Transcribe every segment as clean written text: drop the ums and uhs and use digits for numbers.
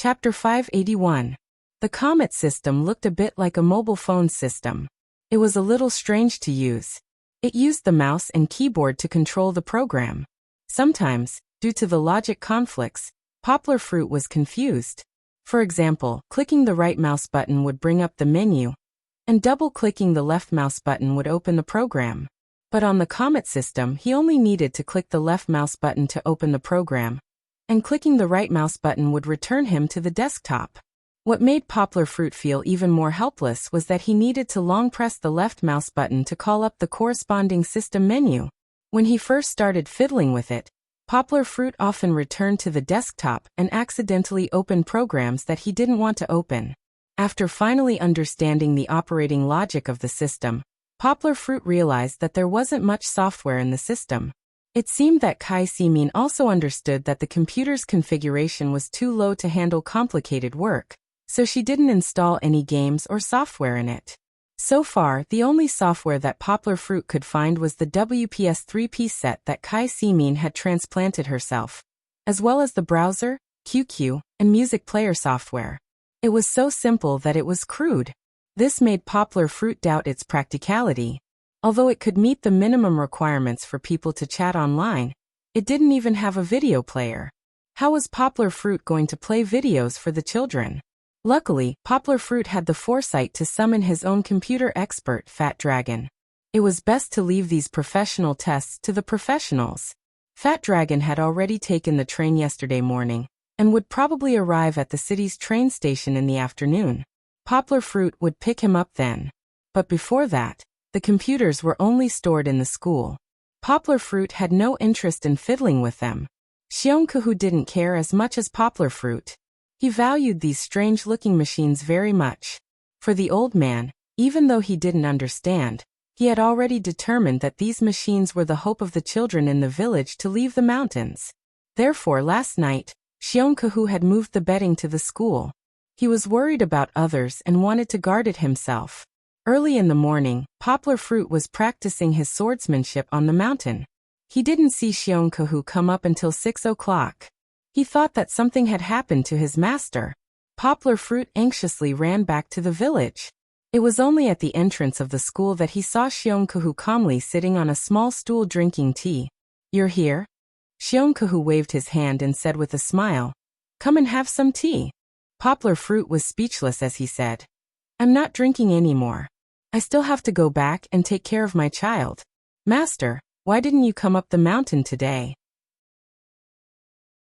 Chapter 581. The Comet system looked a bit like a mobile phone system. It was a little strange to use. It used the mouse and keyboard to control the program. Sometimes, due to the logic conflicts, Poplar Fruit was confused. For example, clicking the right mouse button would bring up the menu, and double-clicking the left mouse button would open the program. But on the Comet system, he only needed to click the left mouse button to open the program, and clicking the right mouse button would return him to the desktop. What made Poplar Fruit feel even more helpless was that he needed to long press the left mouse button to call up the corresponding system menu. When he first started fiddling with it, Poplar Fruit often returned to the desktop and accidentally opened programs that he didn't want to open. After finally understanding the operating logic of the system, Poplar Fruit realized that there wasn't much software in the system. It seemed that Kai Simin also understood that the computer's configuration was too low to handle complicated work, so she didn't install any games or software in it. So far, the only software that Poplar Fruit could find was the WPS 3-piece set that Kai Simin had transplanted herself, as well as the browser, QQ, and music player software. It was so simple that it was crude. This made Poplar Fruit doubt its practicality. Although it could meet the minimum requirements for people to chat online, it didn't even have a video player. How was Poplar Fruit going to play videos for the children? Luckily, Poplar Fruit had the foresight to summon his own computer expert, Fat Dragon. It was best to leave these professional tests to the professionals. Fat Dragon had already taken the train yesterday morning, and would probably arrive at the city's train station in the afternoon. Poplar Fruit would pick him up then. But before that, the computers were only stored in the school. Poplar Fruit had no interest in fiddling with them. Xiongkahu didn't care as much as Poplar Fruit. He valued these strange-looking machines very much. For the old man, even though he didn't understand, he had already determined that these machines were the hope of the children in the village to leave the mountains. Therefore, last night, Xiongkahu had moved the bedding to the school. He was worried about others and wanted to guard it himself. Early in the morning, Poplar Fruit was practicing his swordsmanship on the mountain. He didn't see Xiongkahu come up until 6 o'clock. He thought that something had happened to his master. Poplar Fruit anxiously ran back to the village. It was only at the entrance of the school that he saw Xiongkahu calmly sitting on a small stool drinking tea. "You're here?" Xiongkahu waved his hand and said with a smile, "Come and have some tea." Poplar Fruit was speechless as he said, "I'm not drinking anymore. I still have to go back and take care of my child. Master, why didn't you come up the mountain today?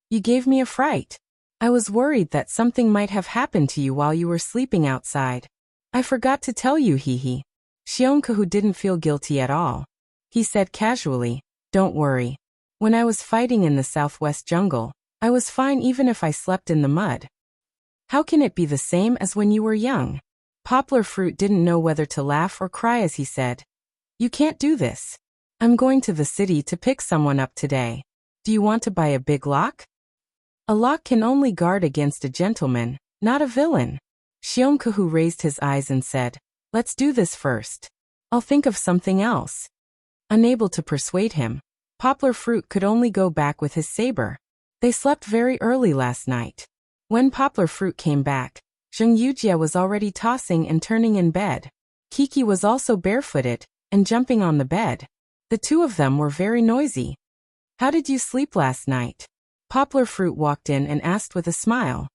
You gave me a fright. I was worried that something might have happened to you while you were sleeping outside. I forgot to tell you, hee. Xiongkahu didn't feel guilty at all. He said casually, "Don't worry. When I was fighting in the southwest jungle, I was fine even if I slept in the mud. How can it be the same as when you were young?" Poplar Fruit didn't know whether to laugh or cry as he said, "You can't do this. I'm going to the city to pick someone up today. Do you want to buy a big lock? A lock can only guard against a gentleman, not a villain." Xiongkahu raised his eyes and said, "Let's do this first. I'll think of something else." Unable to persuade him, Poplar Fruit could only go back with his saber. They slept very early last night. When Poplar Fruit came back, Zheng Yujie was already tossing and turning in bed. Kiki was also barefooted and jumping on the bed. The two of them were very noisy. "How did you sleep last night?" Poplar Fruit walked in and asked with a smile.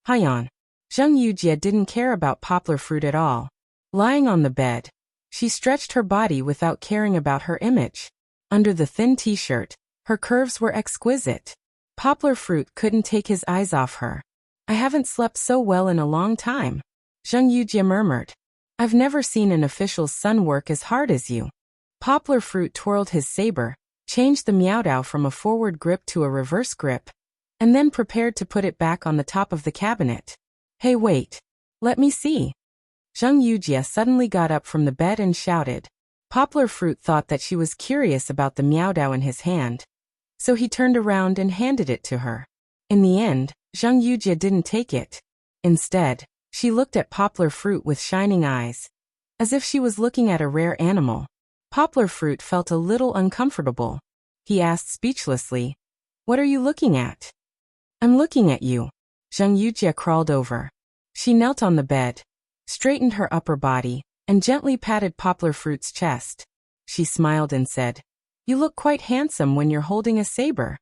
"Hyan." Zheng Yujie didn't care about Poplar Fruit at all. Lying on the bed, she stretched her body without caring about her image. Under the thin t-shirt, her curves were exquisite. Poplar Fruit couldn't take his eyes off her. "I haven't slept so well in a long time," Zheng Yujie murmured. "I've never seen an official's son work as hard as you." Poplar Fruit twirled his saber, changed the Miaodao from a forward grip to a reverse grip, and then prepared to put it back on the top of the cabinet. "Hey, wait. Let me see." Zheng Yujie suddenly got up from the bed and shouted. Poplar Fruit thought that she was curious about the Miaodao in his hand, so he turned around and handed it to her. In the end, Zheng Yujie didn't take it. Instead, she looked at Poplar Fruit with shining eyes, as if she was looking at a rare animal. Poplar Fruit felt a little uncomfortable. He asked speechlessly, "What are you looking at?" "I'm looking at you." Zhang Yujie crawled over. She knelt on the bed, straightened her upper body, and gently patted Poplar Fruit's chest. She smiled and said, "You look quite handsome when you're holding a saber."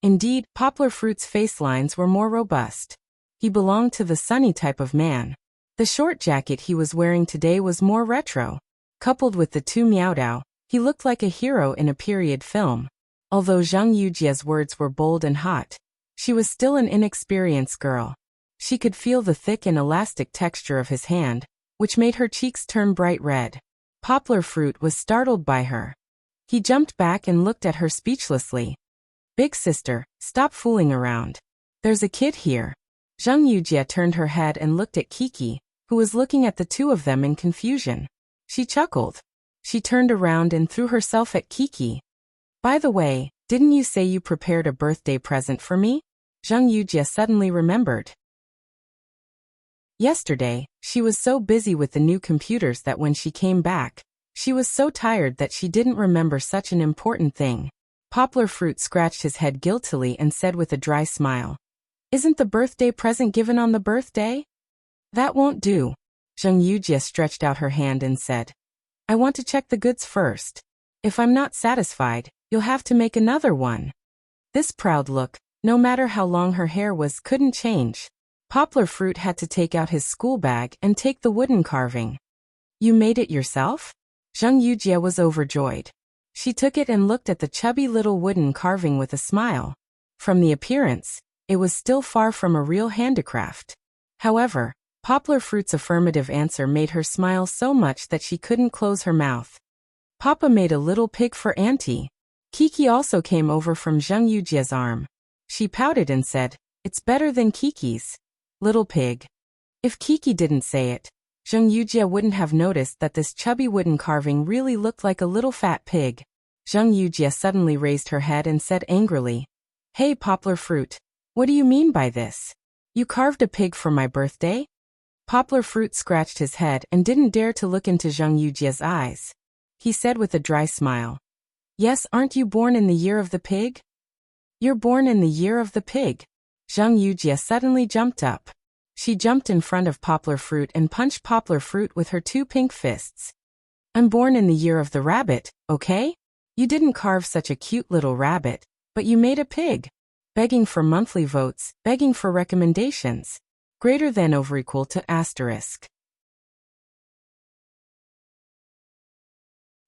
Indeed, Poplar Fruit's face lines were more robust. He belonged to the sunny type of man. The short jacket he was wearing today was more retro. Coupled with the two miaodao, he looked like a hero in a period film. Although Zhang Yujie's words were bold and hot, she was still an inexperienced girl. She could feel the thick and elastic texture of his hand, which made her cheeks turn bright red. Poplar Fruit was startled by her. He jumped back and looked at her speechlessly. "Big sister, stop fooling around. There's a kid here." Zhang Yujie turned her head and looked at Kiki, who was looking at the two of them in confusion. She chuckled. She turned around and threw herself at Kiki. "By the way, didn't you say you prepared a birthday present for me?" Zhang Yujie suddenly remembered. Yesterday, she was so busy with the new computers that when she came back, she was so tired that she didn't remember such an important thing. Poplar Fruit scratched his head guiltily and said with a dry smile, "Isn't the birthday present given on the birthday?" "That won't do." Zhang Yujie stretched out her hand and said, "I want to check the goods first. If I'm not satisfied, you'll have to make another one." This proud look, no matter how long her hair was, couldn't change. Poplar Fruit had to take out his school bag and take the wooden carving. "You made it yourself?" Zhang Yujie was overjoyed. She took it and looked at the chubby little wooden carving with a smile. From the appearance, it was still far from a real handicraft. However, Poplar Fruit's affirmative answer made her smile so much that she couldn't close her mouth. "Papa made a little pig for Auntie." Kiki also came over from Zhang Yujie's arm. She pouted and said, "It's better than Kiki's." Little pig. If Kiki didn't say it, Zhang Yujie wouldn't have noticed that this chubby wooden carving really looked like a little fat pig. Zhang Yujie suddenly raised her head and said angrily, "Hey Poplar Fruit, what do you mean by this? You carved a pig for my birthday?" Poplar Fruit scratched his head and didn't dare to look into Zhang Yujie's eyes. He said with a dry smile, "Yes, aren't you born in the year of the pig?" "You're born in the year of the pig." Zhang Yujie suddenly jumped up. She jumped in front of Poplar Fruit and punched Poplar Fruit with her two pink fists. "I'm born in the year of the rabbit, okay? You didn't carve such a cute little rabbit, but you made a pig. Begging for monthly votes, begging for recommendations. Greater than over equal to asterisk."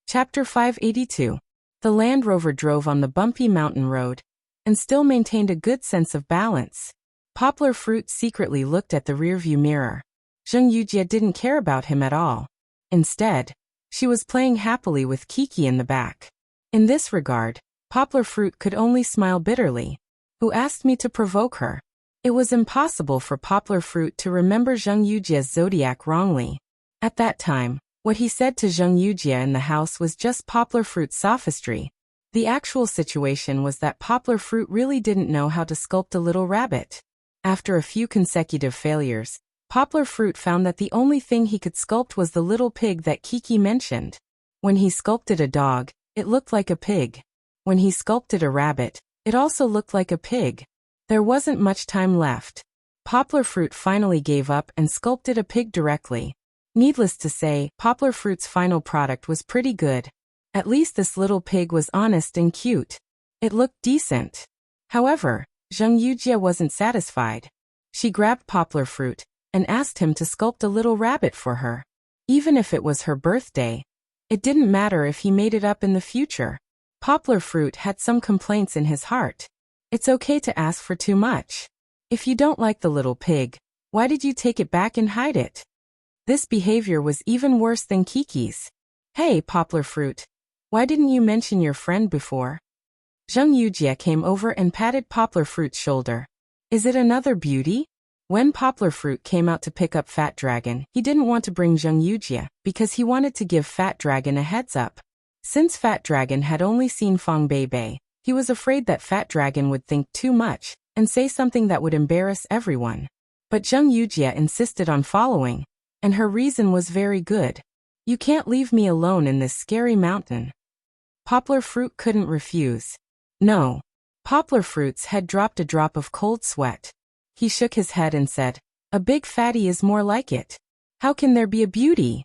Chapter 582. The Land Rover drove on the bumpy mountain road, and still maintained a good sense of balance. Poplar Fruit secretly looked at the rearview mirror. Zhang Yujie didn't care about him at all. Instead, she was playing happily with Kiki in the back. In this regard, Poplar Fruit could only smile bitterly. Who asked me to provoke her? It was impossible for Poplar Fruit to remember Zhang Yujie's zodiac wrongly. At that time, what he said to Zhang Yujie in the house was just Poplar Fruit's sophistry. The actual situation was that Poplar Fruit really didn't know how to sculpt a little rabbit. After a few consecutive failures, Poplar Fruit found that the only thing he could sculpt was the little pig that Kiki mentioned. When he sculpted a dog, it looked like a pig. When he sculpted a rabbit, it also looked like a pig. There wasn't much time left. Poplar Fruit finally gave up and sculpted a pig directly. Needless to say, Poplar Fruit's final product was pretty good. At least this little pig was honest and cute. It looked decent. However, Zhang Yujie wasn't satisfied. She grabbed Poplar Fruit and asked him to sculpt a little rabbit for her. Even if it was her birthday, it didn't matter if he made it up in the future. Poplar Fruit had some complaints in his heart. It's okay to ask for too much. If you don't like the little pig, why did you take it back and hide it? This behavior was even worse than Kiki's. "Hey, Poplar Fruit, why didn't you mention your friend before?" Zhang Yujie came over and patted Poplar Fruit's shoulder. "Is it another beauty?" When Poplar Fruit came out to pick up Fat Dragon, he didn't want to bring Zhang Yujie because he wanted to give Fat Dragon a heads up. Since Fat Dragon had only seen Fang Bei, he was afraid that Fat Dragon would think too much and say something that would embarrass everyone. But Zhang Yujie insisted on following, and her reason was very good. "You can't leave me alone in this scary mountain." Poplar Fruit couldn't refuse. No. Poplar Fruit's head dropped a drop of cold sweat. He shook his head and said, "A big fatty is more like it. How can there be a beauty?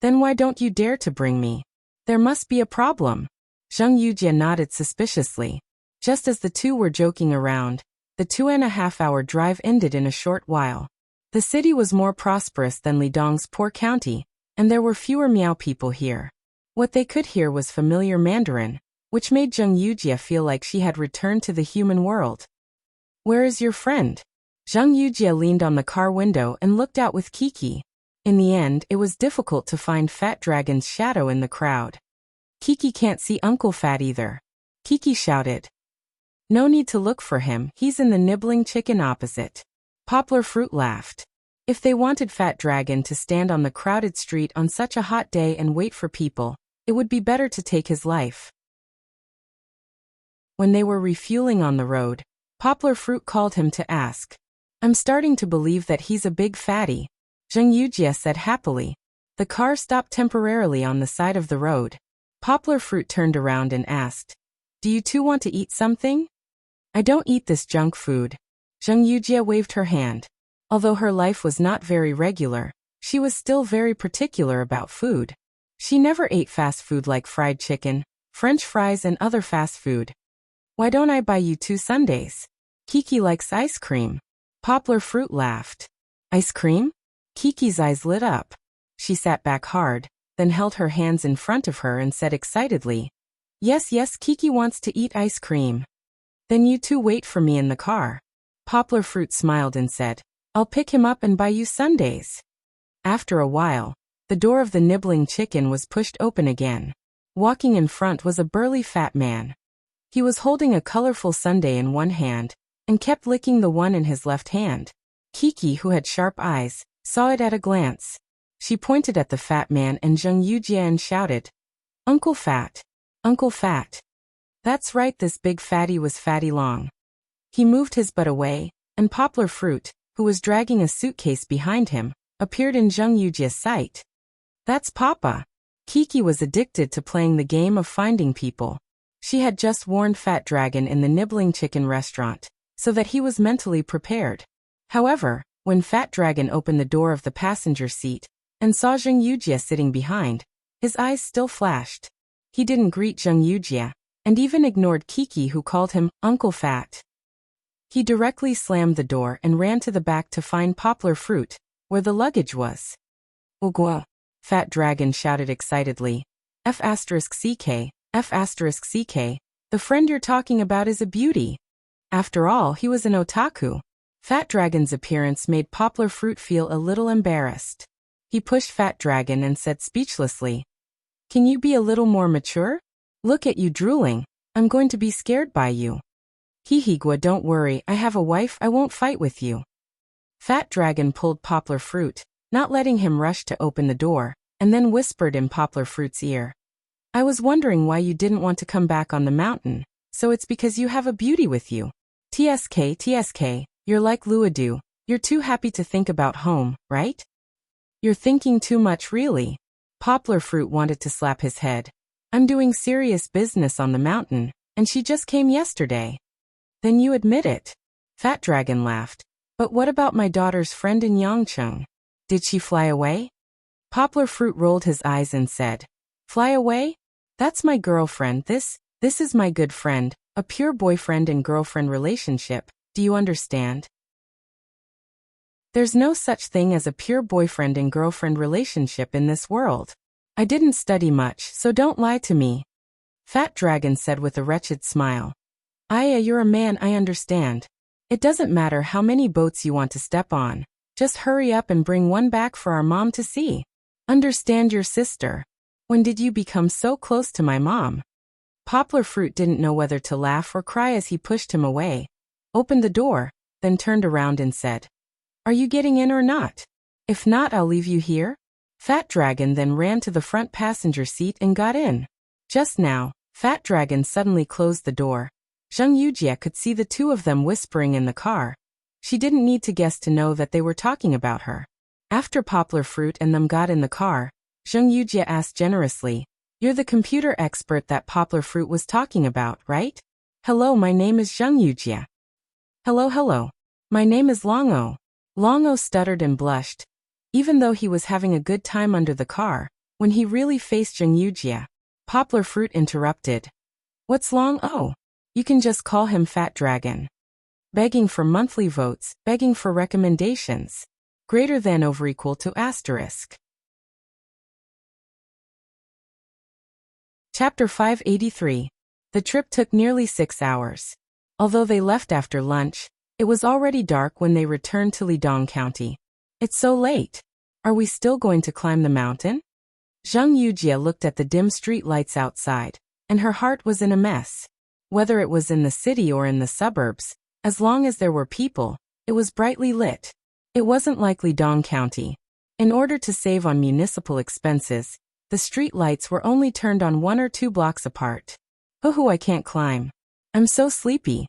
Then why don't you dare to bring me? There must be a problem." Zheng Yujie nodded suspiciously. Just as the two were joking around, the 2.5-hour drive ended in a short while. The city was more prosperous than Lidong's poor county, and there were fewer Miao people here. What they could hear was familiar Mandarin, which made Zheng Yujie feel like she had returned to the human world. "Where is your friend?" Zheng Yujie leaned on the car window and looked out with Kiki. In the end, it was difficult to find Fat Dragon's shadow in the crowd. "Kiki can't see Uncle Fat either," Kiki shouted. "No need to look for him, he's in the nibbling chicken opposite." Poplar Fruit laughed. If they wanted Fat Dragon to stand on the crowded street on such a hot day and wait for people, it would be better to take his life. When they were refueling on the road, Poplar Fruit called him to ask, "I'm starting to believe that he's a big fatty," Zheng Yujie said happily. The car stopped temporarily on the side of the road. Poplar Fruit turned around and asked, "Do you two want to eat something?" "I don't eat this junk food." Zheng Yujie waved her hand. Although her life was not very regular, she was still very particular about food. She never ate fast food like fried chicken, French fries and other fast food. "Why don't I buy you 2 sundaes? Kiki likes ice cream." Poplar Fruit laughed. "Ice cream?" Kiki's eyes lit up. She sat back hard, then held her hands in front of her and said excitedly, Yes, Kiki wants to eat ice cream." "Then you two wait for me in the car." Poplar Fruit smiled and said, "I'll pick him up and buy you sundaes." After a while, the door of the nibbling chicken was pushed open again. Walking in front was a burly fat man. He was holding a colorful sundae in one hand, and kept licking the one in his left hand. Kiki, who had sharp eyes, saw it at a glance. She pointed at the fat man and Zheng Yujie and shouted, "Uncle Fat! Uncle Fat!" That's right, this big fatty was Fatty Long. He moved his butt away, and Poplar Fruit, who was dragging a suitcase behind him, appeared in Zheng Yujie's sight. "That's Papa." Kiki was addicted to playing the game of finding people. She had just warned Fat Dragon in the nibbling chicken restaurant, so that he was mentally prepared. However, when Fat Dragon opened the door of the passenger seat and saw Zheng Yujie sitting behind, his eyes still flashed. He didn't greet Zheng Yujie, and even ignored Kiki, who called him Uncle Fat. He directly slammed the door and ran to the back to find Poplar Fruit, where the luggage was. "Ugwa!" Fat Dragon shouted excitedly. F*CK, F*CK, the friend you're talking about is a beauty. After all, he was an otaku. Fat Dragon's appearance made Poplar Fruit feel a little embarrassed. He pushed Fat Dragon and said speechlessly, "Can you be a little more mature? Look at you drooling. I'm going to be scared by you." "Hihigwa, don't worry, I have a wife, I won't fight with you." Fat Dragon pulled Poplar Fruit, not letting him rush to open the door, and then whispered in Poplar Fruit's ear, "I was wondering why you didn't want to come back on the mountain, so it's because you have a beauty with you. TSK, you're like Luadu, you're too happy to think about home, right? You're thinking too much really." Poplar Fruit wanted to slap his head. "I'm doing serious business on the mountain, and she just came yesterday." "Then you admit it." Fat Dragon laughed. "But what about my daughter's friend in Yangcheng? Did she fly away?" Poplar Fruit rolled his eyes and said, "Fly away? That's my girlfriend. This is my good friend, a pure boyfriend and girlfriend relationship, do you understand? There's no such thing as a pure boyfriend and girlfriend relationship in this world. I didn't study much, so don't lie to me." Fat Dragon said with a wretched smile. "Aya, you're a man, I understand. It doesn't matter how many boats you want to step on. Just hurry up and bring one back for our mom to see. Understand your sister. When did you become so close to my mom?" Poplar Fruit didn't know whether to laugh or cry as he pushed him away, opened the door, then turned around and said, "Are you getting in or not? If not, I'll leave you here." Fat Dragon then ran to the front passenger seat and got in. Just now, Fat Dragon suddenly closed the door. Zheng Yujie could see the two of them whispering in the car. She didn't need to guess to know that they were talking about her. After Poplar Fruit and them got in the car, Zheng Yujie asked generously, "You're the computer expert that Poplar Fruit was talking about, right?" "Hello, my name is Zheng Yujie." Hello. My name is Longo. Longo stuttered and blushed, even though he was having a good time under the car, when he really faced Zheng Yujie. Poplar Fruit interrupted. What's Long-O? You can just call him Fat Dragon. Begging for monthly votes, begging for recommendations. Greater than over equal to asterisk. Chapter 583. The trip took nearly 6 hours. Although they left after lunch, it was already dark when they returned to Lidong County. It's so late. Are we still going to climb the mountain? Zheng Yujie looked at the dim street lights outside, and her heart was in a mess. Whether it was in the city or in the suburbs, as long as there were people, it was brightly lit. It wasn't like Lidong County. In order to save on municipal expenses, the street lights were only turned on 1 or 2 blocks apart. Hoo-hoo, I can't climb. I'm so sleepy.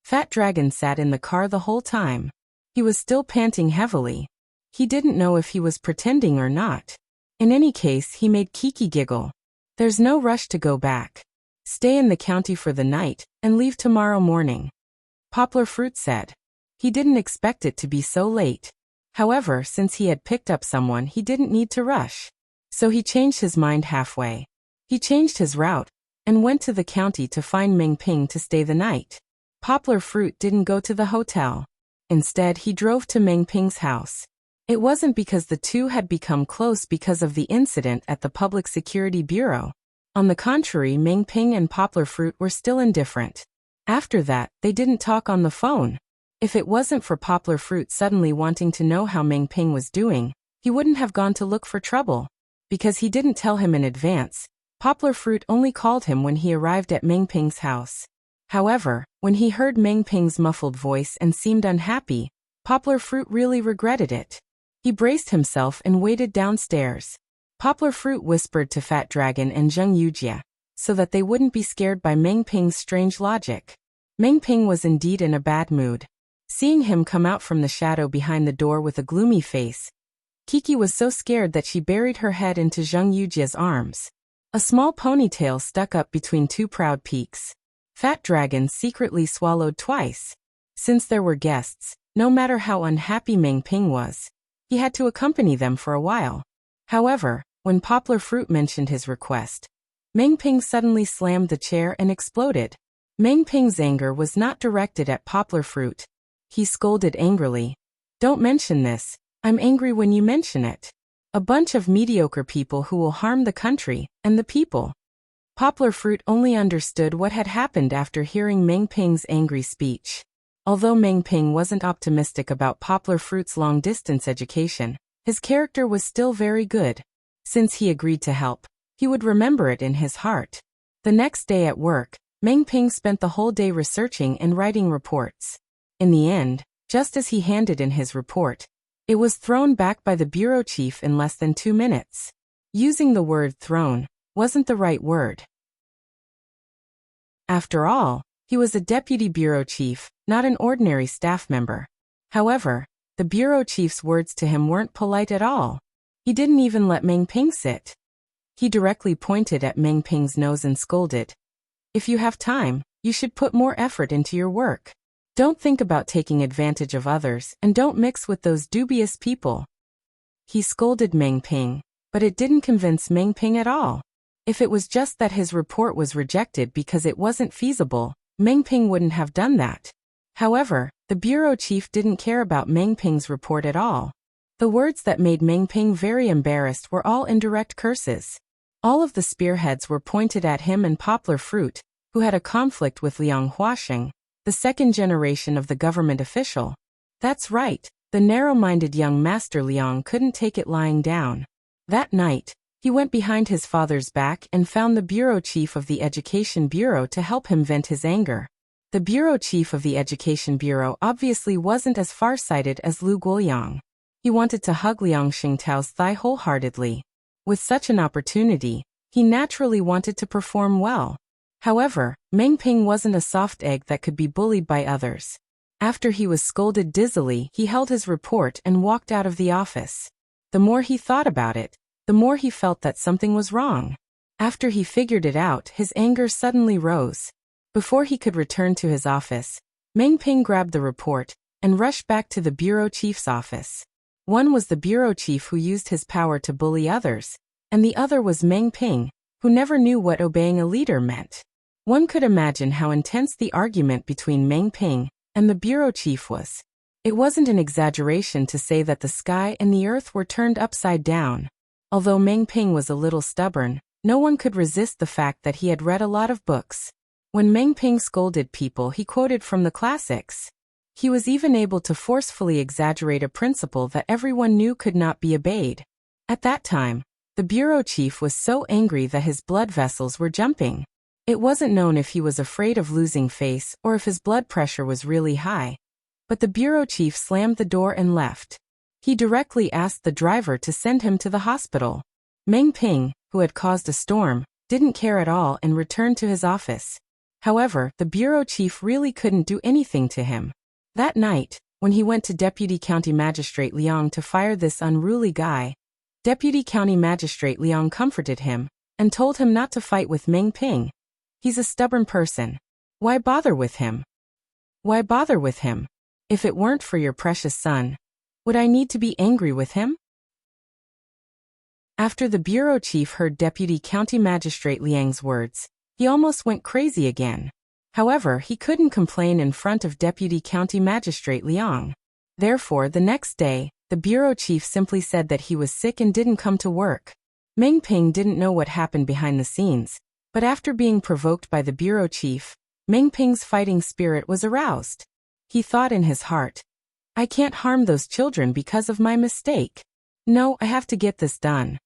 Fat Dragon sat in the car the whole time. He was still panting heavily. He didn't know if he was pretending or not. In any case, he made Kiki giggle. There's no rush to go back. Stay in the county for the night, and leave tomorrow morning. Poplar Fruit said. He didn't expect it to be so late. However, since he had picked up someone, he didn't need to rush. So he changed his mind halfway. He changed his route, and went to the county to find Meng Ping to stay the night. Poplar Fruit didn't go to the hotel. Instead, he drove to Meng Ping's house. It wasn't because the two had become close because of the incident at the Public Security Bureau. On the contrary, Meng Ping and Poplar Fruit were still indifferent. After that, they didn't talk on the phone. If it wasn't for Poplar Fruit suddenly wanting to know how Meng Ping was doing, he wouldn't have gone to look for trouble. Because he didn't tell him in advance, Poplar Fruit only called him when he arrived at Meng Ping's house. However, when he heard Meng Ping's muffled voice and seemed unhappy, Poplar Fruit really regretted it. He braced himself and waited downstairs. Poplar Fruit whispered to Fat Dragon and Zheng Yujie, so that they wouldn't be scared by Meng Ping's strange logic. Meng Ping was indeed in a bad mood. Seeing him come out from the shadow behind the door with a gloomy face, Kiki was so scared that she buried her head into Zheng Yujie's arms. A small ponytail stuck up between 2 proud peaks. Fat Dragon secretly swallowed twice. Since there were guests, no matter how unhappy Meng Ping was, he had to accompany them for a while. However, when Poplar Fruit mentioned his request, Meng Ping suddenly slammed the chair and exploded. Meng Ping's anger was not directed at Poplar Fruit. He scolded angrily. Don't mention this. I'm angry when you mention it. A bunch of mediocre people who will harm the country and the people. Poplar Fruit only understood what had happened after hearing Meng Ping's angry speech. Although Meng Ping wasn't optimistic about Poplar Fruit's long-distance education, his character was still very good. Since he agreed to help, he would remember it in his heart. The next day at work, Meng Ping spent the whole day researching and writing reports. In the end, just as he handed in his report, it was thrown back by the bureau chief in less than 2 minutes. Using the word thrown wasn't the right word. After all, he was a deputy bureau chief, not an ordinary staff member. However, the bureau chief's words to him weren't polite at all. He didn't even let Meng Ping sit. He directly pointed at Meng Ping's nose and scolded. If you have time, you should put more effort into your work. Don't think about taking advantage of others and don't mix with those dubious people. He scolded Meng Ping, but it didn't convince Meng Ping at all. If it was just that his report was rejected because it wasn't feasible, Meng Ping wouldn't have done that. However, the bureau chief didn't care about Meng Ping's report at all. The words that made Meng Ping very embarrassed were all indirect curses. All of the spearheads were pointed at him and Poplar Fruit, who had a conflict with Liang Huaxing, the second generation of the government official. That's right, the narrow-minded young Master Liang couldn't take it lying down. That night, he went behind his father's back and found the bureau chief of the Education Bureau to help him vent his anger. The bureau chief of the Education Bureau obviously wasn't as far-sighted as Lu Guoyang. He wanted to hug Liang Xingtao's thigh wholeheartedly. With such an opportunity, he naturally wanted to perform well. However, Meng Ping wasn't a soft egg that could be bullied by others. After he was scolded dizzily, he held his report and walked out of the office. The more he thought about it, the more he felt that something was wrong. After he figured it out, his anger suddenly rose. Before he could return to his office, Meng Ping grabbed the report, and rushed back to the bureau chief's office. One was the bureau chief who used his power to bully others, and the other was Meng Ping, who never knew what obeying a leader meant. One could imagine how intense the argument between Meng Ping and the bureau chief was. It wasn't an exaggeration to say that the sky and the earth were turned upside down. Although Meng Ping was a little stubborn, no one could resist the fact that he had read a lot of books. When Meng Ping scolded people, he quoted from the classics. He was even able to forcefully exaggerate a principle that everyone knew could not be obeyed. At that time, the bureau chief was so angry that his blood vessels were jumping. It wasn't known if he was afraid of losing face or if his blood pressure was really high. But the bureau chief slammed the door and left. He directly asked the driver to send him to the hospital. Meng Ping, who had caused a storm, didn't care at all and returned to his office. However, the bureau chief really couldn't do anything to him. That night, when he went to Deputy County Magistrate Liang to fire this unruly guy, Deputy County Magistrate Liang comforted him and told him not to fight with Meng Ping. He's a stubborn person. Why bother with him? Why bother with him? If it weren't for your precious son, would I need to be angry with him? After the bureau chief heard Deputy County Magistrate Liang's words, he almost went crazy again. However, he couldn't complain in front of Deputy County Magistrate Liang. Therefore, the next day, the bureau chief simply said that he was sick and didn't come to work. Meng Ping didn't know what happened behind the scenes, but after being provoked by the bureau chief, Meng Ping's fighting spirit was aroused. He thought in his heart, I can't harm those children because of my mistake. No, I have to get this done.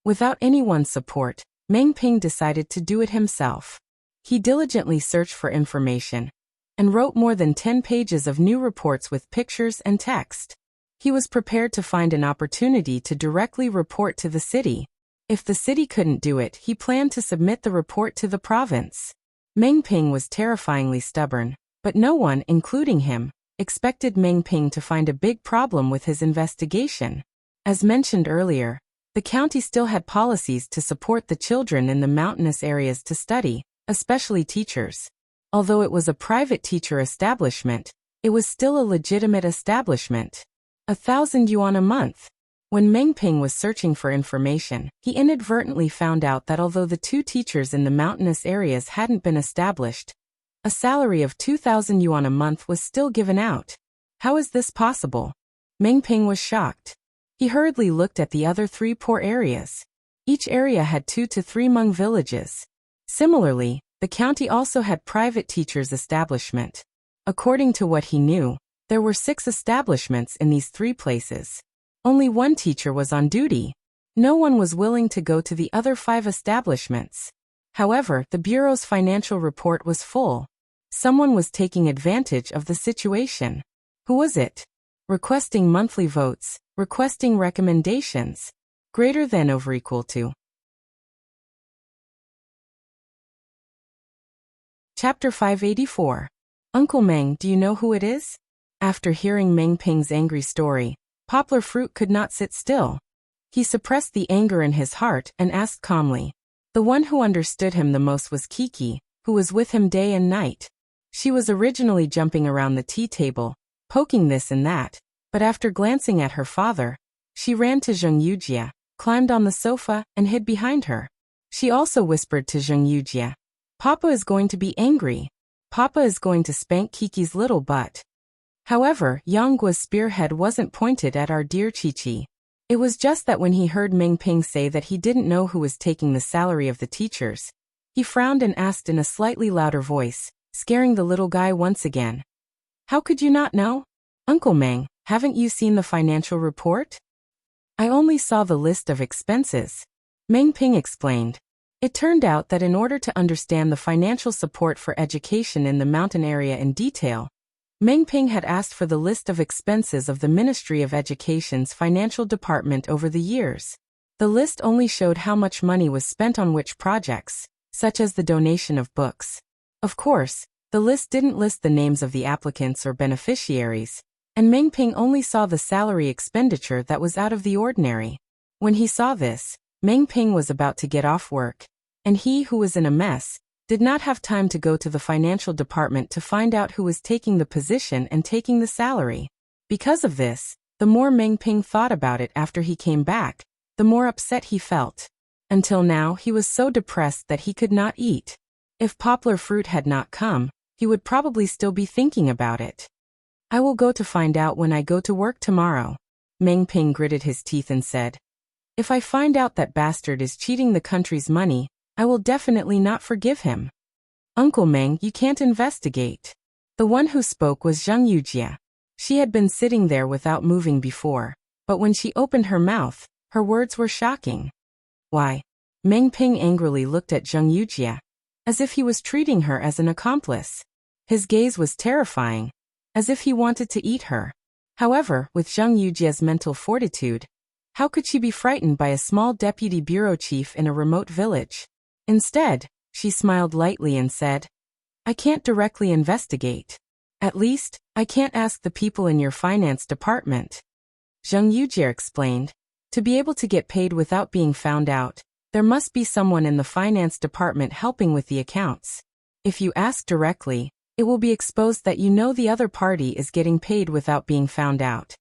Without anyone's support, Meng Ping decided to do it himself. He diligently searched for information and wrote more than 10 pages of new reports with pictures and text. He was prepared to find an opportunity to directly report to the city. If the city couldn't do it, he planned to submit the report to the province. Meng Ping was terrifyingly stubborn, but no one, including him, expected Meng Ping to find a big problem with his investigation. As mentioned earlier, the county still had policies to support the children in the mountainous areas to study, especially teachers. Although it was a private teacher establishment, it was still a legitimate establishment. 1,000 yuan a month. When Meng Ping was searching for information, he inadvertently found out that although the two teachers in the mountainous areas hadn't been established, a salary of 2,000 yuan a month was still given out. How is this possible? Meng Ping was shocked. He hurriedly looked at the other 3 poor areas. Each area had 2 to 3 Hmong villages. Similarly, the county also had private teachers' establishment. According to what he knew, there were 6 establishments in these 3 places. Only 1 teacher was on duty. No one was willing to go to the other 5 establishments. However, the Bureau's financial report was full. Someone was taking advantage of the situation. Who was it? Requesting monthly votes, requesting recommendations, greater than or equal to. Chapter 584. Uncle Meng, do you know who it is? After hearing Meng Ping's angry story, Poplar Fruit could not sit still. He suppressed the anger in his heart and asked calmly. The one who understood him the most was Kiki, who was with him day and night. She was originally jumping around the tea table, poking this and that, but after glancing at her father, she ran to Zheng Yujie, climbed on the sofa, and hid behind her. She also whispered to Zheng Yujie, Papa is going to be angry. Papa is going to spank Kiki's little butt. However, Yang Guo's spearhead wasn't pointed at our dear Chi-Chi. It was just that when he heard Meng Ping say that he didn't know who was taking the salary of the teachers, he frowned and asked in a slightly louder voice, scaring the little guy once again. How could you not know? Uncle Meng, haven't you seen the financial report? I only saw the list of expenses. Meng Ping explained. It turned out that in order to understand the financial support for education in the mountain area in detail, Meng Ping had asked for the list of expenses of the Ministry of Education's financial department over the years. The list only showed how much money was spent on which projects, such as the donation of books. Of course, the list didn't list the names of the applicants or beneficiaries, and Meng Ping only saw the salary expenditure that was out of the ordinary. When he saw this, Meng Ping was about to get off work, and he who was in a mess did not have time to go to the financial department to find out who was taking the position and taking the salary. Because of this, the more Meng Ping thought about it after he came back, the more upset he felt. Until now, he was so depressed that he could not eat. If Poplar Fruit had not come, he would probably still be thinking about it. I will go to find out when I go to work tomorrow. Meng Ping gritted his teeth and said, if I find out that bastard is cheating the country's money, I will definitely not forgive him. Uncle Meng, you can't investigate. The one who spoke was Zhang Yujie. She had been sitting there without moving before, but when she opened her mouth, her words were shocking. Why? Meng Ping angrily looked at Zhang Yujie, as if he was treating her as an accomplice. His gaze was terrifying, as if he wanted to eat her. However, with Zhang Yujie's mental fortitude, how could she be frightened by a small deputy bureau chief in a remote village? Instead, she smiled lightly and said, I can't directly investigate. At least, I can't ask the people in your finance department. Zhang Yujie explained, to be able to get paid without being found out, there must be someone in the finance department helping with the accounts. If you ask directly, it will be exposed that you know the other party is getting paid without being found out.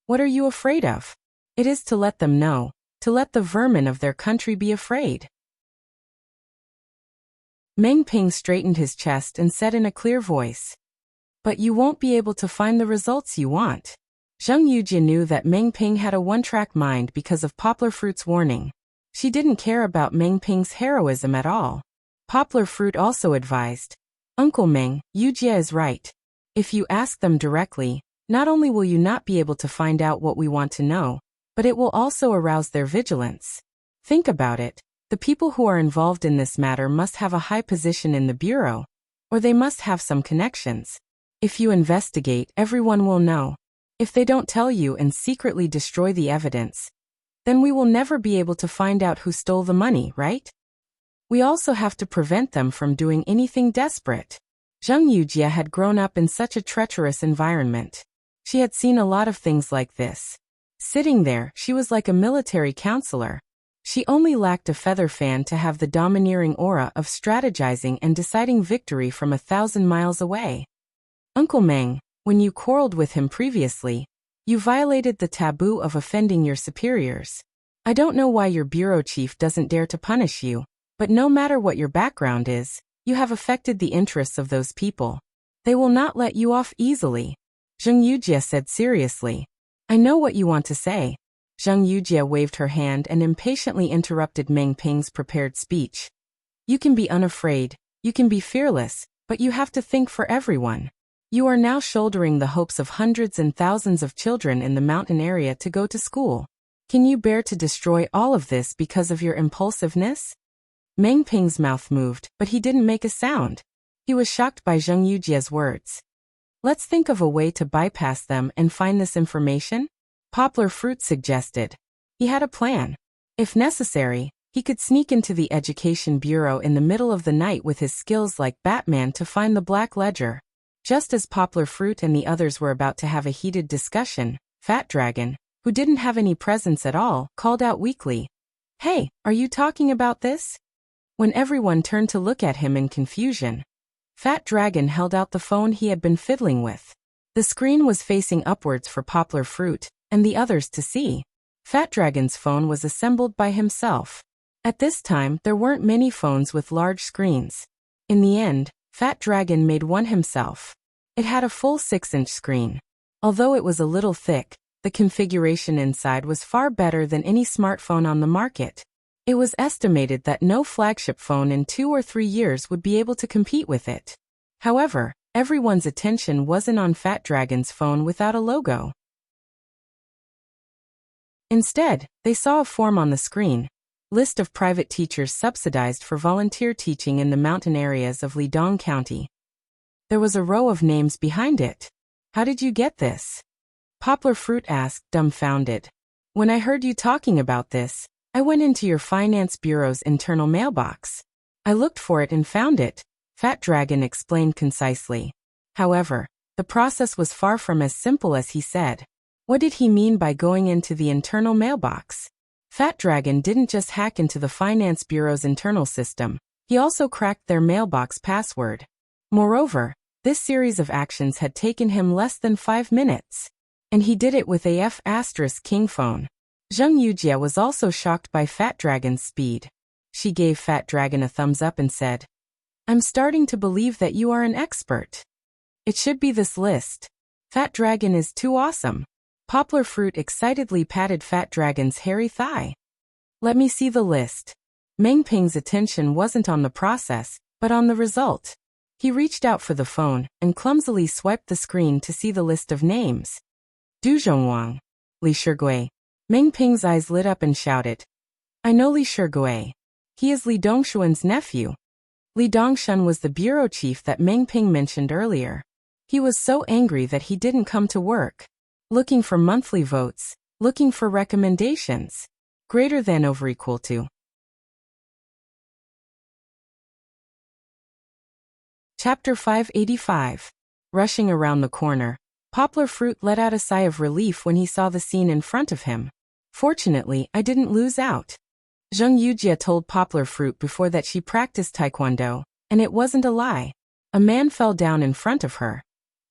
What are you afraid of? It is to let them know, to let the vermin of their country be afraid. Meng Ping straightened his chest and said in a clear voice, but you won't be able to find the results you want. Zhang Yujie knew that Meng Ping had a one-track mind because of Poplar Fruit's warning. She didn't care about Meng Ping's heroism at all. Poplar Fruit also advised, Uncle Meng, Yujie is right. If you ask them directly, not only will you not be able to find out what we want to know, but it will also arouse their vigilance. Think about it. The people who are involved in this matter must have a high position in the bureau, or they must have some connections. If you investigate, everyone will know. If they don't tell you and secretly destroy the evidence, then we will never be able to find out who stole the money, right? We also have to prevent them from doing anything desperate. Zhang Yujie had grown up in such a treacherous environment. She had seen a lot of things like this. Sitting there, she was like a military counselor. She only lacked a feather fan to have the domineering aura of strategizing and deciding victory from 1,000 miles away. Uncle Meng, when you quarreled with him previously, you violated the taboo of offending your superiors. I don't know why your bureau chief doesn't dare to punish you, but no matter what your background is, you have affected the interests of those people. They will not let you off easily. Zhang Yujie said seriously. I know what you want to say. Zhang Yujie waved her hand and impatiently interrupted Meng Ping's prepared speech. You can be unafraid, you can be fearless, but you have to think for everyone. You are now shouldering the hopes of hundreds and thousands of children in the mountain area to go to school. Can you bear to destroy all of this because of your impulsiveness? Meng Ping's mouth moved, but he didn't make a sound. He was shocked by Zhang Yujie's words. Let's think of a way to bypass them and find this information, Poplar Fruit suggested. He had a plan. If necessary, he could sneak into the Education Bureau in the middle of the night with his skills like Batman to find the Black Ledger. Just as Poplar Fruit and the others were about to have a heated discussion, Fat Dragon, who didn't have any presence at all, called out weakly, Hey, are you talking about this? When everyone turned to look at him in confusion, Fat Dragon held out the phone he had been fiddling with. The screen was facing upwards for Poplar Fruit and the others to see. Fat Dragon's phone was assembled by himself. At this time, there weren't many phones with large screens. In the end, Fat Dragon made one himself. It had a full 6-inch screen. Although it was a little thick, the configuration inside was far better than any smartphone on the market. It was estimated that no flagship phone in 2 or 3 years would be able to compete with it. However, everyone's attention wasn't on Fat Dragon's phone without a logo. Instead, they saw a form on the screen. List of private teachers subsidized for volunteer teaching in the mountain areas of Lidong County. There was a row of names behind it. How did you get this? Poplar Fruit asked, dumbfounded. When I heard you talking about this, I went into your finance bureau's internal mailbox. I looked for it and found it, Fat Dragon explained concisely. However, the process was far from as simple as he said. What did he mean by going into the internal mailbox? Fat Dragon didn't just hack into the finance bureau's internal system. He also cracked their mailbox password. Moreover, this series of actions had taken him less than 5 minutes. And he did it with a F***king phone. Zheng Yujie was also shocked by Fat Dragon's speed. She gave Fat Dragon a thumbs up and said, "I'm starting to believe that you are an expert. It should be this list. Fat Dragon is too awesome." Poplar Fruit excitedly patted Fat Dragon's hairy thigh. "Let me see the list." Meng Ping's attention wasn't on the process, but on the result. He reached out for the phone and clumsily swiped the screen to see the list of names. Du Zhongwang. Li Shigui. Meng Ping's eyes lit up and shouted, "I know Li Shigui. He is Li Dongshuan's nephew." Li Dongshan was the bureau chief that Meng Ping mentioned earlier. He was so angry that he didn't come to work. Looking for monthly votes, looking for recommendations. Greater than over equal to. Chapter 585. Rushing around the corner, Poplar Fruit let out a sigh of relief when he saw the scene in front of him. "Fortunately, I didn't lose out." Zheng Yujie told Poplar Fruit before that she practiced taekwondo, and it wasn't a lie. A man fell down in front of her,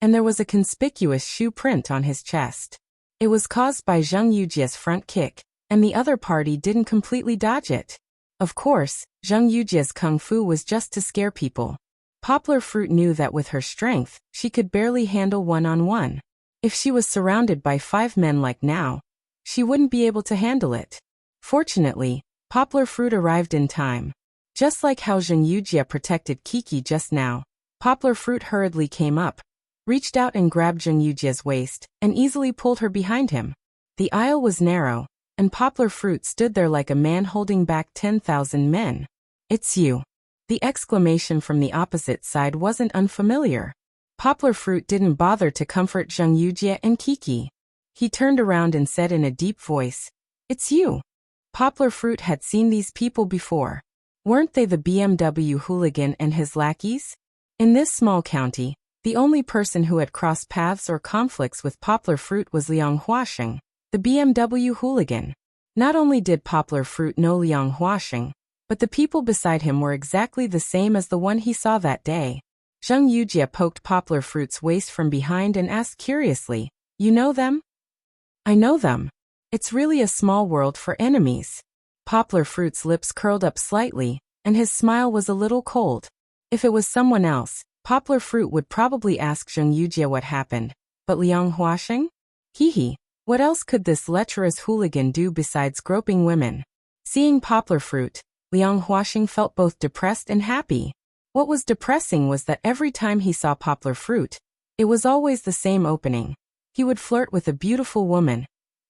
and there was a conspicuous shoe print on his chest. It was caused by Zheng Yujie's front kick, and the other party didn't completely dodge it. Of course, Zheng Yujie's kung fu was just to scare people. Poplar Fruit knew that with her strength, she could barely handle one-on-one. If she was surrounded by 5 men like now, she wouldn't be able to handle it. Fortunately, Poplar Fruit arrived in time. Just like how Zheng Yujie protected Kiki just now, Poplar Fruit hurriedly came up, reached out and grabbed Zheng Yujie's waist, and easily pulled her behind him. The aisle was narrow, and Poplar Fruit stood there like a man holding back 10,000 men. "It's you." The exclamation from the opposite side wasn't unfamiliar. Poplar Fruit didn't bother to comfort Zheng Yujie and Kiki. He turned around and said in a deep voice, "It's you." Poplar Fruit had seen these people before. Weren't they the BMW hooligan and his lackeys? In this small county, the only person who had crossed paths or conflicts with Poplar Fruit was Liang Huaxing, the BMW hooligan. Not only did Poplar Fruit know Liang Huaxing, but the people beside him were exactly the same as the one he saw that day. Zheng Yujie poked Poplar Fruit's waist from behind and asked curiously, "You know them?" "I know them. It's really a small world for enemies." Poplar Fruit's lips curled up slightly, and his smile was a little cold. If it was someone else, Poplar Fruit would probably ask Zheng Yujie what happened. But Liang Huaxing? Hee. What else could this lecherous hooligan do besides groping women? Seeing Poplar Fruit, Liang Huaxing felt both depressed and happy. What was depressing was that every time he saw Poplar Fruit, it was always the same opening. He would flirt with a beautiful woman,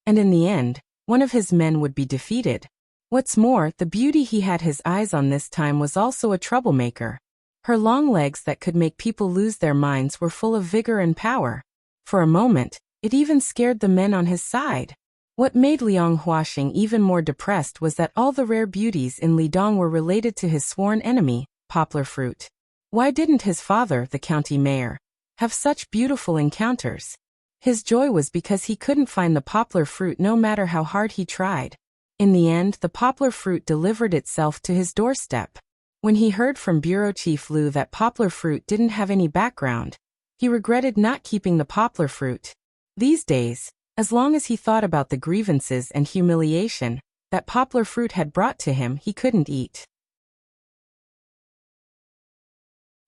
and in the end, one of his men would be defeated. What's more, the beauty he had his eyes on this time was also a troublemaker. Her long legs that could make people lose their minds were full of vigor and power. For a moment, it even scared the men on his side. What made Liang Huaxing even more depressed was that all the rare beauties in Lidong were related to his sworn enemy, Poplar Fruit. Why didn't his father, the county mayor, have such beautiful encounters? His joy was because he couldn't find the Poplar Fruit no matter how hard he tried. In the end, the Poplar Fruit delivered itself to his doorstep. When he heard from Bureau Chief Liu that Poplar Fruit didn't have any background, he regretted not keeping the Poplar Fruit. These days, as long as he thought about the grievances and humiliation that Poplar Fruit had brought to him, he couldn't eat.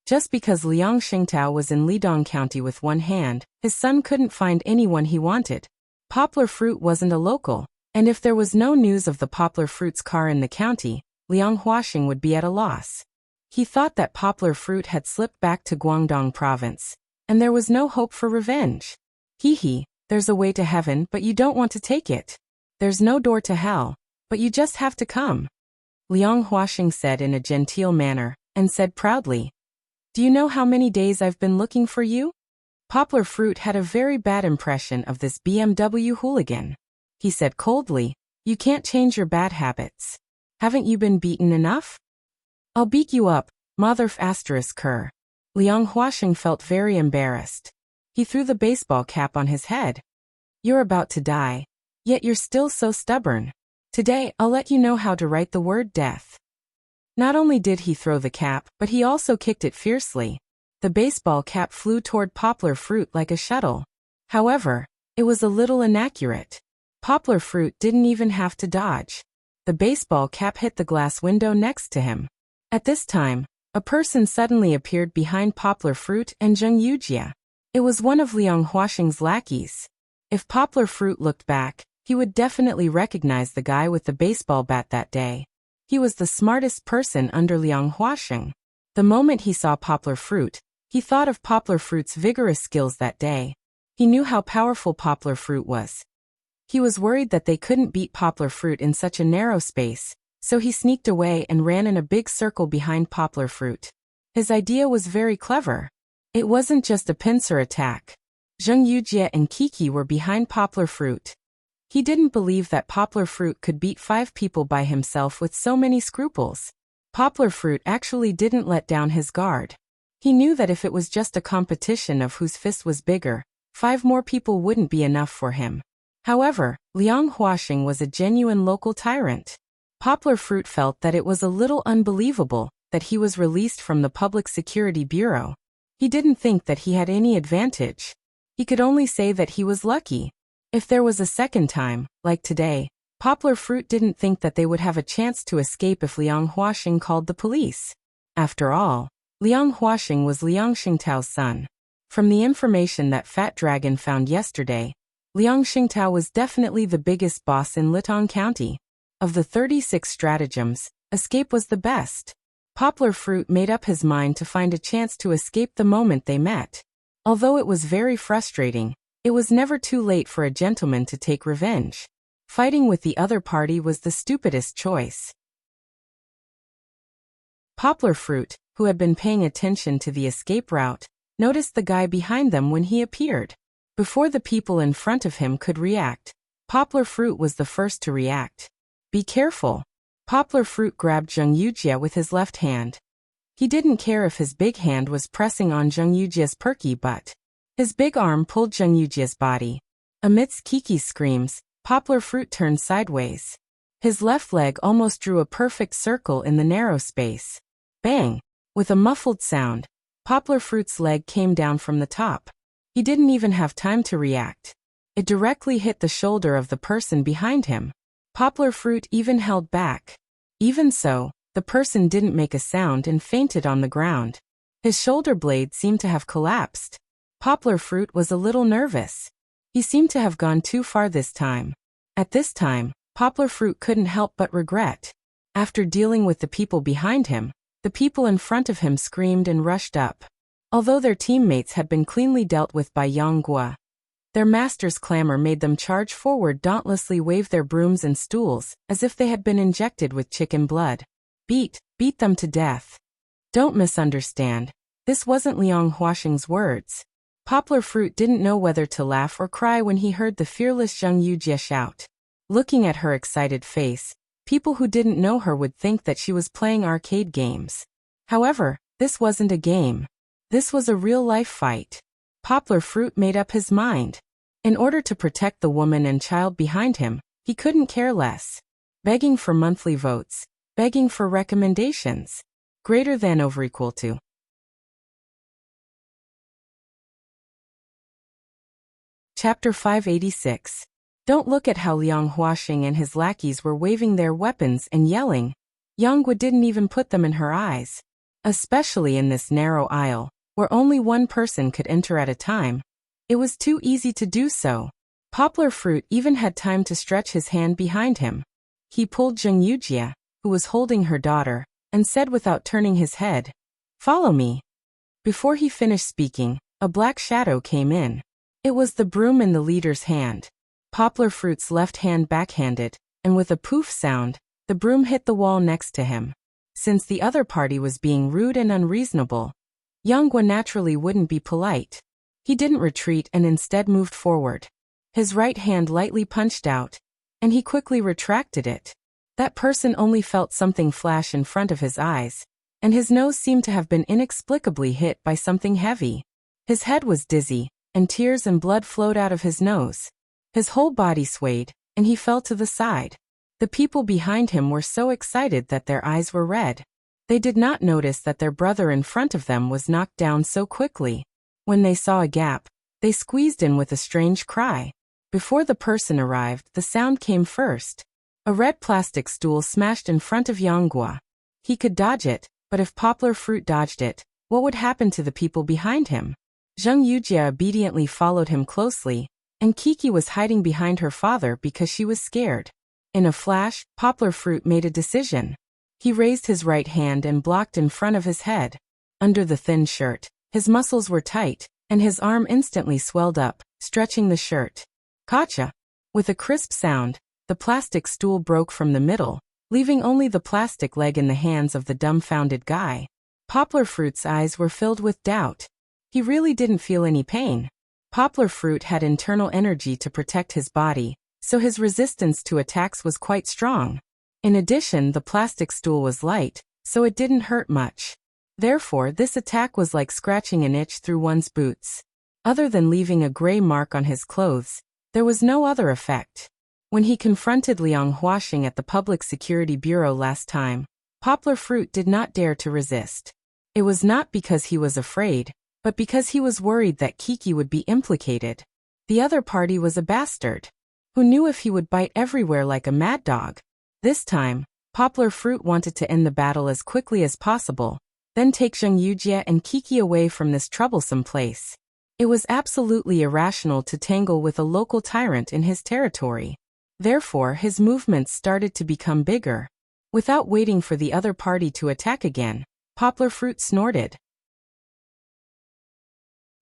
Just because Liang Xingtao was in Lidong County with one hand, his son couldn't find anyone he wanted. Poplar Fruit wasn't a local, and if there was no news of the Poplar Fruit's car in the county, Liang Huaxing would be at a loss. He thought that Poplar Fruit had slipped back to Guangdong province, and there was no hope for revenge. Hee. There's a way to heaven, but you don't want to take it. There's no door to hell, but you just have to come. Liang Huaxing said in a genteel manner, and said proudly, "Do you know how many days I've been looking for you?" Poplar Fruit had a very bad impression of this BMW hooligan. He said coldly, "You can't change your bad habits. Haven't you been beaten enough? I'll beat you up, mother****. Liang Huaxing felt very embarrassed. He threw the baseball cap on his head. "You're about to die, yet you're still so stubborn. Today, I'll let you know how to write the word death." Not only did he throw the cap, but he also kicked it fiercely. The baseball cap flew toward Poplar Fruit like a shuttle. However, it was a little inaccurate. Poplar Fruit didn't even have to dodge. The baseball cap hit the glass window next to him. At this time, a person suddenly appeared behind Poplar Fruit and Zheng Yujie. It was one of Liang Huaxing's lackeys. If Poplar Fruit looked back, he would definitely recognize the guy with the baseball bat that day. He was the smartest person under Liang Huaxing. The moment he saw Poplar Fruit, he thought of Poplar Fruit's vigorous skills that day. He knew how powerful Poplar Fruit was. He was worried that they couldn't beat Poplar Fruit in such a narrow space, so he sneaked away and ran in a big circle behind Poplar Fruit. His idea was very clever. It wasn't just a pincer attack. Zheng Yujie and Kiki were behind Poplar Fruit. He didn't believe that Poplar Fruit could beat 5 people by himself with so many scruples. Poplar Fruit actually didn't let down his guard. He knew that if it was just a competition of whose fist was bigger, 5 more people wouldn't be enough for him. However, Liang Huaxing was a genuine local tyrant. Poplar Fruit felt that it was a little unbelievable that he was released from the Public Security Bureau. He didn't think that he had any advantage. He could only say that he was lucky. If there was a second time, like today, Poplar Fruit didn't think that they would have a chance to escape if Liang Huaxing called the police. After all, Liang Huaxing was Liang Xingtao's son. From the information that Fat Dragon found yesterday, Liang Xingtao was definitely the biggest boss in Litong County. Of the 36 stratagems, escape was the best. Poplar Fruit made up his mind to find a chance to escape the moment they met. Although it was very frustrating, it was never too late for a gentleman to take revenge. Fighting with the other party was the stupidest choice. Poplar Fruit, who had been paying attention to the escape route, noticed the guy behind them when he appeared. Before the people in front of him could react, Poplar Fruit was the first to react. Be careful. Poplar Fruit grabbed Zheng Yujie with his left hand. He didn't care if his big hand was pressing on Zheng Yujie's perky butt. His big arm pulled Zheng Yujie's body. Amidst Kiki's screams, Poplar Fruit turned sideways. His left leg almost drew a perfect circle in the narrow space. Bang! With a muffled sound, Poplar Fruit's leg came down from the top. He didn't even have time to react. It directly hit the shoulder of the person behind him. Poplar Fruit even held back. Even so, the person didn't make a sound and fainted on the ground. His shoulder blade seemed to have collapsed. Poplar Fruit was a little nervous. He seemed to have gone too far this time. At this time, Poplar Fruit couldn't help but regret. After dealing with the people behind him, the people in front of him screamed and rushed up. Although their teammates had been cleanly dealt with by Yang Guo, their master's clamor made them charge forward, dauntlessly wave their brooms and stools, as if they had been injected with chicken blood. Beat them to death. Don't misunderstand. This wasn't Liang Huaxing's words. Poplar Fruit didn't know whether to laugh or cry when he heard the fearless Zheng Yujie shout. Looking at her excited face, people who didn't know her would think that she was playing arcade games. However, this wasn't a game. This was a real-life fight. Poplar Fruit made up his mind. In order to protect the woman and child behind him, he couldn't care less. Begging for monthly votes, begging for recommendations. Greater than over equal to. Chapter 586. Don't look at how Liang Huaxing and his lackeys were waving their weapons and yelling. Yang Guo didn't even put them in her eyes. Especially in this narrow aisle, where only one person could enter at a time. It was too easy to do so. Poplar Fruit even had time to stretch his hand behind him. He pulled Zheng Yujie, who was holding her daughter, and said without turning his head, "Follow me." Before he finished speaking, a black shadow came in. It was the broom in the leader's hand. Poplar Fruit's left hand backhanded, and with a poof sound, the broom hit the wall next to him. Since the other party was being rude and unreasonable, Yang Guo naturally wouldn't be polite. He didn't retreat and instead moved forward. His right hand lightly punched out, and he quickly retracted it. That person only felt something flash in front of his eyes, and his nose seemed to have been inexplicably hit by something heavy. His head was dizzy, and tears and blood flowed out of his nose. His whole body swayed, and he fell to the side. The people behind him were so excited that their eyes were red. They did not notice that their brother in front of them was knocked down so quickly. When they saw a gap, they squeezed in with a strange cry. Before the person arrived, the sound came first. A red plastic stool smashed in front of Yanghua. He could dodge it, but if Poplar Fruit dodged it, what would happen to the people behind him? Zheng Yujie obediently followed him closely, and Kiki was hiding behind her father because she was scared. In a flash, Poplar Fruit made a decision. He raised his right hand and blocked in front of his head. Under the thin shirt, his muscles were tight, and his arm instantly swelled up, stretching the shirt. Gotcha! With a crisp sound, the plastic stool broke from the middle, leaving only the plastic leg in the hands of the dumbfounded guy. Poplar Fruit's eyes were filled with doubt. He really didn't feel any pain. Poplar Fruit had internal energy to protect his body, so his resistance to attacks was quite strong. In addition, the plastic stool was light, so it didn't hurt much. Therefore, this attack was like scratching an itch through one's boots. Other than leaving a gray mark on his clothes, there was no other effect. When he confronted Liang Huaxing at the Public Security Bureau last time, Poplar Fruit did not dare to resist. It was not because he was afraid, but because he was worried that Kiki would be implicated. The other party was a bastard. Who knew if he would bite everywhere like a mad dog? This time, Poplar Fruit wanted to end the battle as quickly as possible, then take Zheng Yujie and Kiki away from this troublesome place. It was absolutely irrational to tangle with a local tyrant in his territory. Therefore, his movements started to become bigger. Without waiting for the other party to attack again, Poplar Fruit snorted.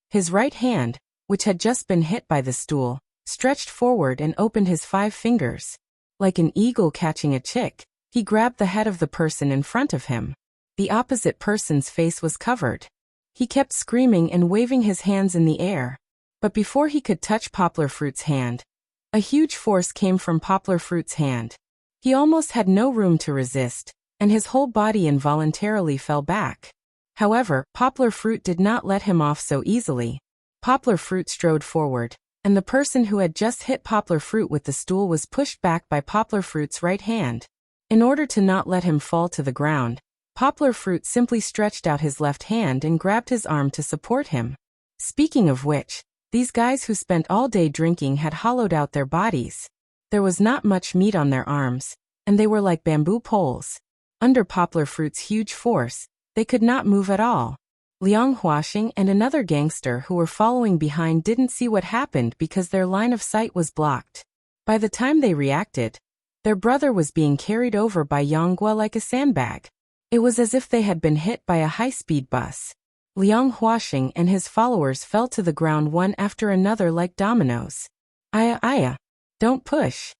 His right hand, which had just been hit by the stool, stretched forward and opened his 5 fingers. Like an eagle catching a chick, he grabbed the head of the person in front of him. The opposite person's face was covered. He kept screaming and waving his hands in the air. But before he could touch Poplar Fruit's hand, a huge force came from Poplar Fruit's hand. He almost had no room to resist, and his whole body involuntarily fell back. However, Poplar Fruit did not let him off so easily. Poplar Fruit strode forward, and the person who had just hit Poplar Fruit with the stool was pushed back by Poplar Fruit's right hand. In order to not let him fall to the ground, Poplar Fruit simply stretched out his left hand and grabbed his arm to support him. Speaking of which, these guys who spent all day drinking had hollowed out their bodies. There was not much meat on their arms, and they were like bamboo poles. Under Poplar Fruit's huge force, they could not move at all. Liang Huaxing and another gangster who were following behind didn't see what happened because their line of sight was blocked. By the time they reacted, their brother was being carried over by Yanghua like a sandbag. It was as if they had been hit by a high-speed bus. Liang Huaxing and his followers fell to the ground one after another like dominoes. Aya, don't push.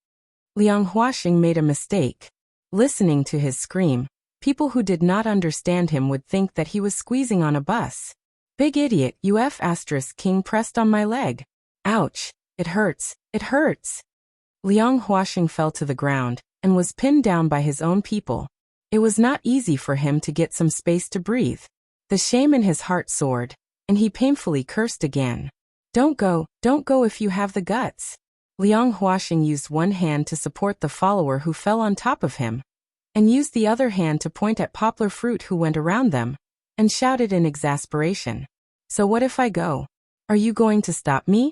Liang Huaxing made a mistake. Listening to his scream, people who did not understand him would think that he was squeezing on a bus. Big idiot, King pressed on my leg. Ouch, it hurts, it hurts. Liang Huaxing fell to the ground, and was pinned down by his own people. It was not easy for him to get some space to breathe. The shame in his heart soared, and he painfully cursed again. Don't go if you have the guts. Liang Huaxing used one hand to support the follower who fell on top of him, and used the other hand to point at Poplar Fruit who went around them, and shouted in exasperation. So what if I go? Are you going to stop me?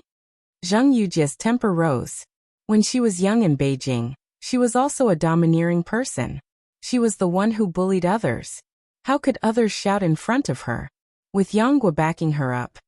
Zheng Yujie's temper rose. When she was young in Beijing, she was also a domineering person. She was the one who bullied others. How could others shout in front of her? With Yanghua backing her up,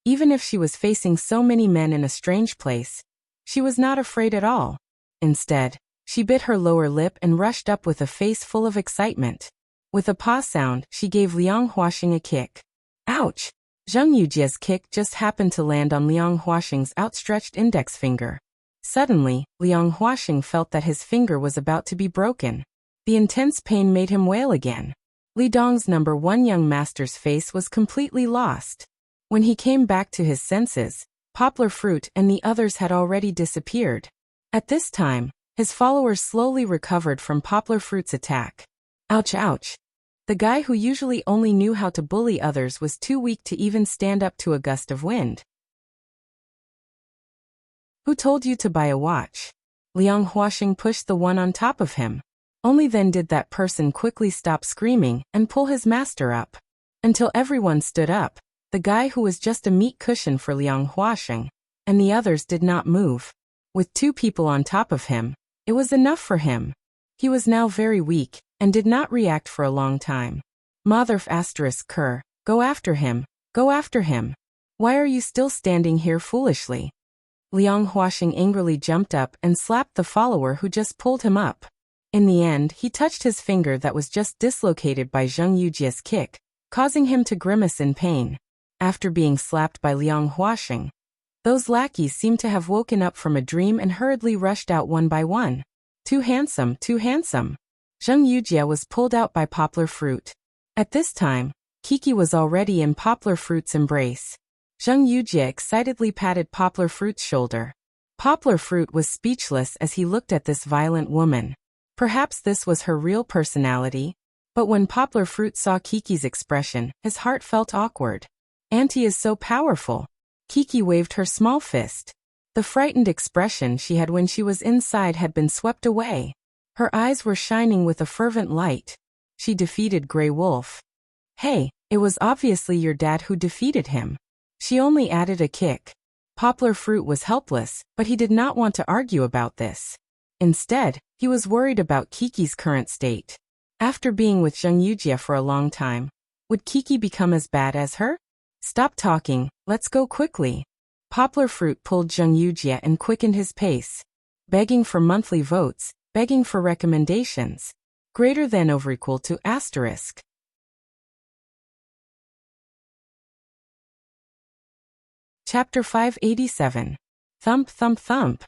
even if she was facing so many men in a strange place, she was not afraid at all. Instead, she bit her lower lip and rushed up with a face full of excitement. With a paw sound, she gave Liang Huaxing a kick. Ouch! Zheng Yujie's kick just happened to land on Liang Huaxing's outstretched index finger. Suddenly, Liang Huaxing felt that his finger was about to be broken. The intense pain made him wail again. Li Dong's #1 young master's face was completely lost. When he came back to his senses, Poplar Fruit and the others had already disappeared. At this time, his followers slowly recovered from Poplar Fruit's attack. Ouch, ouch. The guy who usually only knew how to bully others was too weak to even stand up to a gust of wind. Who told you to buy a watch? Liang Huaxing pushed the one on top of him. Only then did that person quickly stop screaming and pull his master up. Until everyone stood up, the guy who was just a meat cushion for Liang Huaxing, and the others did not move. With 2 people on top of him, it was enough for him. He was now very weak, and did not react for a long time. Mother asterisk Kerr, go after him, go after him. Why are you still standing here foolishly? Liang Huaxing angrily jumped up and slapped the follower who just pulled him up. In the end, he touched his finger that was just dislocated by Zheng Yujia's kick, causing him to grimace in pain. After being slapped by Liang Huaxing, those lackeys seemed to have woken up from a dream and hurriedly rushed out one by one. Too handsome, too handsome. Zheng Yujie was pulled out by Poplar Fruit. At this time, Kiki was already in Poplar Fruit's embrace. Zheng Yujie excitedly patted Poplar Fruit's shoulder. Poplar Fruit was speechless as he looked at this violent woman. Perhaps this was her real personality, but when Poplar Fruit saw Kiki's expression, his heart felt awkward. Auntie is so powerful. Kiki waved her small fist. The frightened expression she had when she was inside had been swept away. Her eyes were shining with a fervent light. She defeated Grey Wolf. Hey, it was obviously your dad who defeated him. She only added a kick. Poplar Fruit was helpless, but he did not want to argue about this. Instead, he was worried about Kiki's current state. After being with Zheng Yujie for a long time, would Kiki become as bad as her? Stop talking, let's go quickly. Poplar Fruit pulled Zheng Yujie and quickened his pace. Begging for monthly votes, begging for recommendations. Greater than over equal to asterisk. Chapter 587. Thump thump thump.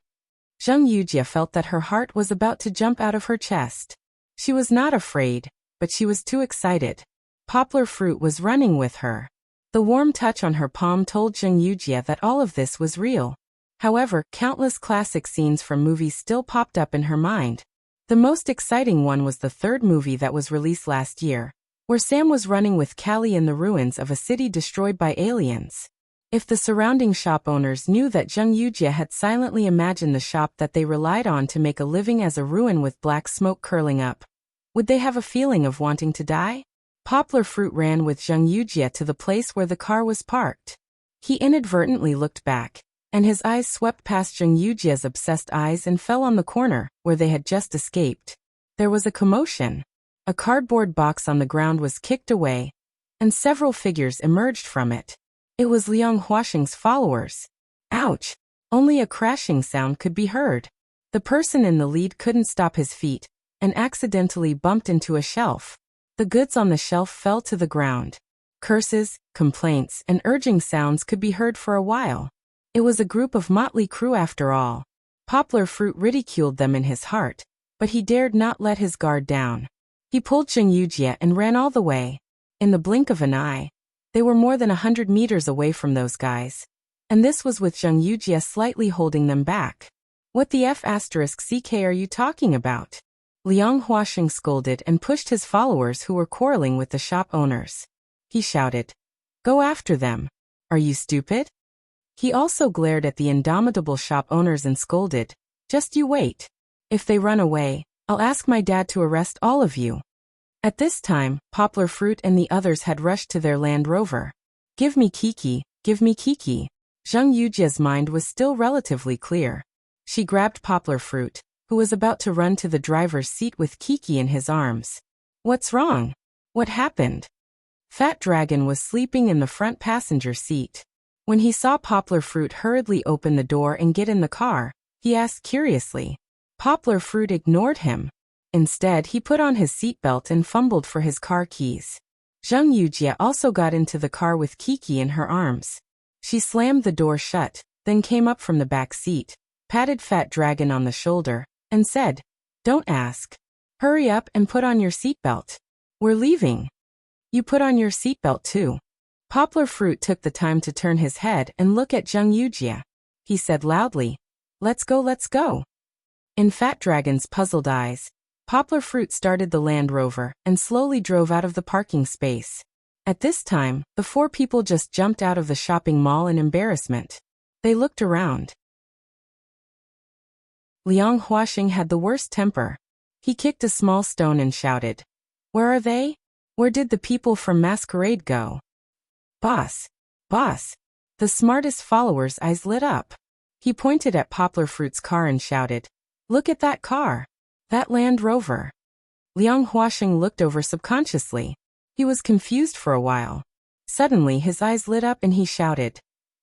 Zheng Yujie felt that her heart was about to jump out of her chest. She was not afraid, but she was too excited. Poplar Fruit was running with her. The warm touch on her palm told Zheng Yujie that all of this was real. However, countless classic scenes from movies still popped up in her mind. The most exciting one was the 3rd movie that was released last year, where Sam was running with Callie in the ruins of a city destroyed by aliens. If the surrounding shop owners knew that Zheng Yujie had silently imagined the shop that they relied on to make a living as a ruin with black smoke curling up, would they have a feeling of wanting to die? Poplar Fruit ran with Zheng Yujie to the place where the car was parked. He inadvertently looked back, and his eyes swept past Zheng Yujie's obsessed eyes and fell on the corner, where they had just escaped. There was a commotion. A cardboard box on the ground was kicked away, and several figures emerged from it. It was Liang Huaxing's followers. Ouch! Only a crashing sound could be heard. The person in the lead couldn't stop his feet, and accidentally bumped into a shelf. The goods on the shelf fell to the ground. Curses, complaints, and urging sounds could be heard for a while. It was a group of motley crew after all. Poplar Fruit ridiculed them in his heart, but he dared not let his guard down. He pulled Zheng Yujie and ran all the way. In the blink of an eye, they were more than 100 meters away from those guys. And this was with Zheng Yujie slightly holding them back. What the F***ck are you talking about? Liang Huaxing scolded and pushed his followers who were quarreling with the shop owners. He shouted, "Go after them. Are you stupid?" He also glared at the indomitable shop owners and scolded, "Just you wait. If they run away, I'll ask my dad to arrest all of you." At this time, Poplar Fruit and the others had rushed to their Land Rover. "Give me Kiki, give me Kiki." Zheng Yujie's mind was still relatively clear. She grabbed Poplar Fruit, who was about to run to the driver's seat with Kiki in his arms. "What's wrong? What happened?" Fat Dragon was sleeping in the front passenger seat. When he saw Poplar Fruit hurriedly open the door and get in the car, he asked curiously. Poplar Fruit ignored him. Instead, he put on his seatbelt and fumbled for his car keys. Zheng Yujie also got into the car with Kiki in her arms. She slammed the door shut, then came up from the back seat, patted Fat Dragon on the shoulder, and said, "Don't ask. Hurry up and put on your seatbelt. We're leaving." "You put on your seatbelt too." Poplar Fruit took the time to turn his head and look at Zheng Yujie. He said loudly, "Let's go, let's go." In Fat Dragon's puzzled eyes, Poplar Fruit started the Land Rover and slowly drove out of the parking space. At this time, the 4 people just jumped out of the shopping mall in embarrassment. They looked around. Liang Huaxing had the worst temper. He kicked a small stone and shouted, "Where are they? Where did the people from Masquerade go?" "Boss! Boss!" The smartest follower's eyes lit up. He pointed at Poplar Fruit's car and shouted, "Look at that car! That Land Rover!" Liang Huaxing looked over subconsciously. He was confused for a while. Suddenly his eyes lit up and he shouted,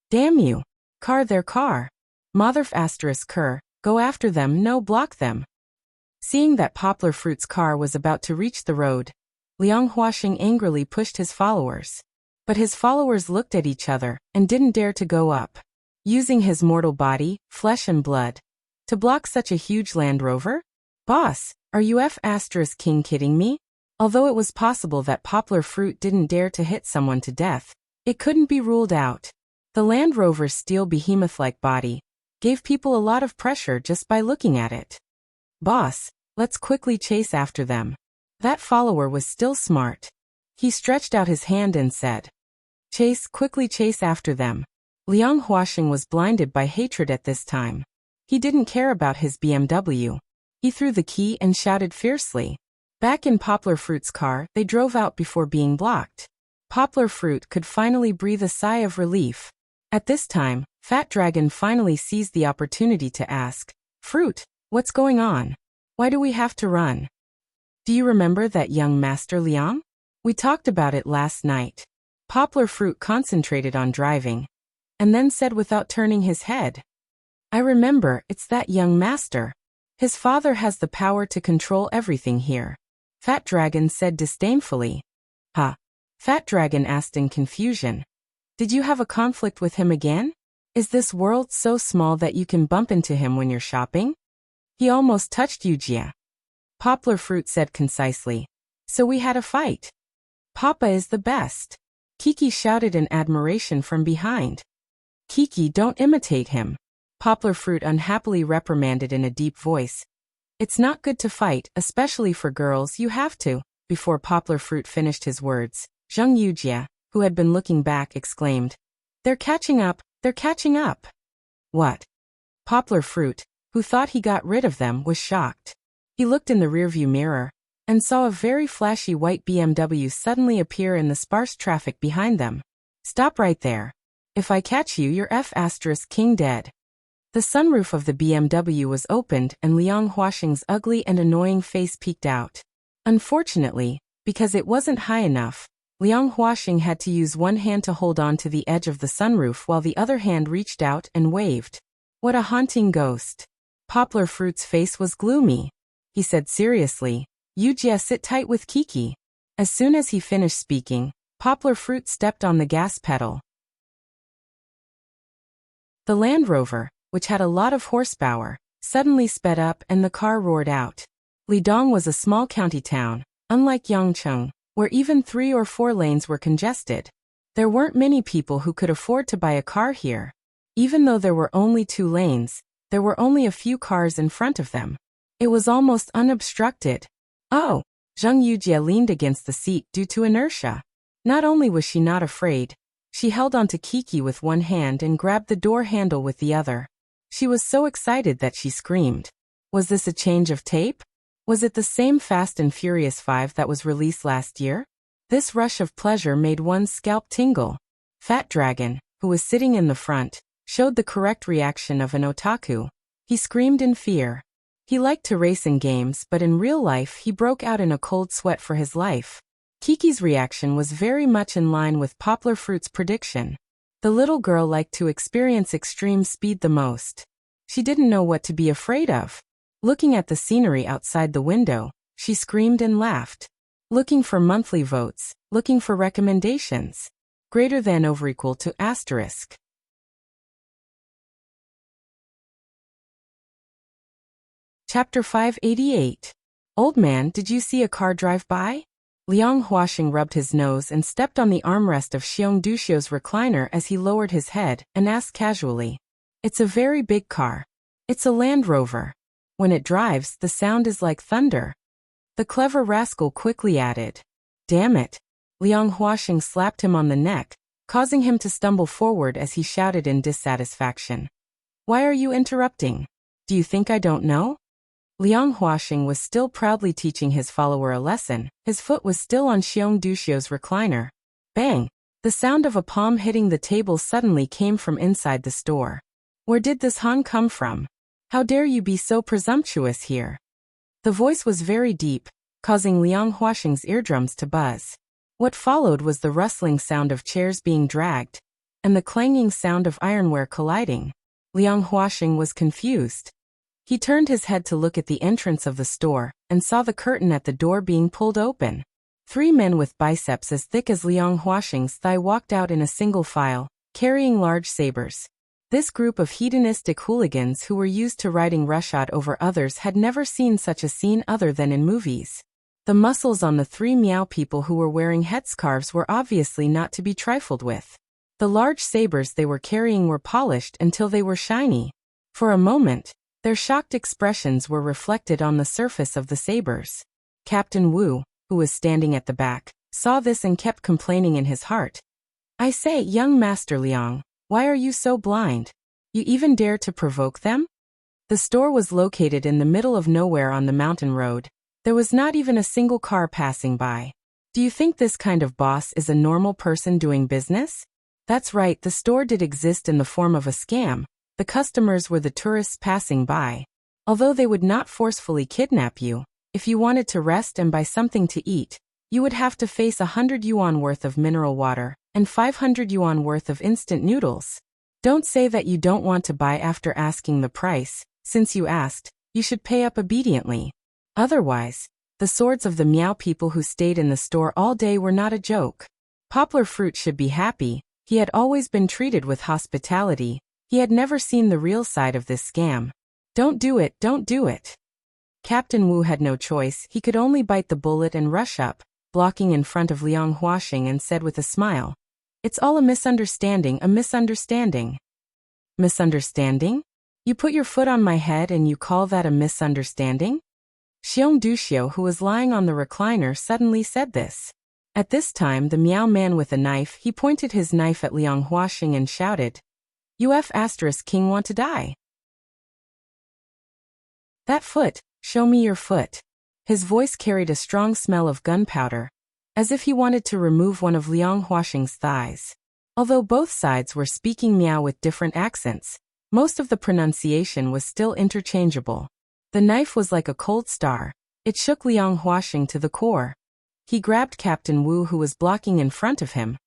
"Damn you! Car their car! Motherf asterisk cur, go after them, no block them." Seeing that Poplar Fruit's car was about to reach the road, Liang Huaxing angrily pushed his followers. But his followers looked at each other and didn't dare to go up. Using his mortal body, flesh and blood, to block such a huge Land Rover? "Boss, are you king kidding me?" Although it was possible that Poplar Fruit didn't dare to hit someone to death, it couldn't be ruled out. The Land Rover's steel behemoth-like body gave people a lot of pressure just by looking at it. "Boss, let's quickly chase after them." That follower was still smart. He stretched out his hand and said, quickly chase after them." Liang Huaxing was blinded by hatred at this time. He didn't care about his BMW. He threw the key and shouted fiercely. Back in Poplar Fruit's car, they drove out before being blocked. Poplar Fruit could finally breathe a sigh of relief. At this time, Fat Dragon finally seized the opportunity to ask, "Fruit, what's going on? Why do we have to run? Do you remember that young Master Liang? We talked about it last night." Poplar Fruit concentrated on driving, and then said without turning his head, "I remember, it's that young master. His father has the power to control everything here." Fat Dragon said disdainfully. "Huh?" Fat Dragon asked in confusion. "Did you have a conflict with him again? Is this world so small that you can bump into him when you're shopping?" "He almost touched you, Jia." Poplar Fruit said concisely. "So we had a fight." "Papa is the best." Kiki shouted in admiration from behind. "Kiki, don't imitate him," Poplar Fruit unhappily reprimanded in a deep voice. "It's not good to fight, especially for girls, you have to." Before Poplar Fruit finished his words, Zheng Yujia, who had been looking back, exclaimed, "They're catching up, they're catching up." "What?" Poplar Fruit, who thought he got rid of them, was shocked. He looked in the rearview mirror and saw a very flashy white BMW suddenly appear in the sparse traffic behind them. "Stop right there. If I catch you, you're king dead." The sunroof of the BMW was opened and Liang Huaxing's ugly and annoying face peeked out. Unfortunately, because it wasn't high enough, Liang Huaxing had to use one hand to hold on to the edge of the sunroof while the other hand reached out and waved. What a haunting ghost. Poplar Fruit's face was gloomy. He said seriously, "Yujia, sit tight with Kiki." As soon as he finished speaking, Poplar Fruit stepped on the gas pedal. The Land Rover, which had a lot of horsepower, suddenly sped up and the car roared out. Lidong was a small county town, unlike Yangcheng, where even 3 or 4 lanes were congested. There weren't many people who could afford to buy a car here. Even though there were only 2 lanes, there were only a few cars in front of them. It was almost unobstructed. "Oh!" Zheng Yujia leaned against the seat due to inertia. Not only was she not afraid, she held onto Kiki with one hand and grabbed the door handle with the other. She was so excited that she screamed. Was this a change of tape? Was it the same Fast and Furious 5 that was released last year? This rush of pleasure made one's scalp tingle. Fat Dragon, who was sitting in the front, showed the correct reaction of an otaku. He screamed in fear. He liked to race in games, but in real life he broke out in a cold sweat for his life. Kiki's reaction was very much in line with Poplar Fruit's prediction. The little girl liked to experience extreme speed the most. She didn't know what to be afraid of. Looking at the scenery outside the window, she screamed and laughed. Looking for monthly votes, looking for recommendations. Greater than over equal to asterisk. Chapter 588. Old man, did you see a car drive by? Liang Huaxing rubbed his nose and stepped on the armrest of Xiong Duxiu's recliner as he lowered his head and asked casually. It's a very big car. It's a Land Rover. When it drives, the sound is like thunder. The clever rascal quickly added. Damn it. Liang Huaxing slapped him on the neck, causing him to stumble forward as he shouted in dissatisfaction. Why are you interrupting? Do you think I don't know? Liang Huaxing was still proudly teaching his follower a lesson. His foot was still on Xiong Duxiu's recliner. Bang! The sound of a palm hitting the table suddenly came from inside the store. Where did this Han come from? How dare you be so presumptuous here? The voice was very deep, causing Liang Huaxing's eardrums to buzz. What followed was the rustling sound of chairs being dragged, and the clanging sound of ironware colliding. Liang Huaxing was confused. He turned his head to look at the entrance of the store, and saw the curtain at the door being pulled open. 3 men with biceps as thick as Liang Huaxing's thigh walked out in a single file, carrying large sabers. This group of hedonistic hooligans who were used to riding roughshod over others had never seen such a scene other than in movies. The muscles on the 3 Miao people who were wearing headscarves were obviously not to be trifled with. The large sabers they were carrying were polished until they were shiny. For a moment, their shocked expressions were reflected on the surface of the sabers. Captain Wu, who was standing at the back, saw this and kept complaining in his heart. I say, young Master Liang, why are you so blind? You even dare to provoke them? The store was located in the middle of nowhere on the mountain road. There was not even a single car passing by. Do you think this kind of boss is a normal person doing business? That's right, the store did exist in the form of a scam. The customers were the tourists passing by. Although they would not forcefully kidnap you, if you wanted to rest and buy something to eat, you would have to face 100 yuan worth of mineral water and 500 yuan worth of instant noodles. Don't say that you don't want to buy after asking the price. Since you asked, you should pay up obediently. Otherwise, the swords of the Miao people who stayed in the store all day were not a joke. Poplar Fruit should be happy. He had always been treated with hospitality. He had never seen the real side of this scam. Don't do it, don't do it. Captain Wu had no choice. He could only bite the bullet and rush up, blocking in front of Liang Huaxing, and said with a smile, It's all a misunderstanding, a misunderstanding. Misunderstanding? You put your foot on my head and you call that a misunderstanding? Xiong Duxiu, who was lying on the recliner, suddenly said this. At this time, the Miao man with a knife, he pointed his knife at Liang Huaxing and shouted, King want to die? That foot, show me your foot. His voice carried a strong smell of gunpowder, as if he wanted to remove one of Liang Huaxing's thighs. Although both sides were speaking Miao with different accents, most of the pronunciation was still interchangeable. The knife was like a cold star. It shook Liang Huaxing to the core. He grabbed Captain Wu, who was blocking in front of him,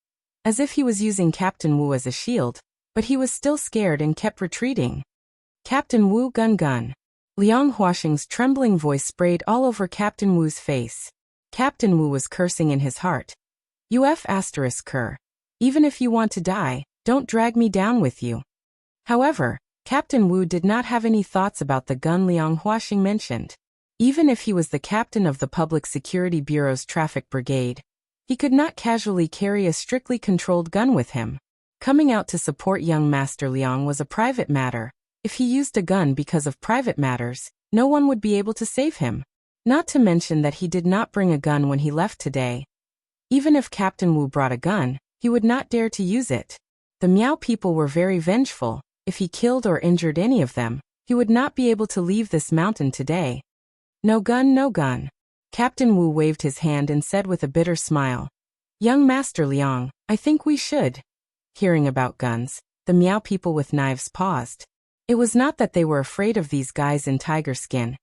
as if he was using Captain Wu as a shield, but he was still scared and kept retreating. Captain Wu, gun. Liang Huaxing's trembling voice sprayed all over Captain Wu's face. Captain Wu was cursing in his heart. Ker. Even if you want to die, don't drag me down with you. However, Captain Wu did not have any thoughts about the gun Liang Huaxing mentioned. Even if he was the captain of the Public Security Bureau's traffic brigade, he could not casually carry a strictly controlled gun with him. Coming out to support young Master Liang was a private matter. If he used a gun because of private matters, no one would be able to save him. Not to mention that he did not bring a gun when he left today. Even if Captain Wu brought a gun, he would not dare to use it. The Miao people were very vengeful. If he killed or injured any of them, he would not be able to leave this mountain today. No gun, no gun. Captain Wu waved his hand and said with a bitter smile, Young Master Liang, I think we should. Hearing about guns, the Miao people with knives paused. It was not that they were afraid of these guys in tiger skin.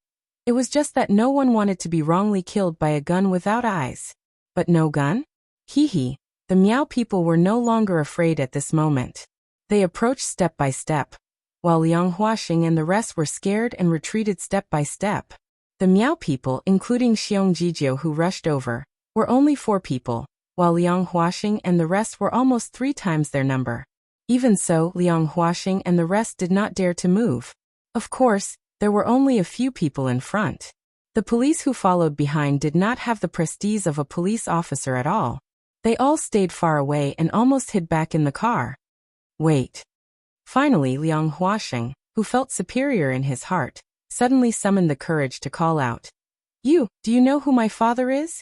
It was just that no one wanted to be wrongly killed by a gun without eyes. But no gun? Hee. The Miao people were no longer afraid at this moment. They approached step by step, while Liang Huaxing and the rest were scared and retreated step by step. The Miao people, including Xiong Jijiu who rushed over, were only 4 people, while Liang Huaxing and the rest were almost 3 times their number. Even so, Liang Huaxing and the rest did not dare to move. Of course, there were only a few people in front. The police who followed behind did not have the prestige of a police officer at all. They all stayed far away and almost hid back in the car. Wait. Finally, Liang Huaxing, who felt superior in his heart, suddenly summoned the courage to call out, Do you know who my father is?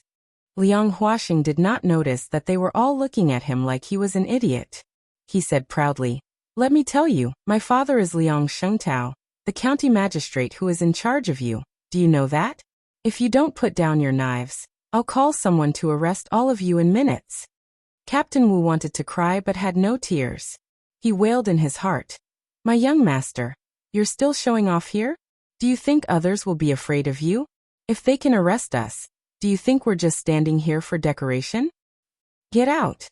Liang Huaxing did not notice that they were all looking at him like he was an idiot. He said proudly, Let me tell you, my father is Liang Shengtao, the county magistrate who is in charge of you. Do you know that? If you don't put down your knives, I'll call someone to arrest all of you in minutes. Captain Wu wanted to cry but had no tears. He wailed in his heart. My young master, you're still showing off here? Do you think others will be afraid of you? If they can arrest us, do you think we're just standing here for decoration? Get out.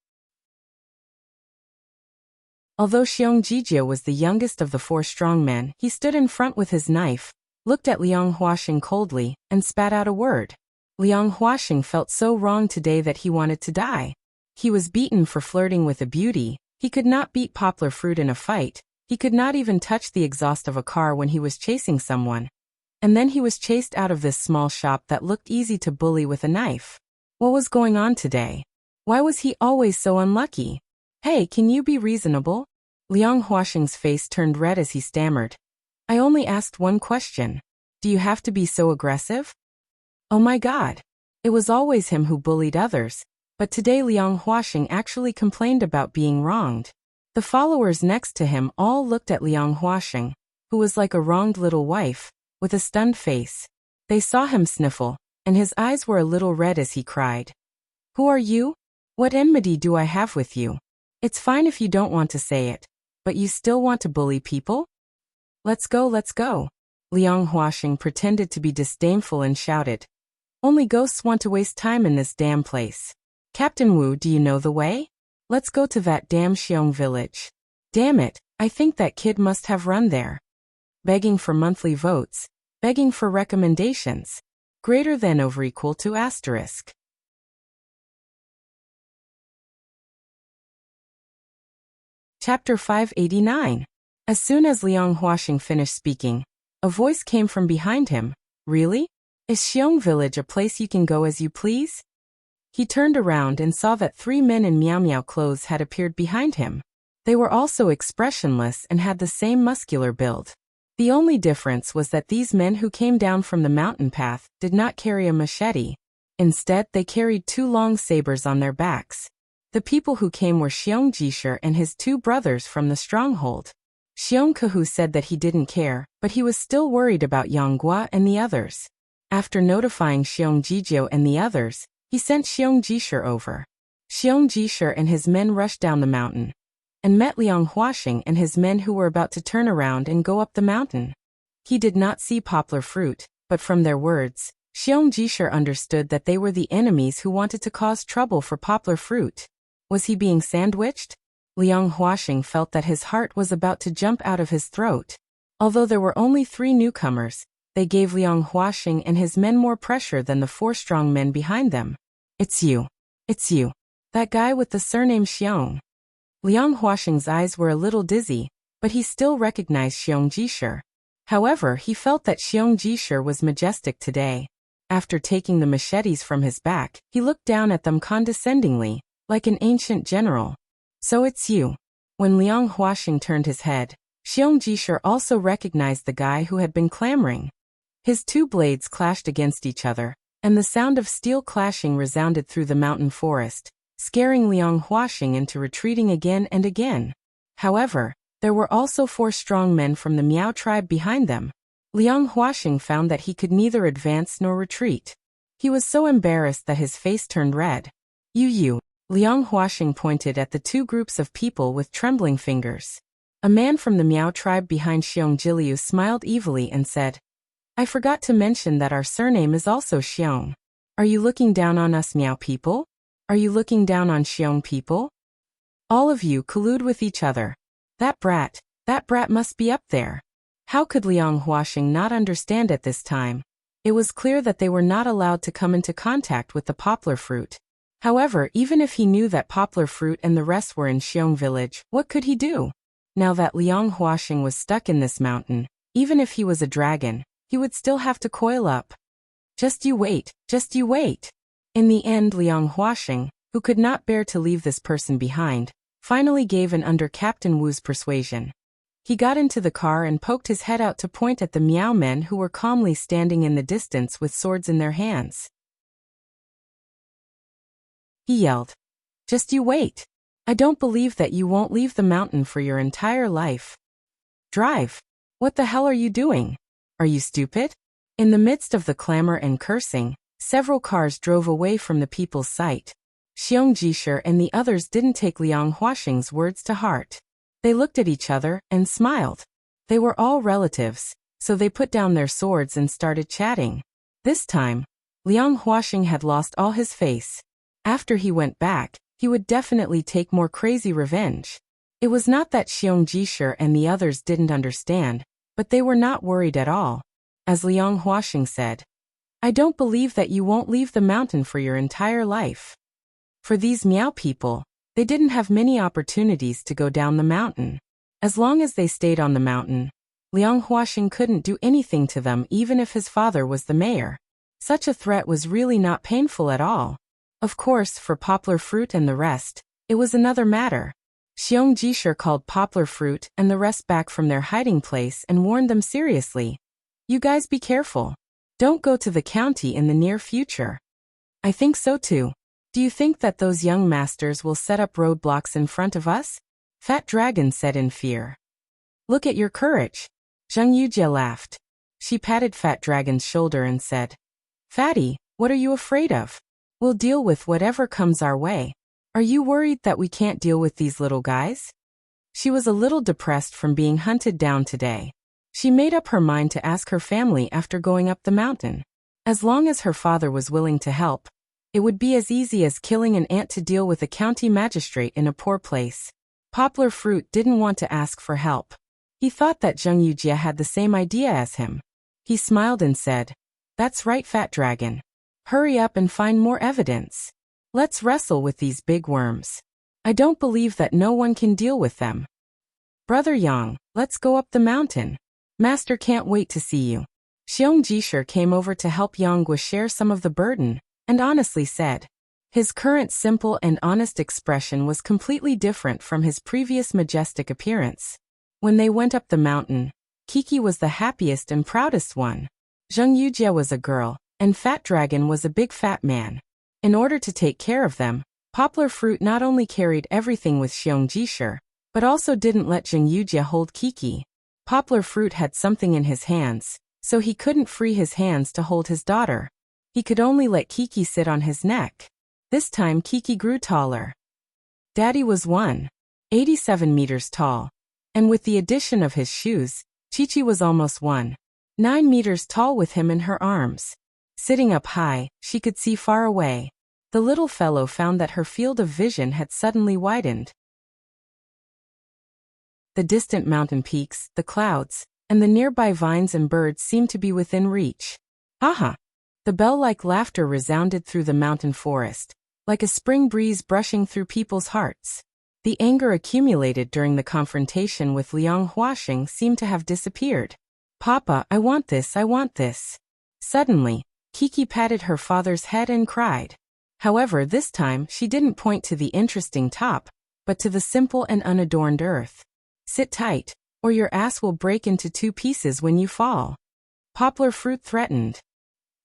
Although Xiong Jijie was the youngest of the 4 strong men, he stood in front with his knife, looked at Liang Huaxing coldly, and spat out a word. Liang Huaxing felt so wrong today that he wanted to die. He was beaten for flirting with a beauty, he could not beat poplar fruit in a fight, he could not even touch the exhaust of a car when he was chasing someone. And then he was chased out of this small shop that looked easy to bully with a knife. What was going on today? Why was he always so unlucky? Hey, can you be reasonable? Liang Huaxing's face turned red as he stammered. I only asked one question. Do you have to be so aggressive? Oh my God. It was always him who bullied others, but today Liang Huaxing actually complained about being wronged. The followers next to him all looked at Liang Huaxing, who was like a wronged little wife, with a stunned face. They saw him sniffle, and his eyes were a little red as he cried. Who are you? What enmity do I have with you? It's fine if you don't want to say it, but you still want to bully people? Let's go, let's go. Liang Huaxing pretended to be disdainful and shouted. Only ghosts want to waste time in this damn place. Captain Wu, do you know the way? Let's go to that damn Xiong village. Damn it, I think that kid must have run there. Begging for monthly votes, begging for recommendations, greater than over equal to asterisk. Chapter 589. As soon as Liang Huaxing finished speaking, a voice came from behind him. Really? Is Xiong village a place you can go as you please? He turned around and saw that 3 men in Miao Miao clothes had appeared behind him. They were also expressionless and had the same muscular build. The only difference was that these men who came down from the mountain path did not carry a machete. Instead, they carried 2 long sabers on their backs. The people who came were Xiong Jishe and his 2 brothers from the stronghold. Xiong Kehu said that he didn't care, but he was still worried about Yang Gua and the others. After notifying Xiong Jijie and the others, he sent Xiong Jishe over. Xiong Jishe and his men rushed down the mountain and met Liang Huaxing and his men who were about to turn around and go up the mountain. He did not see poplar fruit, but from their words, Xiong Jishe understood that they were the enemies who wanted to cause trouble for poplar fruit. Was he being sandwiched? Liang Huaxing felt that his heart was about to jump out of his throat. Although there were only 3 newcomers, they gave Liang Huaxing and his men more pressure than the 4 strong men behind them. It's you. It's you. That guy with the surname Xiong. Liang Huaxing's eyes were a little dizzy, but he still recognized Xiong Jishe. However, he felt that Xiong Jishe was majestic today. After taking the machetes from his back, he looked down at them condescendingly, like an ancient general. So it's you. When Liang Huaxing turned his head, Xiong Jishe also recognized the guy who had been clamoring. His 2 blades clashed against each other, and the sound of steel clashing resounded through the mountain forest, scaring Liang Huaxing into retreating again and again. However, there were also 4 strong men from the Miao tribe behind them. Liang Huaxing found that he could neither advance nor retreat. He was so embarrassed that his face turned red. You. Liang Huaxing pointed at the 2 groups of people with trembling fingers. A man from the Miao tribe behind Xiong Jiliu smiled evilly and said, I forgot to mention that our surname is also Xiong. Are you looking down on us Miao people? Are you looking down on Xiong people? All of you collude with each other. That brat must be up there. How could Liang Huaxing not understand at this time? It was clear that they were not allowed to come into contact with the poplar fruit. However, even if he knew that poplar fruit and the rest were in Xiong village, what could he do? Now that Liang Huaxing was stuck in this mountain, even if he was a dragon, he would still have to coil up. Just you wait. In the end, Liang Huaxing, who could not bear to leave this person behind, finally gave in under Captain Wu's persuasion. He got into the car and poked his head out to point at the Miao men who were calmly standing in the distance with swords in their hands. He yelled, Just you wait. I don't believe that you won't leave the mountain for your entire life. Drive. What the hell are you doing? Are you stupid? In the midst of the clamor and cursing, several cars drove away from the people's sight. Xiong Jisher and the others didn't take Liang Huaxing's words to heart. They looked at each other and smiled. They were all relatives, so they put down their swords and started chatting. This time, Liang Huaxing had lost all his face. After he went back, he would definitely take more crazy revenge. It was not that Xiong Jisher and the others didn't understand, but they were not worried at all. As Liang Huaxing said, "I don't believe that you won't leave the mountain for your entire life." For these Miao people, they didn't have many opportunities to go down the mountain. As long as they stayed on the mountain, Liang Huaxing couldn't do anything to them even if his father was the mayor. Such a threat was really not painful at all. Of course, for Poplar Fruit and the rest, it was another matter. Xiong Jisher called Poplar Fruit and the rest back from their hiding place and warned them seriously. "You guys be careful. Don't go to the county in the near future." "I think so too. Do you think that those young masters will set up roadblocks in front of us?" Fat Dragon said in fear. "Look at your courage." Zheng Yujie laughed. She patted Fat Dragon's shoulder and said, "Fatty, what are you afraid of? We'll deal with whatever comes our way. Are you worried that we can't deal with these little guys?" She was a little depressed from being hunted down today. She made up her mind to ask her family after going up the mountain. As long as her father was willing to help, it would be as easy as killing an ant to deal with a county magistrate in a poor place. Poplar Fruit didn't want to ask for help. He thought that Zheng Yujie had the same idea as him. He smiled and said, "That's right, Fat Dragon. Hurry up and find more evidence. Let's wrestle with these big worms. I don't believe that no one can deal with them. Brother Yang, let's go up the mountain. Master can't wait to see you." Xiong Jisher came over to help Yang Gui share some of the burden, and honestly said. His current simple and honest expression was completely different from his previous majestic appearance. When they went up the mountain, Kiki was the happiest and proudest one. Zheng Yujie was a girl, and Fat Dragon was a big fat man. In order to take care of them, Poplar Fruit not only carried everything with Xiong Jisher, but also didn't let Zheng Yujie hold Kiki. Poplar Fruit had something in his hands, so he couldn't free his hands to hold his daughter. He could only let Kiki sit on his neck. This time Kiki grew taller. Daddy was 187 meters tall, and with the addition of his shoes, Chi-Chi was almost 19 meters tall with him in her arms. Sitting up high, she could see far away. The little fellow found that her field of vision had suddenly widened. The distant mountain peaks, the clouds, and the nearby vines and birds seemed to be within reach. Haha! The bell-like laughter resounded through the mountain forest, like a spring breeze brushing through people's hearts. The anger accumulated during the confrontation with Liang Huaxing seemed to have disappeared. "Papa, I want this, I want this." Suddenly, Kiki patted her father's head and cried. However, this time she didn't point to the interesting top, but to the simple and unadorned earth. "Sit tight, or your ass will break into 2 pieces when you fall," Poplar Fruit threatened.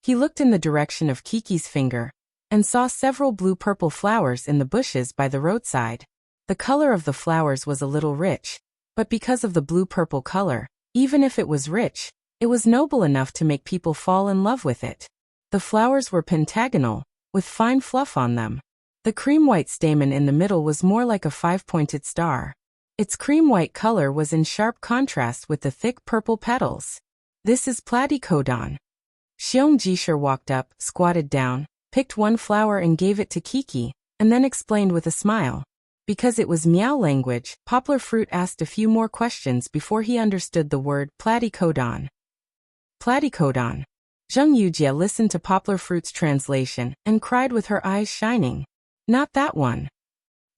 He looked in the direction of Kiki's finger, and saw several blue-purple flowers in the bushes by the roadside. The color of the flowers was a little rich, but because of the blue-purple color, even if it was rich, it was noble enough to make people fall in love with it. The flowers were pentagonal, with fine fluff on them. The cream-white stamen in the middle was more like a 5-pointed star. Its cream-white color was in sharp contrast with the thick purple petals. "This is Platycodon." Xiong Jisher walked up, squatted down, picked one flower and gave it to Kiki, and then explained with a smile. Because it was Miao language, Poplar Fruit asked a few more questions before he understood the word Platycodon. Platycodon. Zheng Yujie listened to Poplar Fruit's translation and cried with her eyes shining. "Not that one."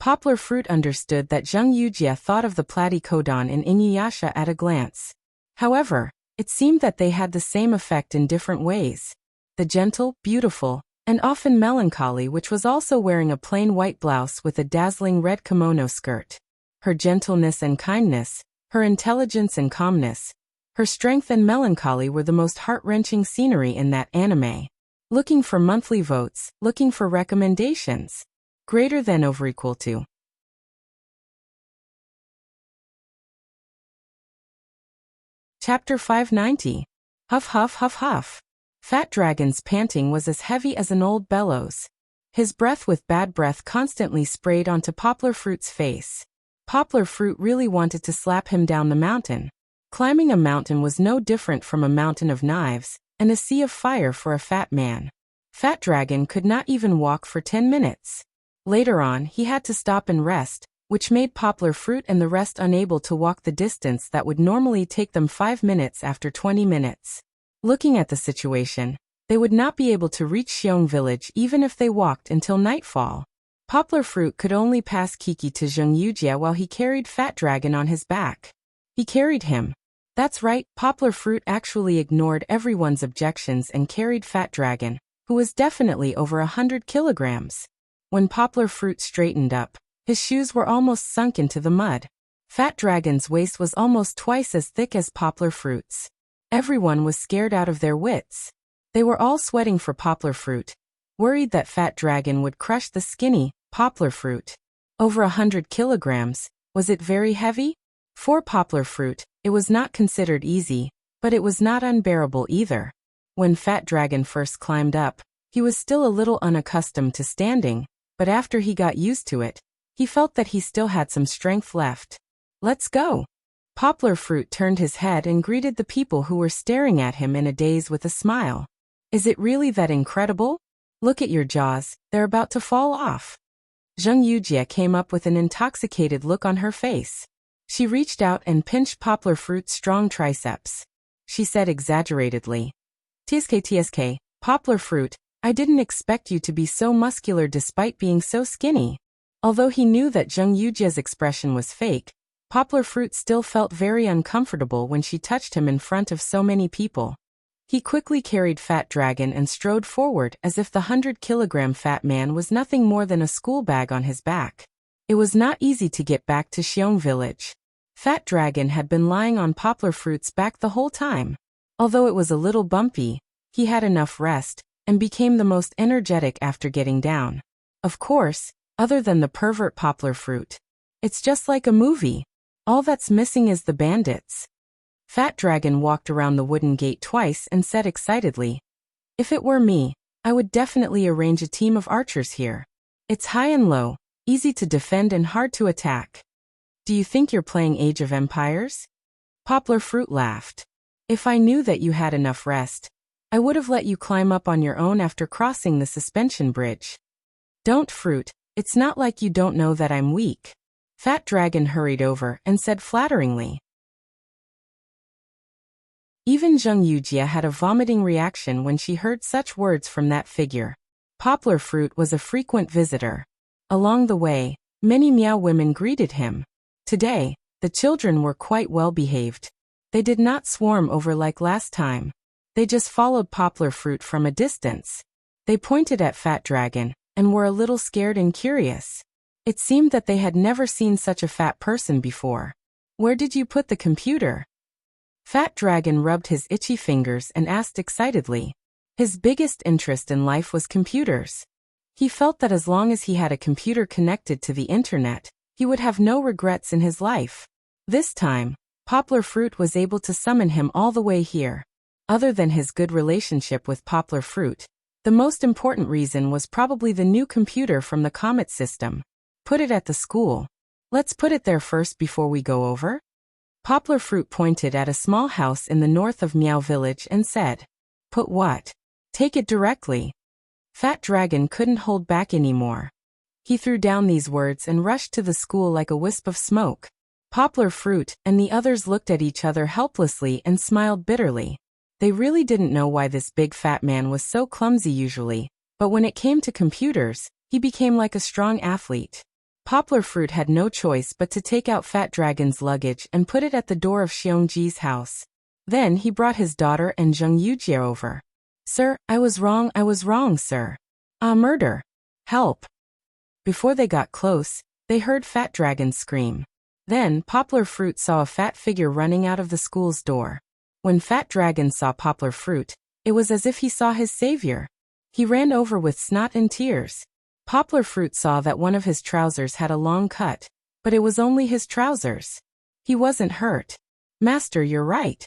Poplar Fruit understood that Zheng Yujie thought of the Platycodon in Inuyasha at a glance. However, it seemed that they had the same effect in different ways. The gentle, beautiful, and often melancholy, which was also wearing a plain white blouse with a dazzling red kimono skirt. Her gentleness and kindness, her intelligence and calmness, her strength and melancholy were the most heart-wrenching scenery in that anime. Looking for monthly votes, looking for recommendations. Greater than over equal to. Chapter 590. Huff huff huff huff. Fat Dragon's panting was as heavy as an old bellows. His breath with bad breath constantly sprayed onto Poplar Fruit's face. Poplar Fruit really wanted to slap him down the mountain. Climbing a mountain was no different from a mountain of knives and a sea of fire for a fat man. Fat Dragon could not even walk for 10 minutes. Later on, he had to stop and rest, which made Poplar Fruit and the rest unable to walk the distance that would normally take them 5 minutes after 20 minutes. Looking at the situation, they would not be able to reach Xiong village even if they walked until nightfall. Poplar Fruit could only pass Kiki to Zheng Yujie while he carried Fat Dragon on his back. He carried him. That's right, Poplar Fruit actually ignored everyone's objections and carried Fat Dragon, who was definitely over 100 kilograms. When Poplar Fruit straightened up, his shoes were almost sunk into the mud. Fat Dragon's waist was almost twice as thick as Poplar Fruit's. Everyone was scared out of their wits. They were all sweating for Poplar Fruit, worried that Fat Dragon would crush the skinny Poplar Fruit. Over 100 kilograms, was it very heavy? For Poplar Fruit, it was not considered easy, but it was not unbearable either. When Fat Dragon first climbed up, he was still a little unaccustomed to standing, but after he got used to it, he felt that he still had some strength left. Let's go! Poplar Fruit turned his head and greeted the people who were staring at him in a daze with a smile. Is it really that incredible? Look at your jaws, they're about to fall off. Zheng Yujie came up with an intoxicated look on her face. She reached out and pinched Poplar Fruit's strong triceps. She said exaggeratedly, "TSK, Poplar Fruit, I didn't expect you to be so muscular despite being so skinny." Although he knew that Zheng Yujie's expression was fake, Poplar Fruit still felt very uncomfortable when she touched him in front of so many people. He quickly carried Fat Dragon and strode forward as if the 100-kilogram fat man was nothing more than a school bag on his back. It was not easy to get back to Xiong village. Fat Dragon had been lying on Poplar Fruit's back the whole time. Although it was a little bumpy, he had enough rest and became the most energetic after getting down. Of course, other than the pervert Poplar Fruit. It's just like a movie. All that's missing is the bandits. Fat Dragon walked around the wooden gate twice and said excitedly, "If it were me, I would definitely arrange a team of archers here. It's high and low, easy to defend and hard to attack." "Do you think you're playing Age of Empires?" Poplar Fruit laughed. "If I knew that you had enough rest, I would have let you climb up on your own after crossing the suspension bridge." "Don't Fruit, it's not like you don't know that I'm weak." Fat Dragon hurried over and said flatteringly. Even Zheng Yujie had a vomiting reaction when she heard such words from that figure. Poplar Fruit was a frequent visitor. Along the way, many Miao women greeted him. Today, the children were quite well behaved. They did not swarm over like last time. They just followed Poplar Fruit from a distance. They pointed at Fat Dragon and were a little scared and curious. It seemed that they had never seen such a fat person before. "Where did you put the computer?" Fat Dragon rubbed his itchy fingers and asked excitedly. His biggest interest in life was computers. He felt that as long as he had a computer connected to the internet, he would have no regrets in his life. This time, Poplar Fruit was able to summon him all the way here. Other than his good relationship with Poplar Fruit, the most important reason was probably the new computer from the Comet system. "Put it at the school. Let's put it there first before we go over." Poplar Fruit pointed at a small house in the north of Miao village and said, "Put what?" "Take it directly." Fat Dragon couldn't hold back anymore. He threw down these words and rushed to the school like a wisp of smoke. Poplar Fruit and the others looked at each other helplessly and smiled bitterly. They really didn't know why this big fat man was so clumsy usually, but when it came to computers, he became like a strong athlete. Poplar Fruit had no choice but to take out Fat Dragon's luggage and put it at the door of Xiongji's house. Then he brought his daughter and Zheng Yujie over. "Sir, I was wrong, sir. Murder. Help." Before they got close, they heard Fat Dragon scream. Then Poplar Fruit saw a fat figure running out of the school's door. When Fat Dragon saw Poplar Fruit, it was as if he saw his savior. He ran over with snot and tears. Poplar Fruit saw that one of his trousers had a long cut, but it was only his trousers. He wasn't hurt. "Master, you're right."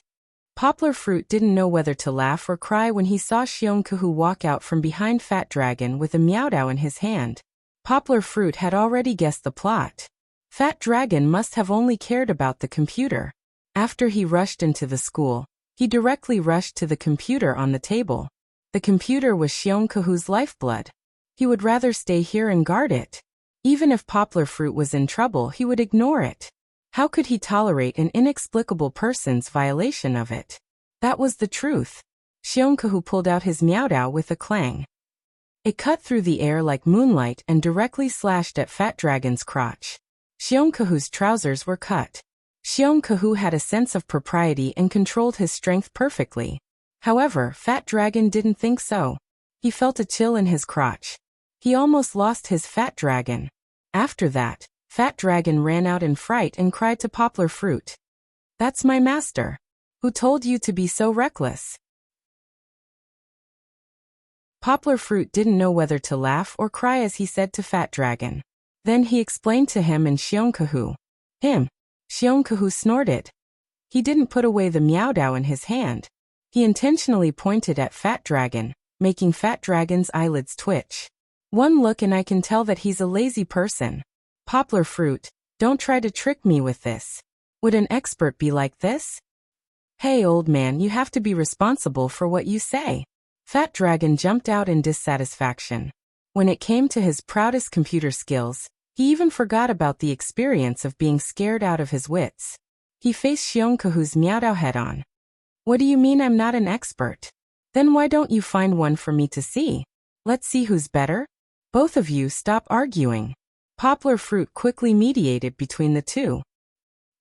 Poplar Fruit didn't know whether to laugh or cry when he saw Xiongkahu walk out from behind Fat Dragon with a Meowdow in his hand. Poplar Fruit had already guessed the plot. Fat Dragon must have only cared about the computer. After he rushed into the school, he directly rushed to the computer on the table. The computer was Xiongkahu's lifeblood. He would rather stay here and guard it. Even if Poplar Fruit was in trouble, he would ignore it. How could he tolerate an inexplicable person's violation of it? That was the truth. Xiongkahu pulled out his Meowdow with a clang. It cut through the air like moonlight and directly slashed at Fat Dragon's crotch. Xiongkahu's trousers were cut. Xiongkahu had a sense of propriety and controlled his strength perfectly. However, Fat Dragon didn't think so. He felt a chill in his crotch. He almost lost his Fat Dragon. After that, Fat Dragon ran out in fright and cried to Poplar Fruit. "That's my master. Who told you to be so reckless?" Poplar Fruit didn't know whether to laugh or cry as he said to Fat Dragon. Then he explained to him and Xiongkahu. Him. Xiongkahu snorted. He didn't put away the Meowdow in his hand. He intentionally pointed at Fat Dragon, making Fat Dragon's eyelids twitch. One look and I can tell that he's a lazy person. Poplar Fruit, don't try to trick me with this. Would an expert be like this? Hey old man, you have to be responsible for what you say. Fat Dragon jumped out in dissatisfaction. When it came to his proudest computer skills, he even forgot about the experience of being scared out of his wits. He faced Xiongkahu's Meowdow head-on. What do you mean I'm not an expert? Then why don't you find one for me to see? Let's see who's better. Both of you stop arguing. Poplar Fruit quickly mediated between the two.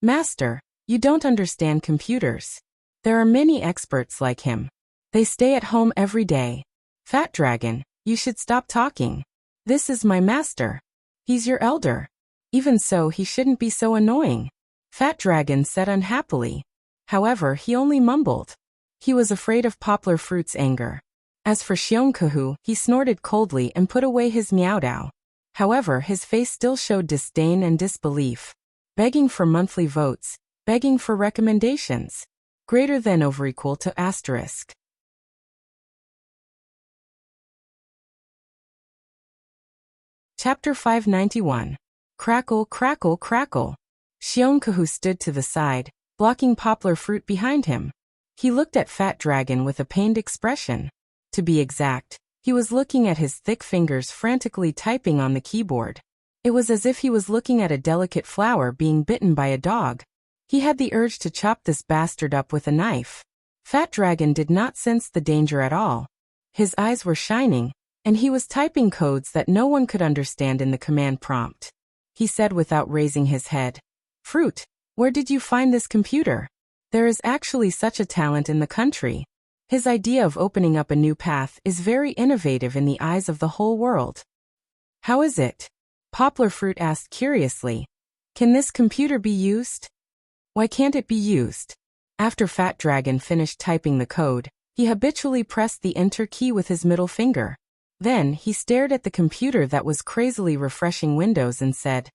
Master, you don't understand computers. There are many experts like him. They stay at home every day. Fat Dragon, you should stop talking. This is my master. He's your elder. Even so, he shouldn't be so annoying. Fat Dragon said unhappily. However, he only mumbled. He was afraid of Poplar Fruit's anger. As for Xiongkahu, he snorted coldly and put away his Meowdow. However, his face still showed disdain and disbelief. Begging for monthly votes, begging for recommendations. Greater than over equal to asterisk. Chapter 591. Crackle, crackle, crackle. Xiongkahu stood to the side, blocking Poplar Fruit behind him. He looked at Fat Dragon with a pained expression. To be exact, he was looking at his thick fingers frantically typing on the keyboard. It was as if he was looking at a delicate flower being bitten by a dog. He had the urge to chop this bastard up with a knife. Fat Dragon did not sense the danger at all. His eyes were shining, and he was typing codes that no one could understand in the command prompt. He said without raising his head, "Fruit, where did you find this computer? There is actually such a talent in the country." His idea of opening up a new path is very innovative in the eyes of the whole world. How is it? Poplar Fruit asked curiously. Can this computer be used? Why can't it be used? After Fat Dragon finished typing the code, he habitually pressed the enter key with his middle finger. Then he stared at the computer that was crazily refreshing Windows and said,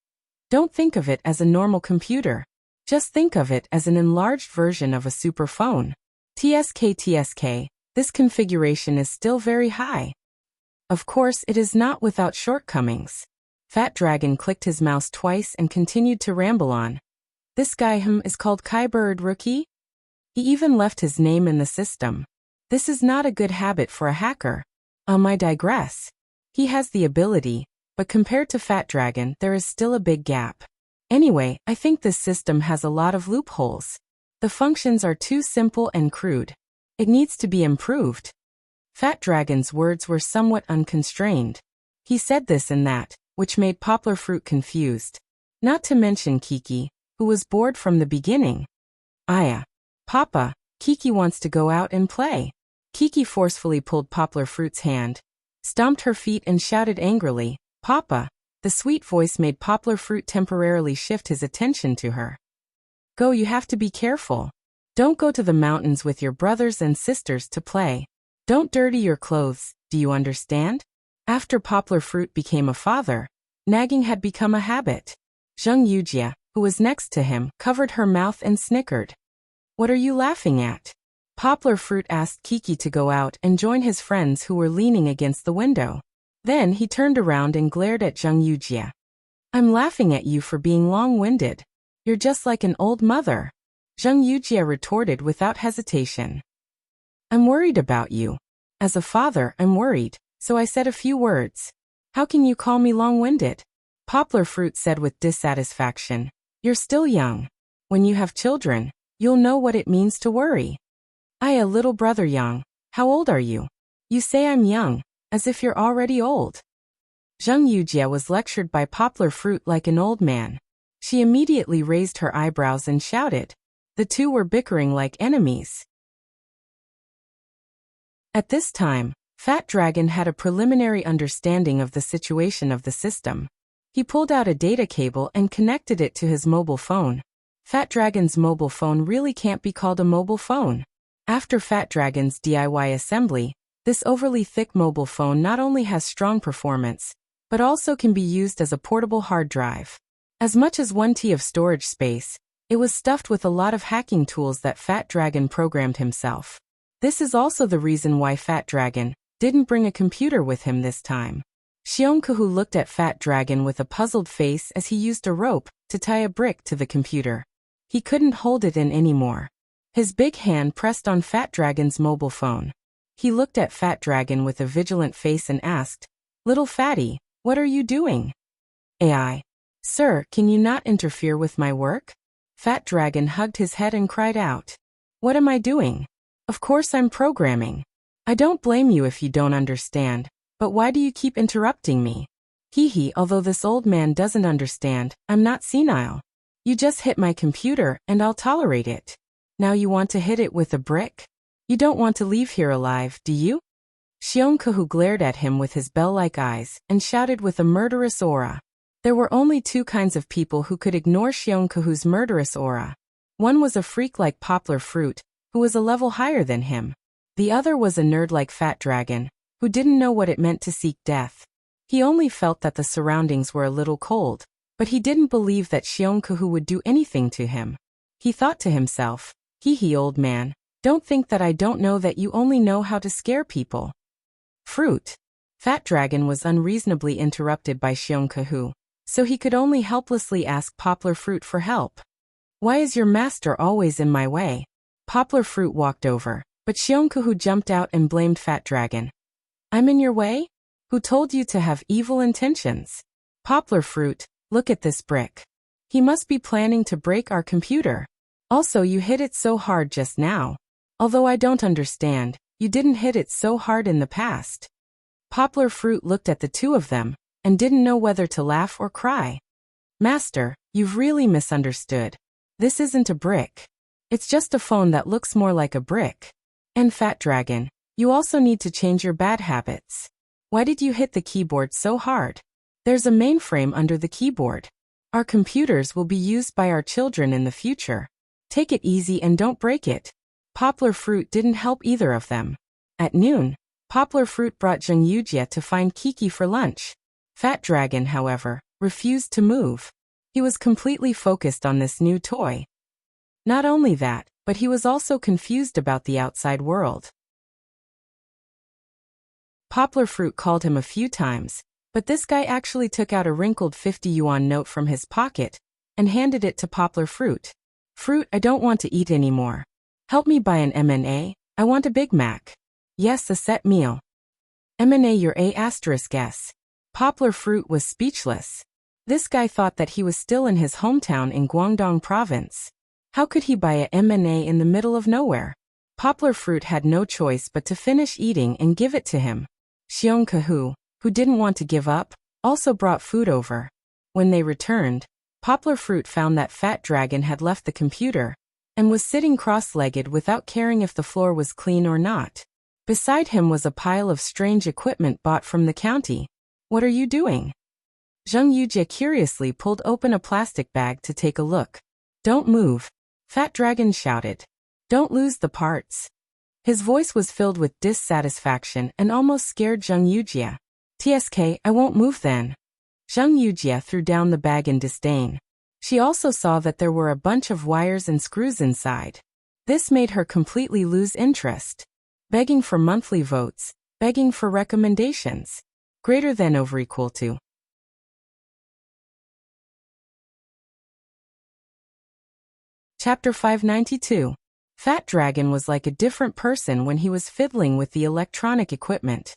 "Don't think of it as a normal computer. Just think of it as an enlarged version of a superphone. TSK, this configuration is still very high. Of course, it is not without shortcomings." Fat Dragon clicked his mouse twice and continued to ramble on. This guy is called Kybird Rookie? He even left his name in the system. This is not a good habit for a hacker. I digress. He has the ability, but compared to Fat Dragon, there is still a big gap. Anyway, I think this system has a lot of loopholes. The functions are too simple and crude. It needs to be improved. Fat Dragon's words were somewhat unconstrained. He said this and that, which made Poplar Fruit confused. Not to mention Kiki, who was bored from the beginning. Aya. Papa, Kiki wants to go out and play. Kiki forcefully pulled Poplar Fruit's hand, stomped her feet and shouted angrily, "Papa!" The sweet voice made Poplar Fruit temporarily shift his attention to her. Go, you have to be careful. Don't go to the mountains with your brothers and sisters to play. Don't dirty your clothes, do you understand? After Poplar Fruit became a father, nagging had become a habit. Zheng Yujia, who was next to him, covered her mouth and snickered. What are you laughing at? Poplar Fruit asked Kiki to go out and join his friends who were leaning against the window. Then he turned around and glared at Zheng Yujie. I'm laughing at you for being long-winded. You're just like an old mother. Zheng Yujie retorted without hesitation. I'm worried about you. As a father, I'm worried, so I said a few words. How can you call me long-winded? Poplar Fruit said with dissatisfaction. You're still young. When you have children, you'll know what it means to worry. A little brother Yang. How old are you? You say I'm young, as if you're already old. Zheng Yujie was lectured by Poplar Fruit like an old man. She immediately raised her eyebrows and shouted. The two were bickering like enemies. At this time, Fat Dragon had a preliminary understanding of the situation of the system. He pulled out a data cable and connected it to his mobile phone. Fat Dragon's mobile phone really can't be called a mobile phone. After Fat Dragon's DIY assembly, this overly thick mobile phone not only has strong performance, but also can be used as a portable hard drive. As much as 1 TB of storage space, it was stuffed with a lot of hacking tools that Fat Dragon programmed himself. This is also the reason why Fat Dragon didn't bring a computer with him this time. Xiongkahu looked at Fat Dragon with a puzzled face as he used a rope to tie a brick to the computer. He couldn't hold it in anymore. His big hand pressed on Fat Dragon's mobile phone. He looked at Fat Dragon with a vigilant face and asked, Little Fatty, what are you doing? AI. Sir, can you not interfere with my work? Fat Dragon hugged his head and cried out. What am I doing? Of course I'm programming. I don't blame you if you don't understand, but why do you keep interrupting me? Hee, although this old man doesn't understand, I'm not senile. You just hit my computer and I'll tolerate it. Now you want to hit it with a brick? You don't want to leave here alive, do you? Xiongkahu glared at him with his bell-like eyes and shouted with a murderous aura. There were only two kinds of people who could ignore Xiongkahu's murderous aura. One was a freak like Poplar Fruit, who was a level higher than him. The other was a nerd like Fat Dragon, who didn't know what it meant to seek death. He only felt that the surroundings were a little cold, but he didn't believe that Xiongkahu would do anything to him. He thought to himself, Hee, old man, don't think that I don't know that you only know how to scare people. Fruit. Fat Dragon was unreasonably interrupted by Xiongkahu, so he could only helplessly ask Poplar Fruit for help. Why is your master always in my way? Poplar Fruit walked over, but Xiongkahu jumped out and blamed Fat Dragon. I'm in your way? Who told you to have evil intentions? Poplar Fruit, look at this brick. He must be planning to break our computer. Also, you hit it so hard just now. Although I don't understand, you didn't hit it so hard in the past. Poplar Fruit looked at the two of them and didn't know whether to laugh or cry. Master, you've really misunderstood. This isn't a brick. It's just a phone that looks more like a brick. And Fat Dragon, you also need to change your bad habits. Why did you hit the keyboard so hard? There's a mainframe under the keyboard. Our computers will be used by our children in the future. Take it easy and don't break it. Poplar Fruit didn't help either of them. At noon, Poplar Fruit brought Zheng Yujie to find Kiki for lunch. Fat Dragon, however, refused to move. He was completely focused on this new toy. Not only that, but he was also confused about the outside world. Poplar Fruit called him a few times, but this guy actually took out a wrinkled 50 yuan note from his pocket and handed it to Poplar Fruit. Fruit, I don't want to eat anymore. Help me buy an M&A, I want a Big Mac. Yes, a set meal. M&A your A*S. Poplar Fruit was speechless. This guy thought that he was still in his hometown in Guangdong province. How could he buy a M&A in the middle of nowhere? Poplar Fruit had no choice but to finish eating and give it to him. Xiongkahu, who didn't want to give up, also brought food over. When they returned, Poplar Fruit found that Fat Dragon had left the computer and was sitting cross-legged without caring if the floor was clean or not. Beside him was a pile of strange equipment bought from the county. What are you doing? Zheng Yujie curiously pulled open a plastic bag to take a look. Don't move. Fat Dragon shouted. Don't lose the parts. His voice was filled with dissatisfaction and almost scared Zheng Yujie. TSK, I won't move then. Zheng Yujie threw down the bag in disdain. She also saw that there were a bunch of wires and screws inside. This made her completely lose interest. Begging for monthly votes, begging for recommendations. Greater than over equal to. Chapter 592. Fat Dragon was like a different person when he was fiddling with the electronic equipment.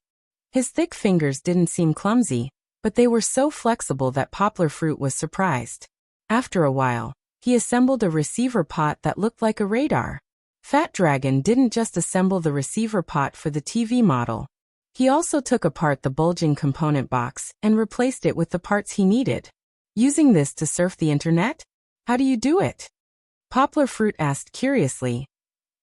His thick fingers didn't seem clumsy, but they were so flexible that Poplar Fruit was surprised. After a while, he assembled a receiver pot that looked like a radar. Fat Dragon didn't just assemble the receiver pot for the TV model. He also took apart the bulging component box and replaced it with the parts he needed. Using this to surf the internet? How do you do it? Poplar Fruit asked curiously.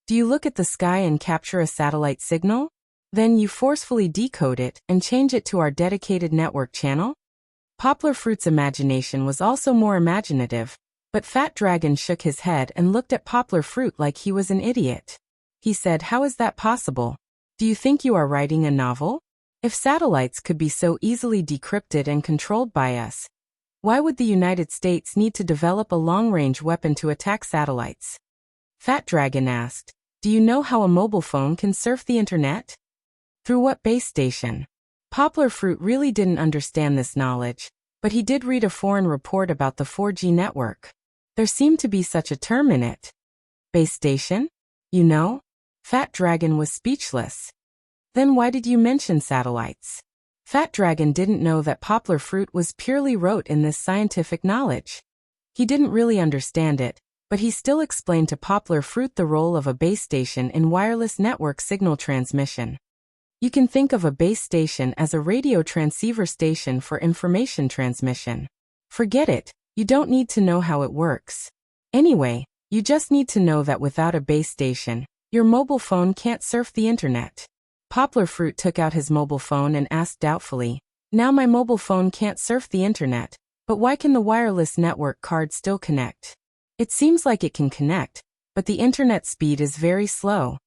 Do you look at the sky and capture a satellite signal? Then you forcefully decode it and change it to our dedicated network channel? Poplar Fruit's imagination was also more imaginative, but Fat Dragon shook his head and looked at Poplar Fruit like he was an idiot. He said, "How is that possible? Do you think you are writing a novel? If satellites could be so easily decrypted and controlled by us, why would the United States need to develop a long-range weapon to attack satellites?" Fat Dragon asked, "Do you know how a mobile phone can surf the internet? Through what base station?" Poplar Fruit really didn't understand this knowledge, but he did read a foreign report about the 4G network. There seemed to be such a term in it. Base station? You know? Fat Dragon was speechless. Then why did you mention satellites? Fat Dragon didn't know that Poplar Fruit was purely rote in this scientific knowledge. He didn't really understand it, but he still explained to Poplar Fruit the role of a base station in wireless network signal transmission. You can think of a base station as a radio transceiver station for information transmission. Forget it, you don't need to know how it works. Anyway, you just need to know that without a base station, your mobile phone can't surf the internet. Poplar Fruit took out his mobile phone and asked doubtfully, "Now my mobile phone can't surf the internet, but why can the wireless network card still connect?" "It seems like it can connect, but the internet speed is very slow."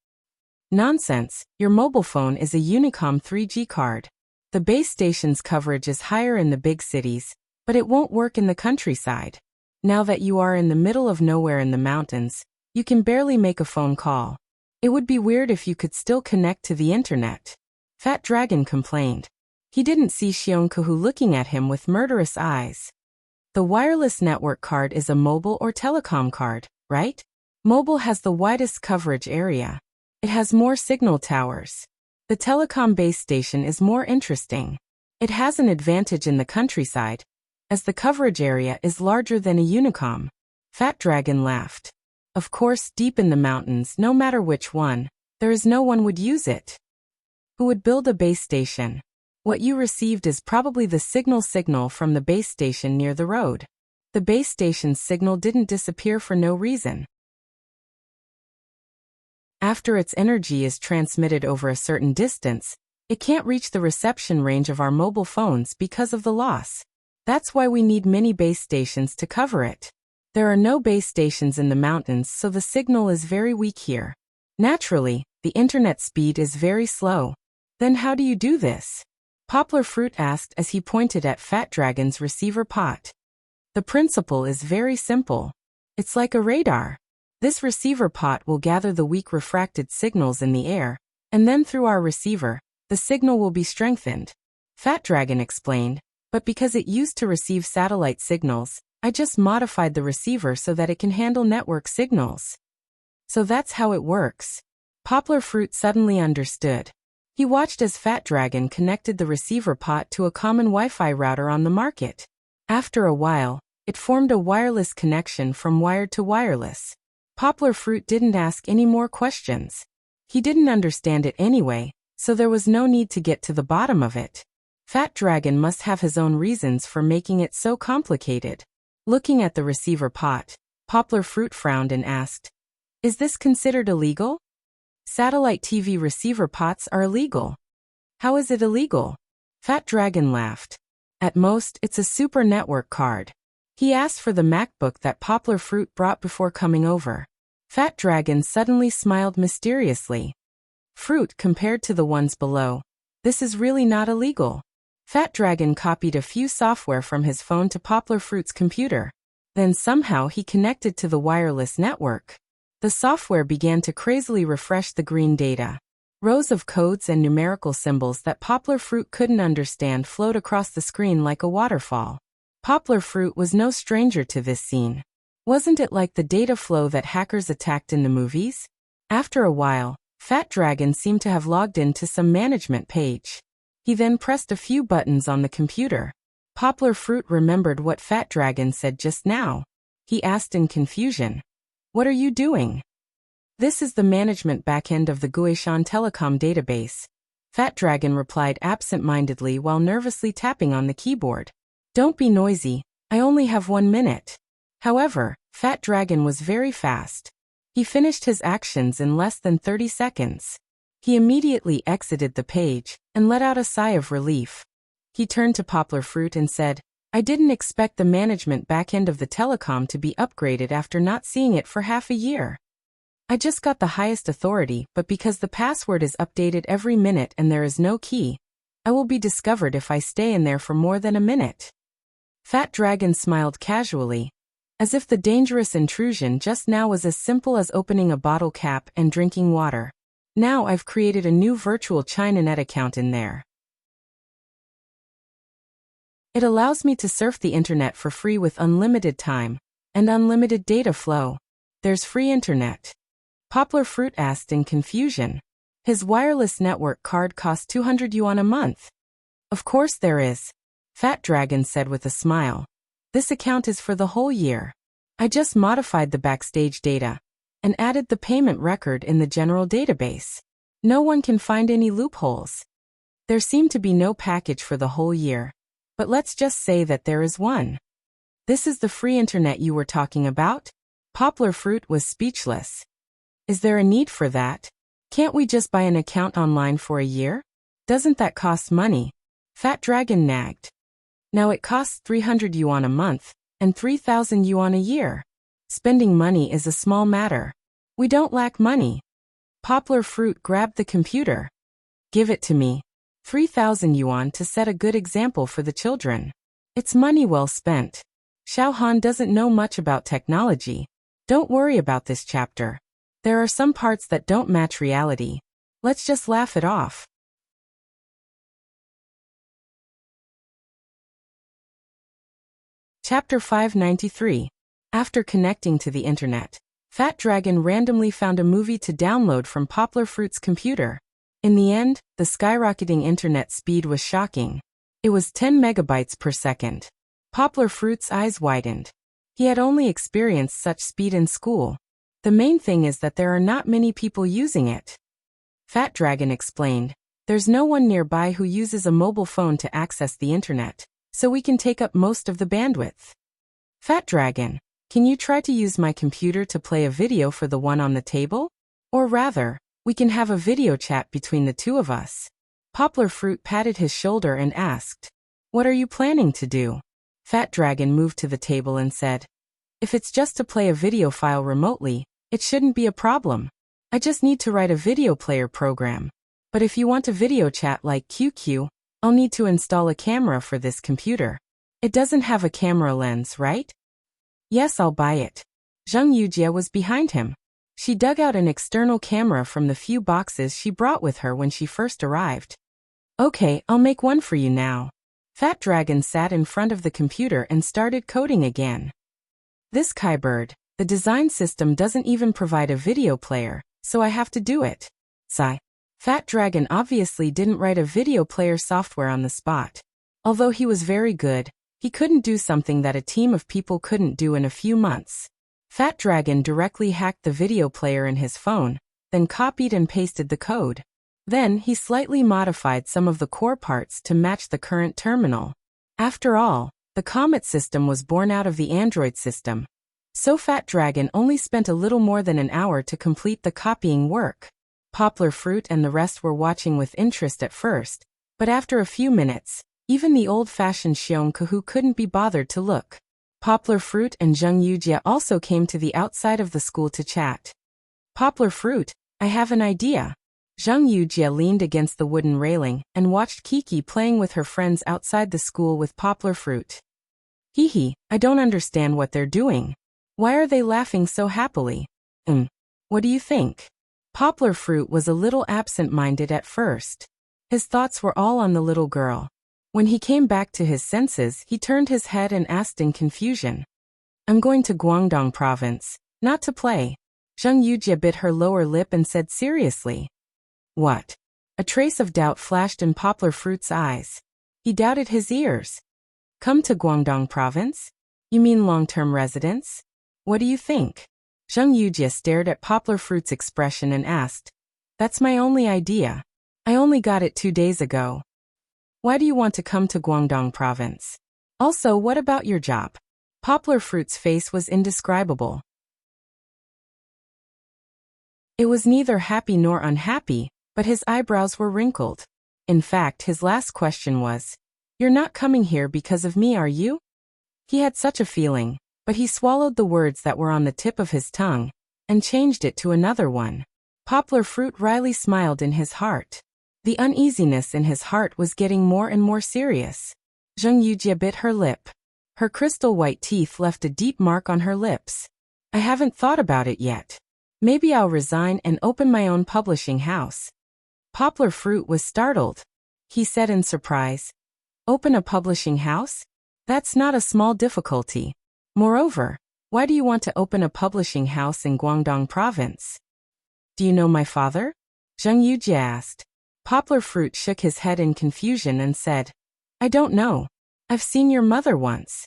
"Nonsense, your mobile phone is a Unicom 3G card. The base station's coverage is higher in the big cities, but it won't work in the countryside. Now that you are in the middle of nowhere in the mountains, you can barely make a phone call. It would be weird if you could still connect to the internet." Fat Dragon complained. He didn't see Xionkahu looking at him with murderous eyes. The wireless network card is a mobile or telecom card, right? Mobile has the widest coverage area. It has more signal towers. The telecom base station is more interesting. It has an advantage in the countryside, as the coverage area is larger than a Unicom. Fat Dragon laughed. Of course, deep in the mountains, no matter which one, there is no one would use it. Who would build a base station? What you received is probably the signal from the base station near the road. The base station's signal didn't disappear for no reason. After its energy is transmitted over a certain distance, it can't reach the reception range of our mobile phones because of the loss. That's why we need many base stations to cover it. There are no base stations in the mountains, so the signal is very weak here. Naturally, the internet speed is very slow. Then how do you do this? Poplar Fruit asked as he pointed at Fat Dragon's receiver pot. The principle is very simple. It's like a radar. This receiver pot will gather the weak refracted signals in the air, and then through our receiver, the signal will be strengthened. Fat Dragon explained, but because it used to receive satellite signals, I just modified the receiver so that it can handle network signals. So that's how it works. Poplar Fruit suddenly understood. He watched as Fat Dragon connected the receiver pot to a common Wi-Fi router on the market. After a while, it formed a wireless connection from wired to wireless. Poplar Fruit didn't ask any more questions. He didn't understand it anyway, so there was no need to get to the bottom of it. Fat Dragon must have his own reasons for making it so complicated. Looking at the receiver pot, Poplar Fruit frowned and asked, "Is this considered illegal?" "Satellite TV receiver pots are illegal." "How is it illegal?" Fat Dragon laughed. "At most, it's a super network card." He asked for the MacBook that Poplar Fruit brought before coming over. Fat Dragon suddenly smiled mysteriously. "Fruit, compared to the ones below, this is really not illegal." Fat Dragon copied a few software from his phone to Poplar Fruit's computer. Then somehow he connected to the wireless network. The software began to crazily refresh the green data. Rows of codes and numerical symbols that Poplar Fruit couldn't understand flowed across the screen like a waterfall. Poplar Fruit was no stranger to this scene. Wasn't it like the data flow that hackers attacked in the movies? After a while, Fat Dragon seemed to have logged into some management page. He then pressed a few buttons on the computer. Poplar Fruit remembered what Fat Dragon said just now. He asked in confusion, "What are you doing?" "This is the management backend of the Guishan Telecom database." Fat Dragon replied absent-mindedly while nervously tapping on the keyboard. "Don't be noisy, I only have 1 minute." However, Fat Dragon was very fast. He finished his actions in less than 30 seconds. He immediately exited the page and let out a sigh of relief. He turned to Poplar Fruit and said, "I didn't expect the management backend of the telecom to be upgraded after not seeing it for half a year. I just got the highest authority, but because the password is updated every minute and there is no key, I will be discovered if I stay in there for more than a minute." Fat Dragon smiled casually, as if the dangerous intrusion just now was as simple as opening a bottle cap and drinking water. "Now I've created a new virtual ChinaNet account in there. It allows me to surf the internet for free with unlimited time and unlimited data flow. There's free internet." Poplar Fruit asked in confusion. His wireless network card costs 200 yuan a month. "Of course there is," Fat Dragon said with a smile. "This account is for the whole year. I just modified the backstage data and added the payment record in the general database. No one can find any loopholes. There seem to be no package for the whole year, but let's just say that there is one." "This is the free internet you were talking about?" Poplar Fruit was speechless. "Is there a need for that? Can't we just buy an account online for a year? Doesn't that cost money?" Fat Dragon nagged. "Now it costs 300 yuan a month and 3,000 yuan a year. Spending money is a small matter. We don't lack money." Poplar Fruit grabbed the computer. "Give it to me. 3,000 yuan to set a good example for the children. It's money well spent. Xiao Han doesn't know much about technology. Don't worry about this chapter. There are some parts that don't match reality. Let's just laugh it off." Chapter 593. After connecting to the internet, Fat Dragon randomly found a movie to download from Poplar Fruit's computer. In the end, the skyrocketing internet speed was shocking. It was 10 megabytes per second. Poplar Fruit's eyes widened. He had only experienced such speed in school. The main thing is that there are not many people using it. Fat Dragon explained, "There's no one nearby who uses a mobile phone to access the internet, so we can take up most of the bandwidth." "Fat Dragon, can you try to use my computer to play a video for the one on the table? Or rather, we can have a video chat between the two of us." Poplar Fruit patted his shoulder and asked, "What are you planning to do?" Fat Dragon moved to the table and said, "If it's just to play a video file remotely, it shouldn't be a problem. I just need to write a video player program. But if you want a video chat like QQ, I'll need to install a camera for this computer. It doesn't have a camera lens, right?" "Yes, I'll buy it." Zheng Yujie was behind him. She dug out an external camera from the few boxes she brought with her when she first arrived. "Okay, I'll make one for you now." Fat Dragon sat in front of the computer and started coding again. "This Kaibird, the design system doesn't even provide a video player, so I have to do it." Sigh. Fat Dragon obviously didn't write a video player software on the spot. Although he was very good, he couldn't do something that a team of people couldn't do in a few months. Fat Dragon directly hacked the video player in his phone, then copied and pasted the code. Then he slightly modified some of the core parts to match the current terminal. After all, the Comet system was born out of the Android system. So Fat Dragon only spent a little more than an hour to complete the copying work. Poplar Fruit and the rest were watching with interest at first, but after a few minutes, even the old-fashioned Xiong Kahu couldn't be bothered to look. Poplar Fruit and Zheng Yujie also came to the outside of the school to chat. "Poplar Fruit, I have an idea." Zheng Yujie leaned against the wooden railing and watched Kiki playing with her friends outside the school with Poplar Fruit. "Hee, I don't understand what they're doing. Why are they laughing so happily?" What do you think? Poplar Fruit was a little absent-minded at first. His thoughts were all on the little girl. When he came back to his senses, he turned his head and asked in confusion. I'm going to Guangdong province, not to play. Zheng Yujie bit her lower lip and said seriously. What? A trace of doubt flashed in Poplar Fruit's eyes. He doubted his ears. Come to Guangdong province? You mean long-term residence? What do you think? Zheng Yujie stared at Poplar Fruit's expression and asked. That's my only idea. I only got it 2 days ago. Why do you want to come to Guangdong province? Also, what about your job? Poplar Fruit's face was indescribable. It was neither happy nor unhappy, but his eyebrows were wrinkled. In fact, his last question was, You're not coming here because of me, are you? He had such a feeling, but he swallowed the words that were on the tip of his tongue, and changed it to another one. Poplar Fruit wryly smiled in his heart. The uneasiness in his heart was getting more and more serious. Zheng Yujie bit her lip. Her crystal white teeth left a deep mark on her lips. I haven't thought about it yet. Maybe I'll resign and open my own publishing house. Poplar Fruit was startled. He said in surprise, Open a publishing house? That's not a small difficulty. Moreover, why do you want to open a publishing house in Guangdong province? Do you know my father? Zheng Yujie asked. Poplar Fruit shook his head in confusion and said, I don't know. I've seen your mother once.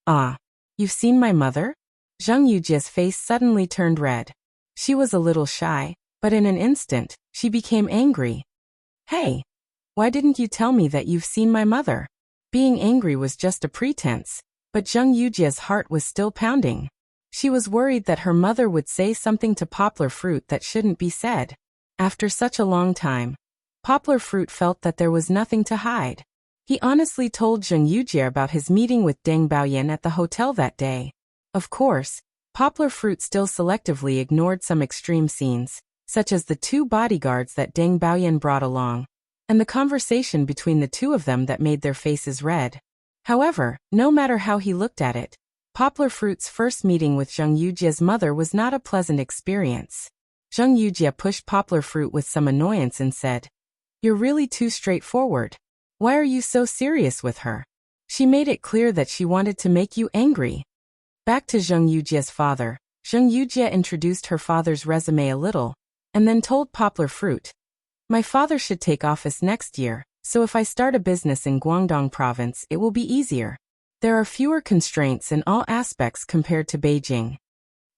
Ah, you've seen my mother? Zheng Yujie's face suddenly turned red. She was a little shy, but in an instant, she became angry. Hey, why didn't you tell me that you've seen my mother? Being angry was just a pretense, but Zheng Yujie's heart was still pounding. She was worried that her mother would say something to Poplar Fruit that shouldn't be said. After such a long time, Poplar Fruit felt that there was nothing to hide. He honestly told Zheng Yujie about his meeting with Deng Baoyan at the hotel that day. Of course, Poplar Fruit still selectively ignored some extreme scenes, such as the 2 bodyguards that Deng Baoyan brought along, and the conversation between the 2 of them that made their faces red. However, no matter how he looked at it, Poplar Fruit's first meeting with Zheng Yujie's mother was not a pleasant experience. Zheng Yujie pushed Poplar Fruit with some annoyance and said, You're really too straightforward. Why are you so serious with her? She made it clear that she wanted to make you angry. Back to Zheng Yujie's father, Zheng Yujie introduced her father's resume a little, and then told Poplar Fruit, My father should take office next year, so if I start a business in Guangdong province it will be easier. There are fewer constraints in all aspects compared to Beijing.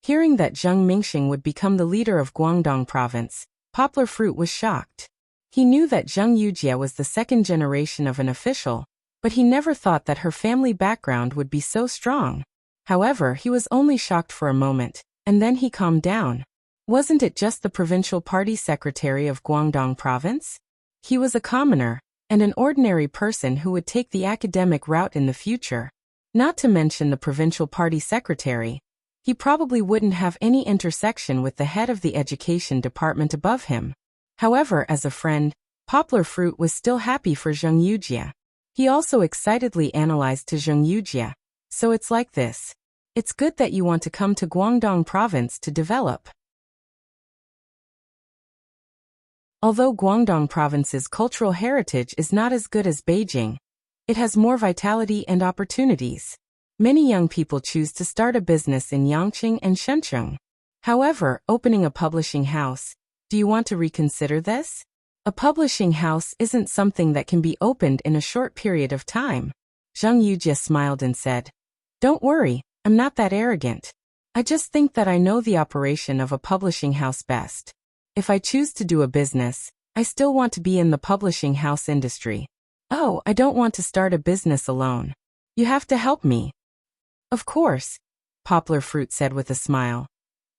Hearing that Zheng Mingxing would become the leader of Guangdong province, Poplar Fruit was shocked. He knew that Zheng Yujie was the 2nd generation of an official, but he never thought that her family background would be so strong. However, he was only shocked for a moment, and then he calmed down. Wasn't it just the provincial party secretary of Guangdong province? He was a commoner, and an ordinary person who would take the academic route in the future. Not to mention the provincial party secretary, he probably wouldn't have any intersection with the head of the education department above him. However, as a friend, Poplar Fruit was still happy for Zheng Yujie. He also excitedly analyzed to Zheng Yujie. So it's like this. It's good that you want to come to Guangdong province to develop. Although Guangdong province's cultural heritage is not as good as Beijing, it has more vitality and opportunities. Many young people choose to start a business in Yangqing and Shenzhen. However, opening a publishing house, do you want to reconsider this? A publishing house isn't something that can be opened in a short period of time. Zheng Yujie smiled and said, Don't worry, I'm not that arrogant. I just think that I know the operation of a publishing house best. If I choose to do a business, I still want to be in the publishing house industry. Oh, I don't want to start a business alone. You have to help me. Of course, Poplar Fruit said with a smile.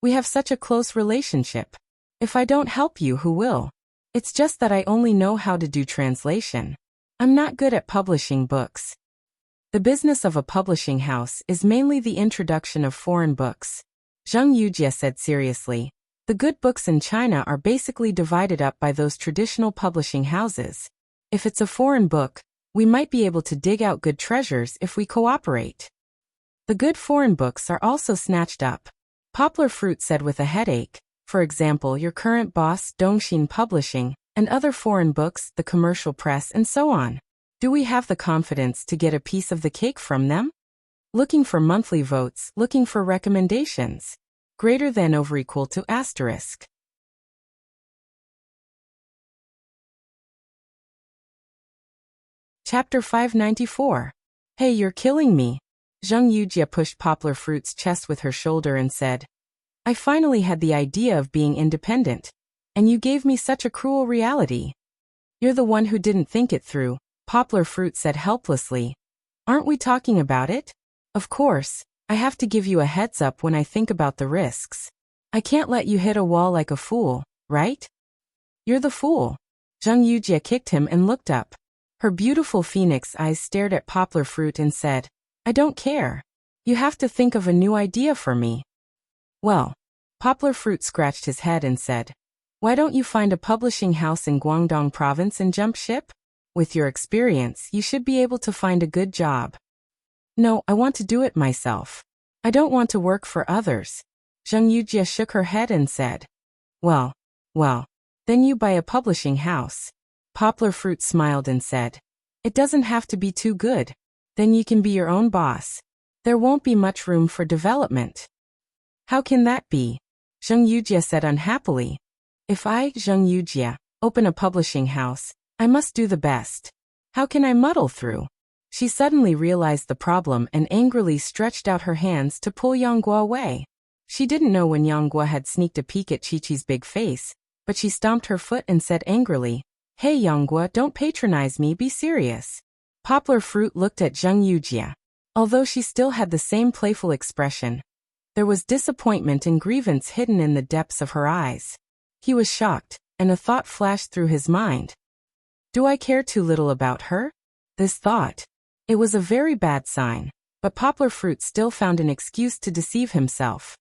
We have such a close relationship. If I don't help you, who will? It's just that I only know how to do translation. I'm not good at publishing books. The business of a publishing house is mainly the introduction of foreign books. Zheng Yujie said seriously. The good books in China are basically divided up by those traditional publishing houses. If it's a foreign book, we might be able to dig out good treasures if we cooperate. The good foreign books are also snatched up. Poplar Fruit said with a headache. For example, your current boss, Dongxin Publishing, and other foreign books, the commercial press, and so on. Do we have the confidence to get a piece of the cake from them? Looking for monthly votes, looking for recommendations. Greater than over equal to asterisk. Chapter 594. Hey, you're killing me. Zheng Yujie pushed Poplar Fruit's chest with her shoulder and said, I finally had the idea of being independent, and you gave me such a cruel reality. You're the one who didn't think it through, Poplar Fruit said helplessly. Aren't we talking about it? Of course, I have to give you a heads up when I think about the risks. I can't let you hit a wall like a fool, right? You're the fool. Zheng Yujie kicked him and looked up. Her beautiful phoenix eyes stared at Poplar Fruit and said, I don't care. You have to think of a new idea for me. Well, Poplar Fruit scratched his head and said, why don't you find a publishing house in Guangdong province and jump ship? With your experience, you should be able to find a good job. No, I want to do it myself. I don't want to work for others. Zheng Yujie shook her head and said, well, then you buy a publishing house. Poplar Fruit smiled and said, it doesn't have to be too good. Then you can be your own boss. There won't be much room for development. How can that be? Zheng Yujie said unhappily. If I, Zheng Yujie, open a publishing house, I must do the best. How can I muddle through? She suddenly realized the problem and angrily stretched out her hands to pull Yanghua away. She didn't know when Yanghua had sneaked a peek at Chi-Chi's big face, but she stomped her foot and said angrily, Hey Yanghua, don't patronize me, be serious. Poplar Fruit looked at Zheng Yujie. Although she still had the same playful expression, there was disappointment and grievance hidden in the depths of her eyes. He was shocked, and a thought flashed through his mind. Do I care too little about her? This thought. It was a very bad sign, but Poplar Fruit still found an excuse to deceive himself.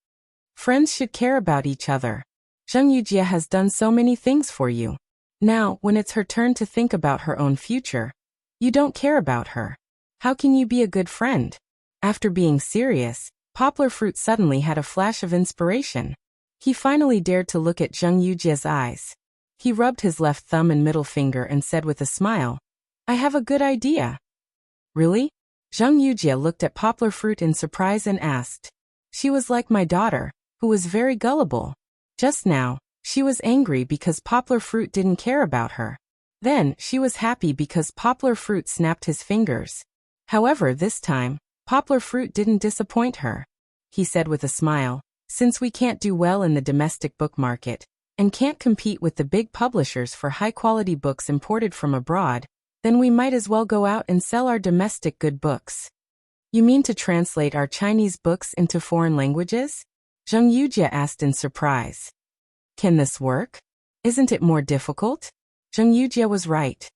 Friends should care about each other. Zheng Yujie has done so many things for you. Now, when it's her turn to think about her own future, you don't care about her. How can you be a good friend? After being serious, Poplar Fruit suddenly had a flash of inspiration. He finally dared to look at Zheng Yujie's eyes. He rubbed his left thumb and middle finger and said with a smile, I have a good idea. Really? Zheng Yujie looked at Poplar Fruit in surprise and asked. She was like my daughter, who was very gullible. Just now, she was angry because Poplar Fruit didn't care about her. Then, she was happy because Poplar Fruit snapped his fingers. However, this time, Poplar Fruit didn't disappoint her. He said with a smile, since we can't do well in the domestic book market, and can't compete with the big publishers for high-quality books imported from abroad, then we might as well go out and sell our domestic good books. You mean to translate our Chinese books into foreign languages? Zheng Yujie asked in surprise. Can this work? Isn't it more difficult? Zheng Yujie was right.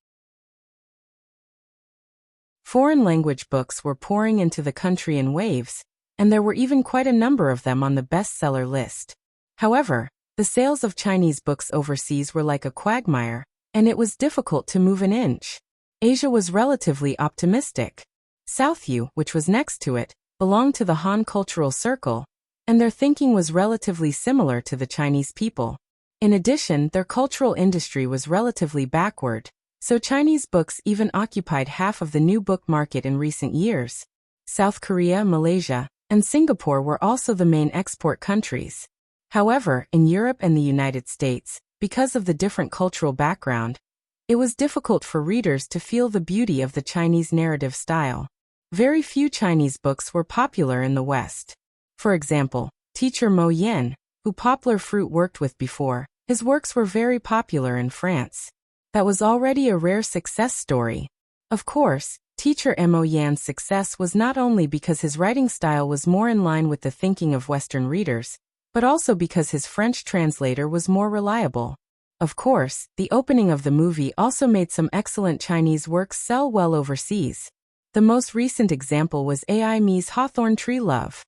Foreign language books were pouring into the country in waves, and there were even quite a number of them on the bestseller list. However, the sales of Chinese books overseas were like a quagmire, and it was difficult to move an inch. Asia was relatively optimistic. Southview, which was next to it, belonged to the Han cultural circle, and their thinking was relatively similar to the Chinese people. In addition, their cultural industry was relatively backward, so Chinese books even occupied half of the new book market in recent years. South Korea, Malaysia, and Singapore were also the main export countries. However, in Europe and the United States, because of the different cultural background, it was difficult for readers to feel the beauty of the Chinese narrative style. Very few Chinese books were popular in the West. For example, teacher Mo Yin, who Poplar Fruit worked with before, his works were very popular in France. That was already a rare success story. Of course, teacher Mo Yan's success was not only because his writing style was more in line with the thinking of Western readers, but also because his French translator was more reliable. Of course, the opening of the movie also made some excellent Chinese works sell well overseas. The most recent example was Ai Mi's Hawthorne Tree Love.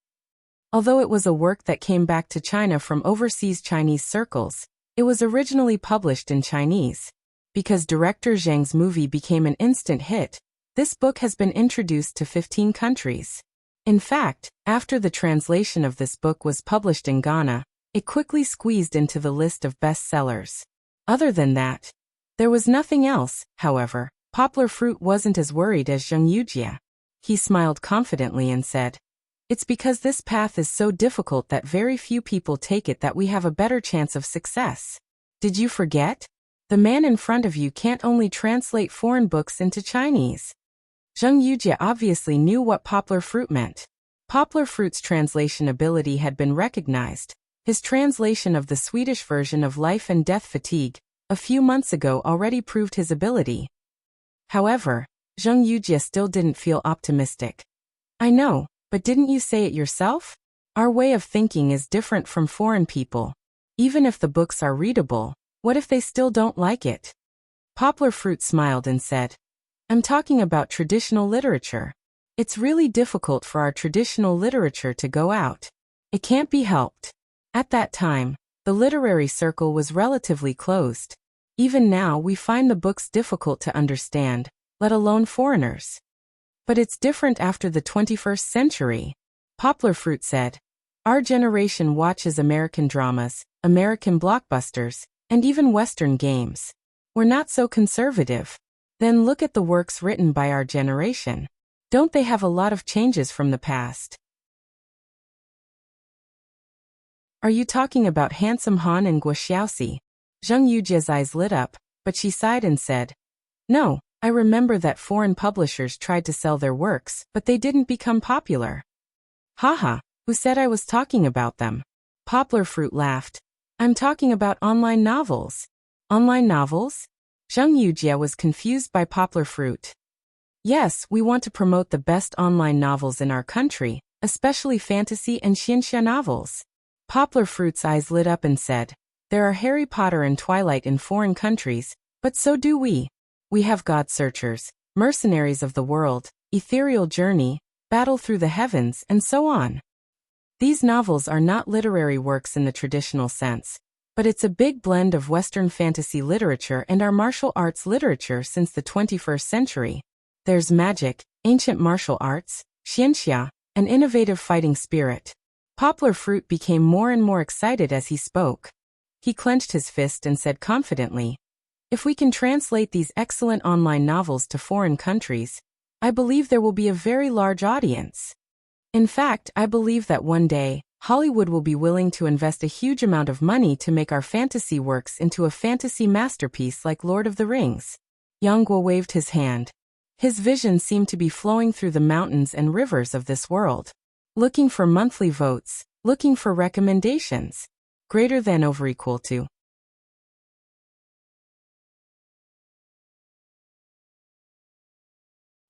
Although it was a work that came back to China from overseas Chinese circles, it was originally published in Chinese. Because director Zhang's movie became an instant hit, this book has been introduced to 15 countries. In fact, after the translation of this book was published in Ghana, It quickly squeezed into the list of bestsellers. Other than that, there was nothing else. However, Poplar Fruit wasn't as worried as Zheng Yujie. He smiled confidently and said, "It's because this path is so difficult that very few people take it that we have a better chance of success. Did you forget? The man in front of you can't only translate foreign books into Chinese." Zheng Yujie obviously knew what Poplar Fruit meant. Poplar Fruit's translation ability had been recognized. His translation of the Swedish version of Life and Death Fatigue, a few months ago, already proved his ability. However, Zheng Yujie still didn't feel optimistic. "I know, but didn't you say it yourself? Our way of thinking is different from foreign people. Even if the books are readable, what if they still don't like it?" Poplar Fruit smiled and said, "I'm talking about traditional literature. It's really difficult for our traditional literature to go out. It can't be helped." At that time, the literary circle was relatively closed. Even now we find the books difficult to understand, let alone foreigners. But it's different after the 21st century. Poplar Fruit said, "Our generation watches American dramas, American blockbusters, and even Western games. We're not so conservative. Then look at the works written by our generation. Don't they have a lot of changes from the past?" "Are you talking about Handsome Han and Guo Xiaoxi?" Zheng Yujie's eyes lit up, but she sighed and said, "No, I remember that foreign publishers tried to sell their works, but they didn't become popular." "Haha, who said I was talking about them?" Poplar Fruit laughed. "I'm talking about online novels." "Online novels?" Zheng Yujie was confused by Poplar Fruit. "Yes, we want to promote the best online novels in our country, especially fantasy and xianxia novels." Poplar Fruit's eyes lit up and said, "There are Harry Potter and Twilight in foreign countries, but so do we. We have God Searchers, Mercenaries of the World, Ethereal Journey, Battle Through the Heavens, and so on. These novels are not literary works in the traditional sense, but it's a big blend of Western fantasy literature and our martial arts literature since the 21st century. There's magic, ancient martial arts, xianxia, and innovative fighting spirit." Poplar Fruit became more and more excited as he spoke. He clenched his fist and said confidently, "If we can translate these excellent online novels to foreign countries, I believe there will be a very large audience. In fact, I believe that one day, Hollywood will be willing to invest a huge amount of money to make our fantasy works into a fantasy masterpiece like Lord of the Rings." Yang Guo waved his hand. His vision seemed to be flowing through the mountains and rivers of this world. Looking for monthly votes, looking for recommendations. Greater than over equal to.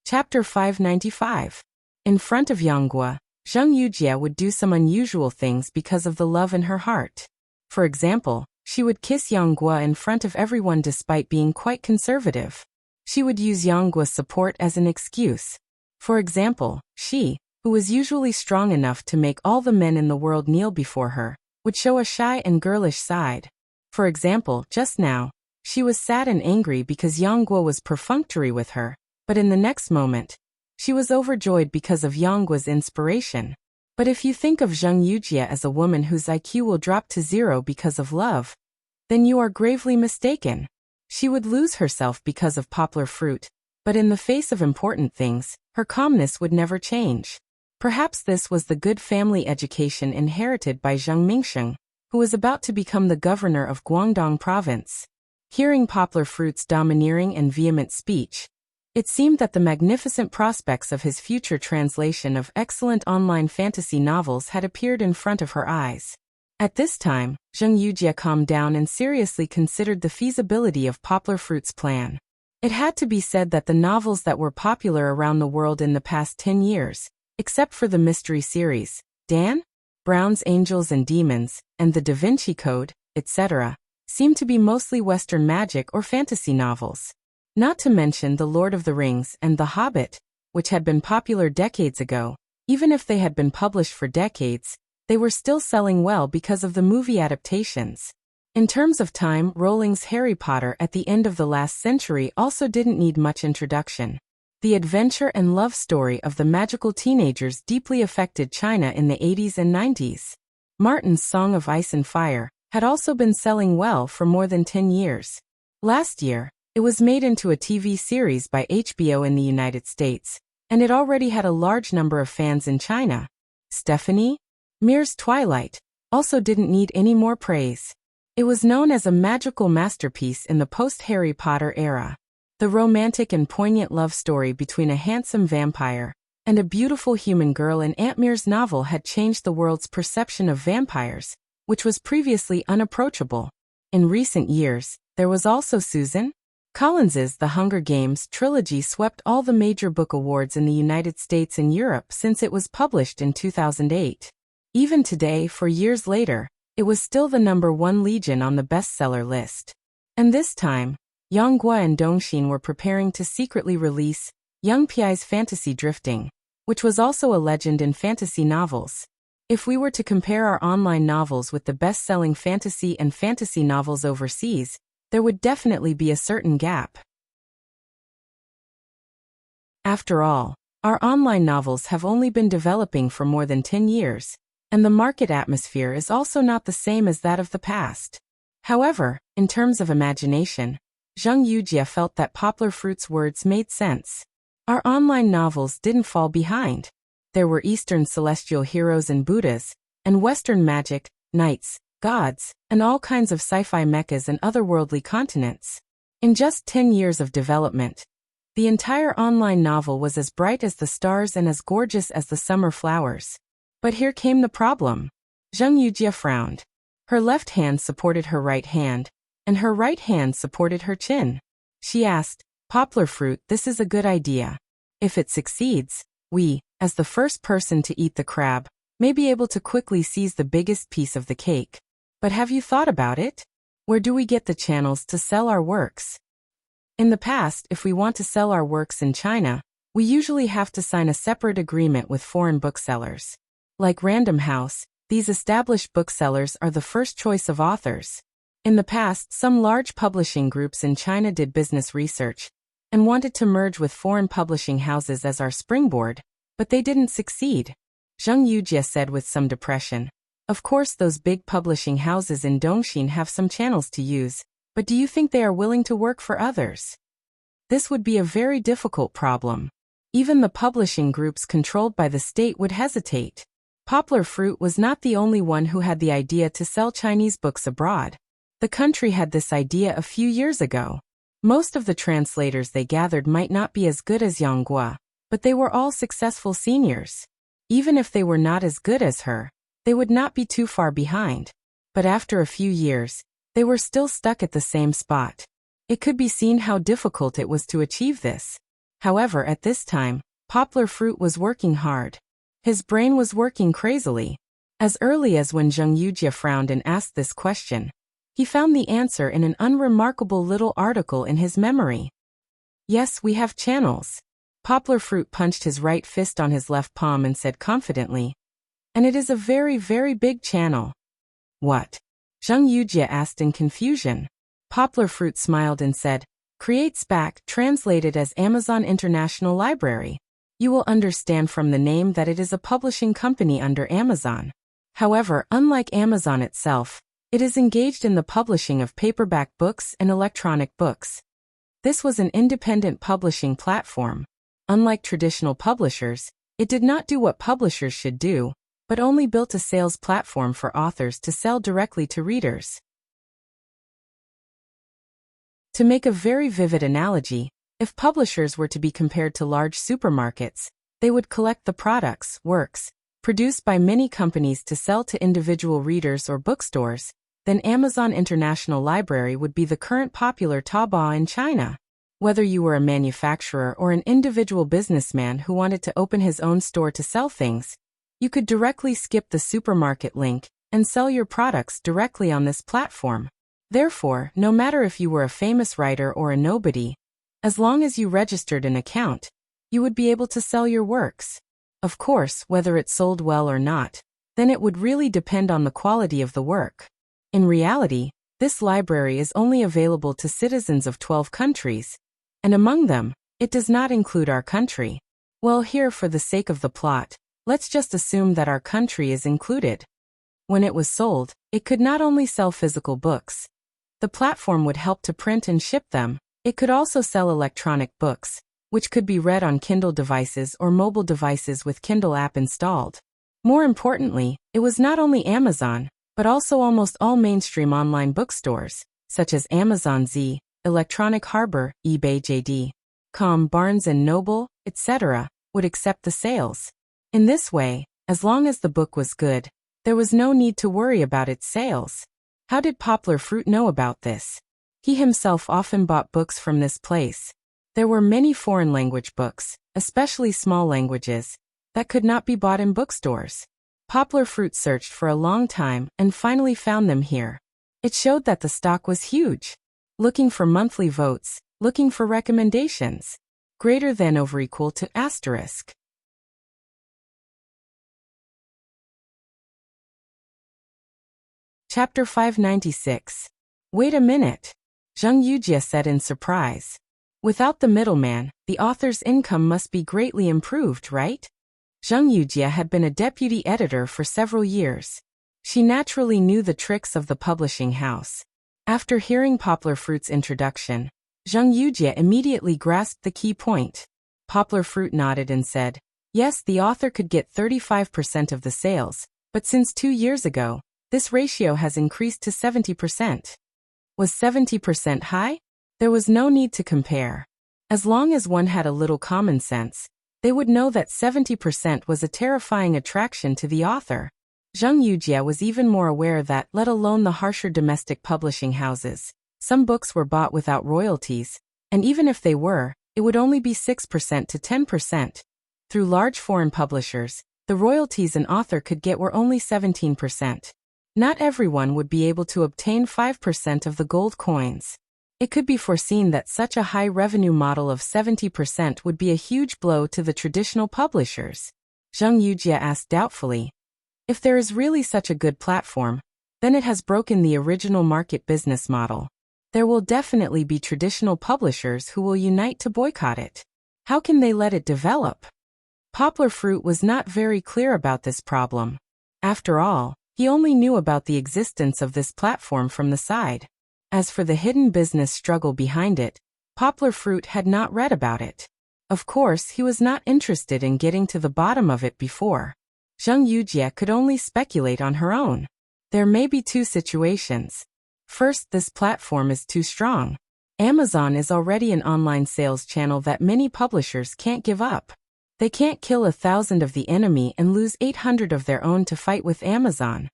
Chapter 595. In front of Yang Guo, Zheng Yujie would do some unusual things because of the love in her heart. For example, she would kiss Yang Guo in front of everyone despite being quite conservative. She would use Yang Guo's support as an excuse. For example, she, who was usually strong enough to make all the men in the world kneel before her, would show a shy and girlish side. For example, just now, she was sad and angry because Yang Guo was perfunctory with her, but in the next moment, she was overjoyed because of Yang Guo's inspiration. But if you think of Zheng Yujie as a woman whose IQ will drop to zero because of love, then you are gravely mistaken. She would lose herself because of Poplar Fruit, but in the face of important things, her calmness would never change. Perhaps this was the good family education inherited by Zheng Mingsheng, who was about to become the governor of Guangdong province. Hearing Poplar Fruit's domineering and vehement speech, it seemed that the magnificent prospects of his future translation of excellent online fantasy novels had appeared in front of her eyes. At this time, Zheng Yujie calmed down and seriously considered the feasibility of Poplar Fruit's plan. It had to be said that the novels that were popular around the world in the past 10 years, except for the mystery series, Dan Brown's Angels and Demons, and the Da Vinci Code, etc., seemed to be mostly Western magic or fantasy novels. Not to mention The Lord of the Rings and The Hobbit, which had been popular decades ago. Even if they had been published for decades, they were still selling well because of the movie adaptations. In terms of time, Rowling's Harry Potter at the end of the last century also didn't need much introduction. The adventure and love story of the magical teenagers deeply affected China in the 80s and 90s. Martin's Song of Ice and Fire had also been selling well for more than 10 years. Last year, it was made into a TV series by HBO in the United States, and it already had a large number of fans in China. Stephanie Meyer's Twilight also didn't need any more praise. It was known as a magical masterpiece in the post-Harry Potter era. The romantic and poignant love story between a handsome vampire and a beautiful human girl in Aunt Meyer's novel had changed the world's perception of vampires, which was previously unapproachable. In recent years, there was also Susan Collins's The Hunger Games trilogy swept all the major book awards in the United States and Europe since it was published in 2008. Even today, 4 years later, it was still the #1 Legion on the bestseller list. And this time, Yang Guo and Dongxin were preparing to secretly release Yang Pi's Fantasy Drifting, which was also a legend in fantasy novels. If we were to compare our online novels with the best-selling fantasy and fantasy novels overseas, there would definitely be a certain gap. After all, our online novels have only been developing for more than 10 years, and the market atmosphere is also not the same as that of the past. However, in terms of imagination, Zheng Yujie felt that Poplar Fruit's words made sense. Our online novels didn't fall behind. There were Eastern celestial heroes and Buddhas, and Western magic, knights, gods, and all kinds of sci-fi mechas and otherworldly continents. In just 10 years of development, the entire online novel was as bright as the stars and as gorgeous as the summer flowers. But here came the problem. Zheng Yujie frowned. Her left hand supported her right hand, and her right hand supported her chin. She asked, "Poplar Fruit, this is a good idea. If it succeeds, we, as the first person to eat the crab, may be able to quickly seize the biggest piece of the cake. But have you thought about it? Where do we get the channels to sell our works? In the past, if we want to sell our works in China, we usually have to sign a separate agreement with foreign booksellers. Like Random House, these established booksellers are the first choice of authors. In the past, some large publishing groups in China did business research and wanted to merge with foreign publishing houses as our springboard, but they didn't succeed." Zheng Yujie said with some depression. "Of course those big publishing houses in Dongxin have some channels to use, but do you think they are willing to work for others? This would be a very difficult problem. Even the publishing groups controlled by the state would hesitate." Poplar Fruit was not the only one who had the idea to sell Chinese books abroad. The country had this idea a few years ago. Most of the translators they gathered might not be as good as Yang Guo, but they were all successful seniors. Even if they were not as good as her, they would not be too far behind. But after a few years, they were still stuck at the same spot. It could be seen how difficult it was to achieve this. However, at this time, Poplar Fruit was working hard. His brain was working crazily. As early as when Zheng Yujie frowned and asked this question, he found the answer in an unremarkable little article in his memory. "Yes, we have channels." Poplar Fruit punched his right fist on his left palm and said confidently, "And it is a very, very big channel." "What?" Zheng Yujie asked in confusion. Poplar Fruit smiled and said, "Create SPAC, translated as Amazon International Library. You will understand from the name that it is a publishing company under Amazon. However, unlike Amazon itself, it is engaged in the publishing of paperback books and electronic books. This was an independent publishing platform. Unlike traditional publishers, it did not do what publishers should do, but only built a sales platform for authors to sell directly to readers." To make a very vivid analogy, if publishers were to be compared to large supermarkets, they would collect the products, works, produced by many companies to sell to individual readers or bookstores. Then Amazon International Library would be the current popular Taobao in China. Whether you were a manufacturer or an individual businessman who wanted to open his own store to sell things, you could directly skip the supermarket link and sell your products directly on this platform. Therefore, no matter if you were a famous writer or a nobody, as long as you registered an account, you would be able to sell your works. Of course, whether it sold well or not, then it would really depend on the quality of the work. In reality, this library is only available to citizens of 12 countries, and among them, it does not include our country. Well, here for the sake of the plot, let's just assume that our country is included. When it was sold, it could not only sell physical books. The platform would help to print and ship them. It could also sell electronic books, which could be read on Kindle devices or mobile devices with Kindle app installed. More importantly, it was not only Amazon, but also almost all mainstream online bookstores, such as Amazon Z, Electronic Harbor, eBay JD.com, Barnes & Noble, etc., would accept the sales. In this way, as long as the book was good, there was no need to worry about its sales. How did Poplar Fruit know about this? He himself often bought books from this place. There were many foreign language books, especially small languages, that could not be bought in bookstores. Poplar Fruit searched for a long time and finally found them here. It showed that the stock was huge. Looking for monthly votes, looking for recommendations. Greater than over equal to asterisk. Chapter 596. Wait a minute, Zheng Yujie said in surprise. Without the middleman, the author's income must be greatly improved, right? Zheng Yujie had been a deputy editor for several years. She naturally knew the tricks of the publishing house. After hearing Poplar Fruit's introduction, Zheng Yujie immediately grasped the key point. Poplar Fruit nodded and said, yes, the author could get 35% of the sales, but since 2 years ago, this ratio has increased to 70%. Was 70% high? There was no need to compare. As long as one had a little common sense, they would know that 70% was a terrifying attraction to the author. Zheng Yujie was even more aware that, let alone the harsher domestic publishing houses, some books were bought without royalties, and even if they were, it would only be 6% to 10%. Through large foreign publishers, the royalties an author could get were only 17%. Not everyone would be able to obtain 5% of the gold coins. It could be foreseen that such a high revenue model of 70% would be a huge blow to the traditional publishers. Zheng Yujie asked doubtfully, if there is really such a good platform, then it has broken the original market business model. There will definitely be traditional publishers who will unite to boycott it. How can they let it develop? Poplar Fruit was not very clear about this problem. After all, he only knew about the existence of this platform from the side. As for the hidden business struggle behind it, Poplar Fruit had not read about it. Of course, he was not interested in getting to the bottom of it before. Zheng Yujie could only speculate on her own. There may be two situations. First, this platform is too strong. Amazon is already an online sales channel that many publishers can't give up. They can't kill 1,000 of the enemy and lose 800 of their own to fight with Amazon.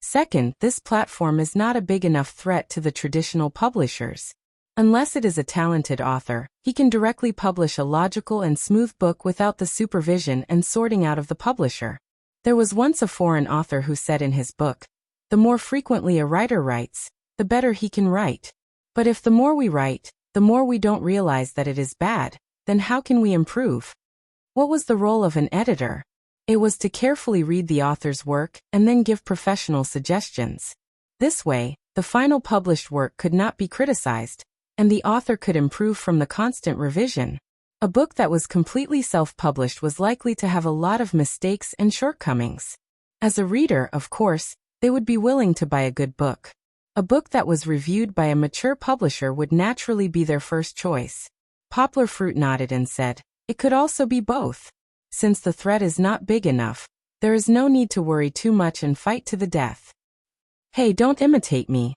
Second, this platform is not a big enough threat to the traditional publishers. Unless it is a talented author, he can directly publish a logical and smooth book without the supervision and sorting out of the publisher. There was once a foreign author who said in his book, the more frequently a writer writes, the better he can write. But if the more we write, the more we don't realize that it is bad, then how can we improve? What was the role of an editor? It was to carefully read the author's work and then give professional suggestions. This way, the final published work could not be criticized, and the author could improve from the constant revision. A book that was completely self-published was likely to have a lot of mistakes and shortcomings. As a reader, of course, they would be willing to buy a good book. A book that was reviewed by a mature publisher would naturally be their first choice. Poplar Fruit nodded and said, it could also be both. Since the threat is not big enough, there is no need to worry too much and fight to the death. Hey, don't imitate me.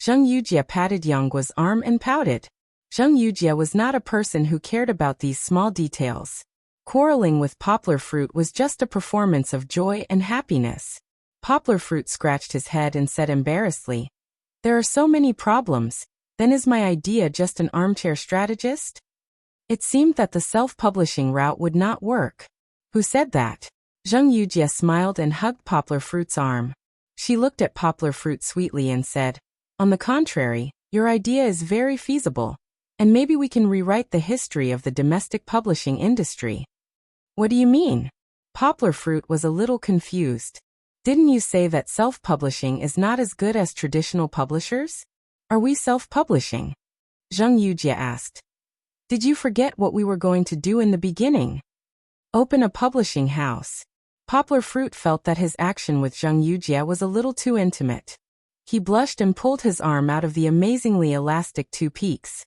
Zheng Yujie patted Yangguo's arm and pouted. Zheng Yujie was not a person who cared about these small details. Quarreling with Poplar Fruit was just a performance of joy and happiness. Poplar Fruit scratched his head and said embarrassedly, there are so many problems, then is my idea just an armchair strategist? It seemed that the self-publishing route would not work. Who said that? Zheng Yujie smiled and hugged Poplar Fruit's arm. She looked at Poplar Fruit sweetly and said, on the contrary, your idea is very feasible, and maybe we can rewrite the history of the domestic publishing industry. What do you mean? Poplar Fruit was a little confused. Didn't you say that self-publishing is not as good as traditional publishers? Are we self-publishing? Zheng Yujie asked. Did you forget what we were going to do in the beginning? Open a publishing house. Poplar Fruit felt that his action with Zheng Yujie was a little too intimate. He blushed and pulled his arm out of the amazingly elastic two peaks.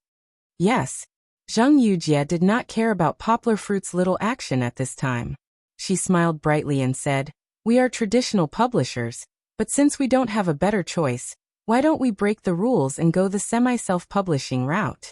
Yes, Zheng Yujie did not care about Poplar Fruit's little action at this time. She smiled brightly and said, "We are traditional publishers, but since we don't have a better choice, why don't we break the rules and go the semi-self-publishing route?"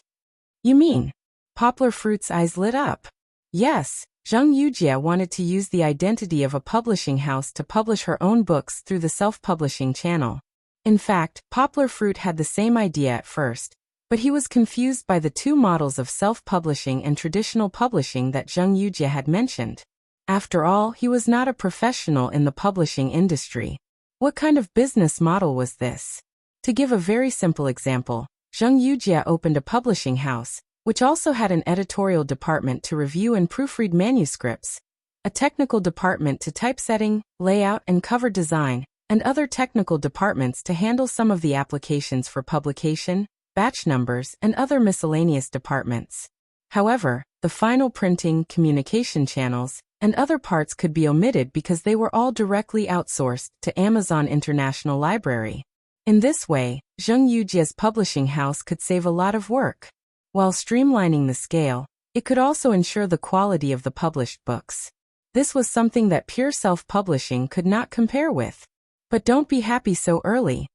"You mean?" Poplar Fruit's eyes lit up. Yes, Zheng Yujie wanted to use the identity of a publishing house to publish her own books through the self-publishing channel. In fact, Poplar Fruit had the same idea at first, but he was confused by the two models of self-publishing and traditional publishing that Zheng Yujie had mentioned. After all, he was not a professional in the publishing industry. What kind of business model was this? To give a very simple example, Zheng Yujie opened a publishing house, which also had an editorial department to review and proofread manuscripts, a technical department to typesetting, layout and cover design, and other technical departments to handle some of the applications for publication, batch numbers, and other miscellaneous departments. However, the final printing, communication channels, and other parts could be omitted because they were all directly outsourced to Amazon International Library. In this way, Zheng Yujie's publishing house could save a lot of work. While streamlining the scale, it could also ensure the quality of the published books. This was something that pure self-publishing could not compare with. But don't be happy so early.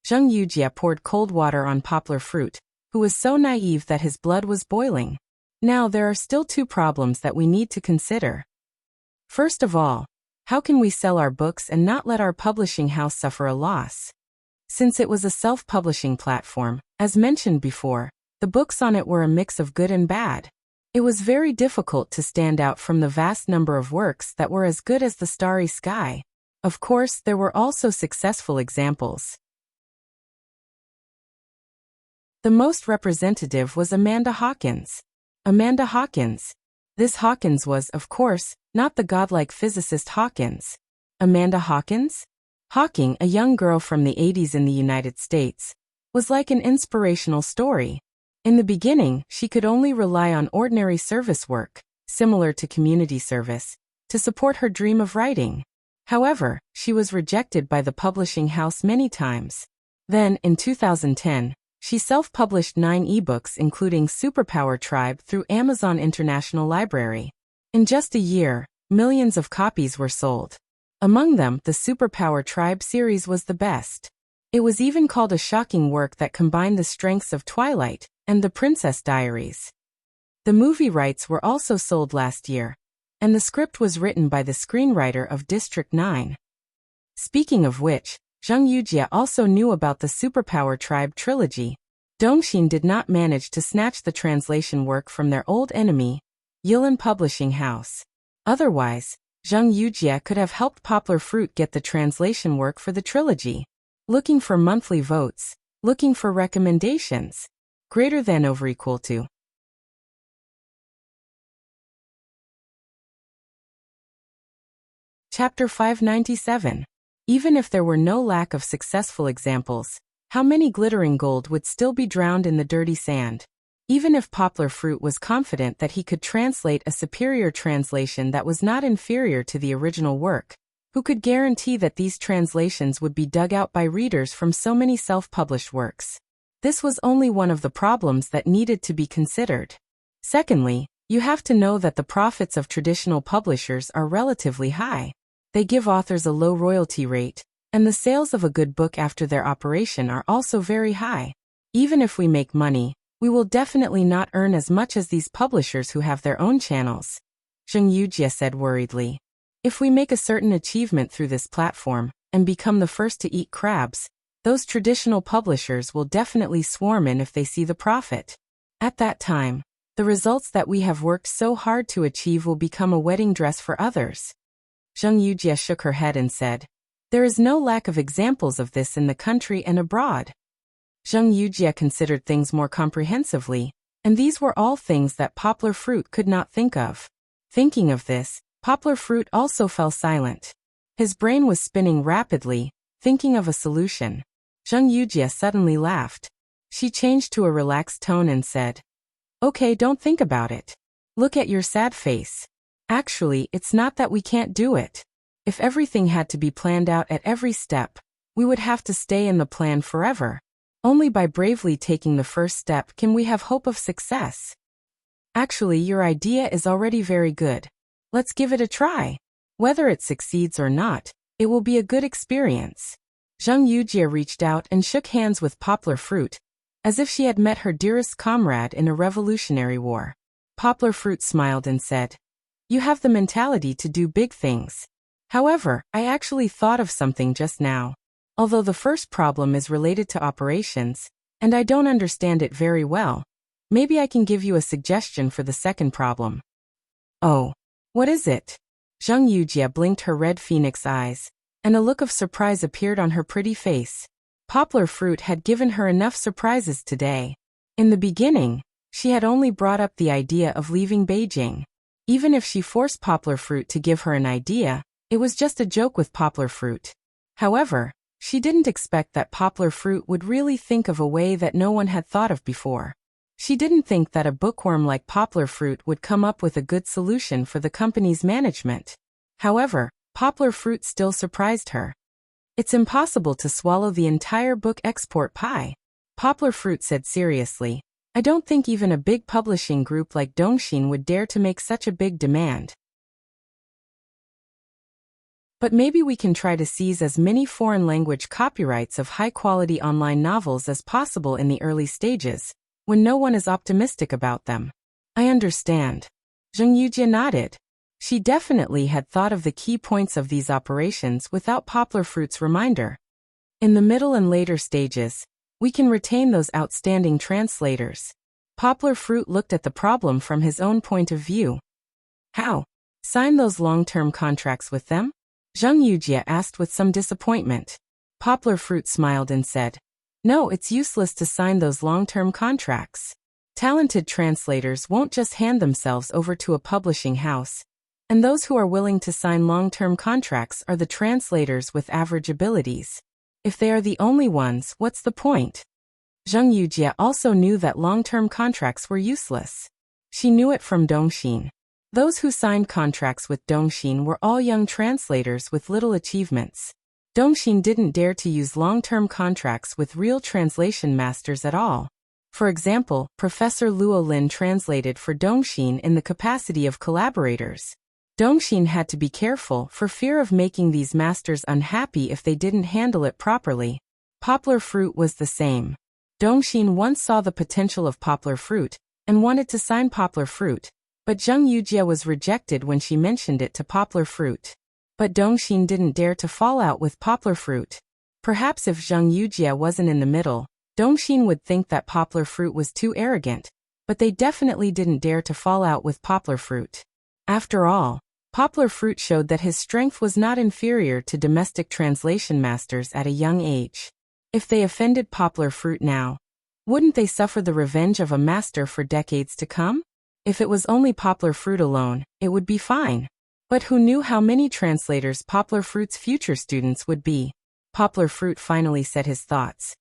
Zheng Yujie poured cold water on Poplar Fruit, who was so naive that his blood was boiling. Now there are still two problems that we need to consider. First of all, how can we sell our books and not let our publishing house suffer a loss? Since it was a self-publishing platform, as mentioned before, the books on it were a mix of good and bad. It was very difficult to stand out from the vast number of works that were as good as the starry sky. Of course, there were also successful examples. The most representative was Amanda Hawkins. Amanda Hawkins. This Hawkins was, of course, not the godlike physicist Hawkins. Amanda Hawkins? Hawking, a young girl from the 80s in the United States, was like an inspirational story. In the beginning, she could only rely on ordinary service work, similar to community service, to support her dream of writing. However, she was rejected by the publishing house many times. Then, in 2010, she self-published 9 ebooks including Superpower Tribe through Amazon International Library. In just a year, millions of copies were sold. Among them, the Superpower Tribe series was the best. It was even called a shocking work that combined the strengths of Twilight and The Princess Diaries. The movie rights were also sold last year, and the script was written by the screenwriter of District 9. Speaking of which, Zheng Yujie also knew about the Superpower Tribe trilogy. Dongxin did not manage to snatch the translation work from their old enemy, Yilan Publishing House. Otherwise, Zheng Yujie could have helped Poplar Fruit get the translation work for the trilogy. Looking for monthly votes, looking for recommendations. Greater than over equal to. Chapter 597. Even if there were no lack of successful examples, how many glittering gold would still be drowned in the dirty sand? Even if Poplar Fruit was confident that he could translate a superior translation that was not inferior to the original work, who could guarantee that these translations would be dug out by readers from so many self-published works? This was only one of the problems that needed to be considered. Secondly, you have to know that the profits of traditional publishers are relatively high. They give authors a low royalty rate, and the sales of a good book after their operation are also very high. Even if we make money, we will definitely not earn as much as these publishers who have their own channels. Zheng Yujie said worriedly. If we make a certain achievement through this platform, and become the first to eat crabs, those traditional publishers will definitely swarm in if they see the profit. At that time, the results that we have worked so hard to achieve will become a wedding dress for others. Zheng Yujie shook her head and said, "There is no lack of examples of this in the country and abroad." Zheng Yujie considered things more comprehensively, and these were all things that Poplar Fruit could not think of. Thinking of this, Poplar Fruit also fell silent. His brain was spinning rapidly, thinking of a solution. Zheng Yujie suddenly laughed. She changed to a relaxed tone and said, "Okay, don't think about it. Look at your sad face. Actually, it's not that we can't do it. If everything had to be planned out at every step, we would have to stay in the plan forever. Only by bravely taking the first step can we have hope of success. Actually, your idea is already very good. Let's give it a try. Whether it succeeds or not, it will be a good experience. Zheng Yujie reached out and shook hands with Poplar Fruit, as if she had met her dearest comrade in a revolutionary war. Poplar Fruit smiled and said, "You have the mentality to do big things. However, I actually thought of something just now. Although the first problem is related to operations, and I don't understand it very well, maybe I can give you a suggestion for the second problem." "Oh, what is it?" Zheng Yujie blinked her red phoenix eyes, and a look of surprise appeared on her pretty face. Poplar Fruit had given her enough surprises today. In the beginning, she had only brought up the idea of leaving Beijing. Even if she forced Poplar Fruit to give her an idea, it was just a joke with Poplar Fruit. However, she didn't expect that Poplar Fruit would really think of a way that no one had thought of before. She didn't think that a bookworm like Poplar Fruit would come up with a good solution for the company's management. However, Poplar Fruit still surprised her. "It's impossible to swallow the entire book export pie," Poplar Fruit said seriously. "I don't think even a big publishing group like Dongxin would dare to make such a big demand. But maybe we can try to seize as many foreign language copyrights of high-quality online novels as possible in the early stages, when no one is optimistic about them." "I understand." Zheng Yujie nodded. She definitely had thought of the key points of these operations without Poplar Fruit's reminder. In the middle and later stages, we can retain those outstanding translators. Poplar Fruit looked at the problem from his own point of view. "How? Sign those long-term contracts with them?" Zheng Yujie asked with some disappointment. Poplar Fruit smiled and said, "No, it's useless to sign those long-term contracts. Talented translators won't just hand themselves over to a publishing house, and those who are willing to sign long-term contracts are the translators with average abilities. If they are the only ones, what's the point?" Zheng Yujie also knew that long-term contracts were useless. She knew it from Dongxin. Those who signed contracts with Dongxin were all young translators with little achievements. Dongxin didn't dare to use long-term contracts with real translation masters at all. For example, Professor Luo Lin translated for Dongxin in the capacity of collaborators. Dongxin had to be careful for fear of making these masters unhappy if they didn't handle it properly. Poplar Fruit was the same. Dongxin once saw the potential of Poplar Fruit and wanted to sign Poplar Fruit, but Zheng Yujie was rejected when she mentioned it to Poplar Fruit. But Dongxin didn't dare to fall out with Poplar Fruit. Perhaps if Zheng Yujie wasn't in the middle, Dongxin would think that Poplar Fruit was too arrogant, but they definitely didn't dare to fall out with Poplar Fruit. After all, Poplar Fruit showed that his strength was not inferior to domestic translation masters at a young age. If they offended Poplar Fruit now, wouldn't they suffer the revenge of a master for decades to come? If it was only Poplar Fruit alone, it would be fine. But who knew how many translators Poplar Fruit's future students would be? Poplar Fruit finally said his thoughts.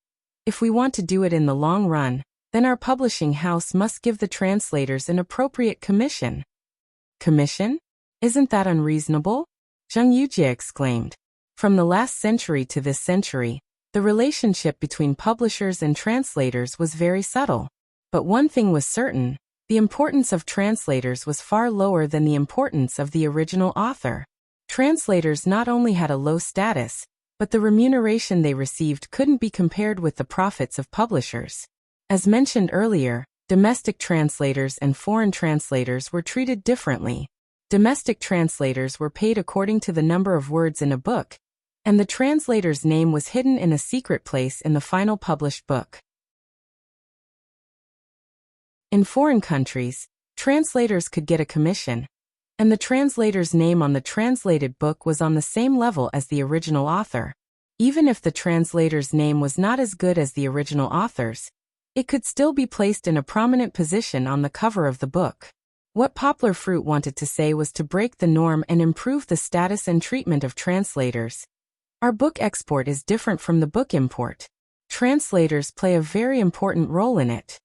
"If we want to do it in the long run, then our publishing house must give the translators an appropriate commission." "Commission? Isn't that unreasonable?" Zheng Yujie exclaimed. From the last century to this century, the relationship between publishers and translators was very subtle. But one thing was certain, the importance of translators was far lower than the importance of the original author. Translators not only had a low status, but the remuneration they received couldn't be compared with the profits of publishers. As mentioned earlier, domestic translators and foreign translators were treated differently. Domestic translators were paid according to the number of words in a book, and the translator's name was hidden in a secret place in the final published book. In foreign countries, translators could get a commission, and the translator's name on the translated book was on the same level as the original author. Even if the translator's name was not as good as the original author's, it could still be placed in a prominent position on the cover of the book. What Poplar Fruit wanted to say was to break the norm and improve the status and treatment of translators. Our book export is different from the book import. Translators play a very important role in it.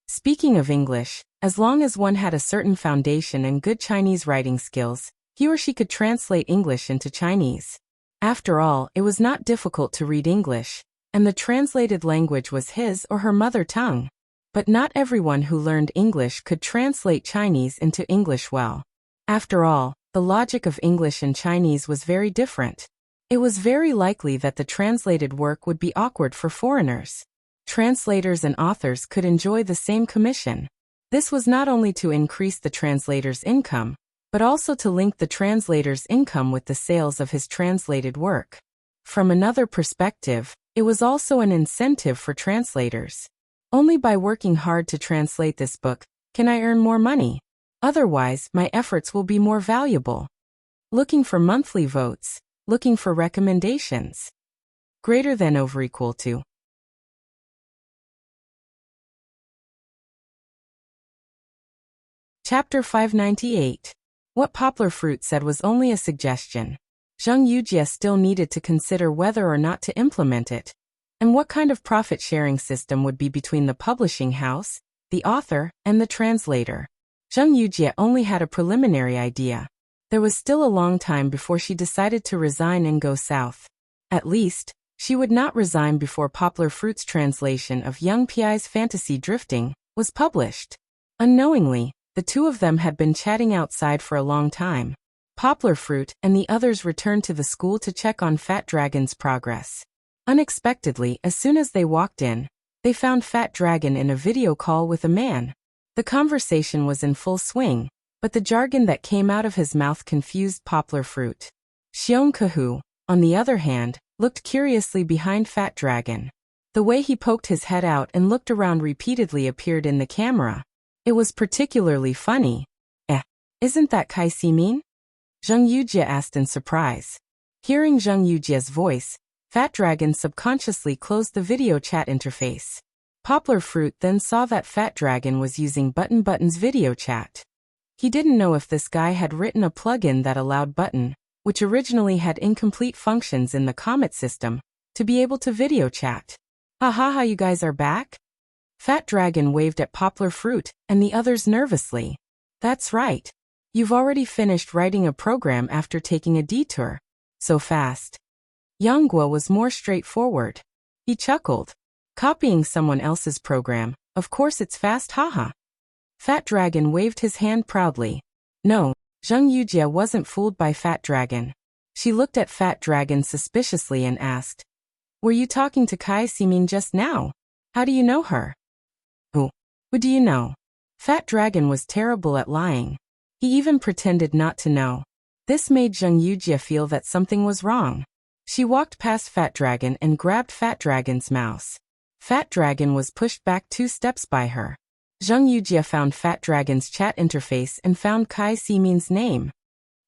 Speaking of English, as long as one had a certain foundation and good Chinese writing skills, He or she could translate English into Chinese. After all, it was not difficult to read English, and the translated language was his or her mother tongue. But not everyone who learned English could translate Chinese into English well. After all, the logic of English and Chinese was very different. It was very likely that the translated work would be awkward for foreigners. Translators and authors could enjoy the same commission. This was not only to increase the translator's income, but also to link the translator's income with the sales of his translated work. From another perspective, it was also an incentive for translators. Only by working hard to translate this book can I earn more money. Otherwise, my efforts will be more valuable. Looking for monthly votes. Looking for recommendations. Greater than over equal to. Chapter 598. What Poplar Fruit said was only a suggestion. Zheng Yujie still needed to consider whether or not to implement it, and what kind of profit-sharing system would be between the publishing house, the author, and the translator. Zheng Yujie only had a preliminary idea. There was still a long time before she decided to resign and go south. At least, she would not resign before Poplar Fruit's translation of Young Pi's fantasy Drifting was published. Unknowingly, the two of them had been chatting outside for a long time. Poplar Fruit and the others returned to the school to check on Fat Dragon's progress. Unexpectedly, as soon as they walked in, they found Fat Dragon in a video call with a man. The conversation was in full swing, but the jargon that came out of his mouth confused Poplar Fruit. Xiong Kahu, on the other hand, looked curiously behind Fat Dragon. The way he poked his head out and looked around repeatedly appeared in the camera. It was particularly funny. Isn't that Kai Simin? Zheng Yujie asked in surprise. Hearing Zheng Yujie's voice, Fat Dragon subconsciously closed the video chat interface. Poplar Fruit then saw that Fat Dragon was using Button's video chat. He didn't know if this guy had written a plugin that allowed Button, which originally had incomplete functions in the Comet system, to be able to video chat. Ha, you guys are back? Fat Dragon waved at Poplar Fruit and the others nervously. That's right. You've already finished writing a program after taking a detour. So fast. Yanghua was more straightforward. He chuckled. Copying someone else's program, of course it's fast, haha. Fat Dragon waved his hand proudly. No, Zheng Yujie wasn't fooled by Fat Dragon. She looked at Fat Dragon suspiciously and asked, Were you talking to Kai Simin just now? How do you know her? Who do you know? Fat Dragon was terrible at lying. He even pretended not to know. This made Zheng Yujie feel that something was wrong. She walked past Fat Dragon and grabbed Fat Dragon's mouse. Fat Dragon was pushed back 2 steps by her. Zheng Yujie found Fat Dragon's chat interface and found Kai Simin's name.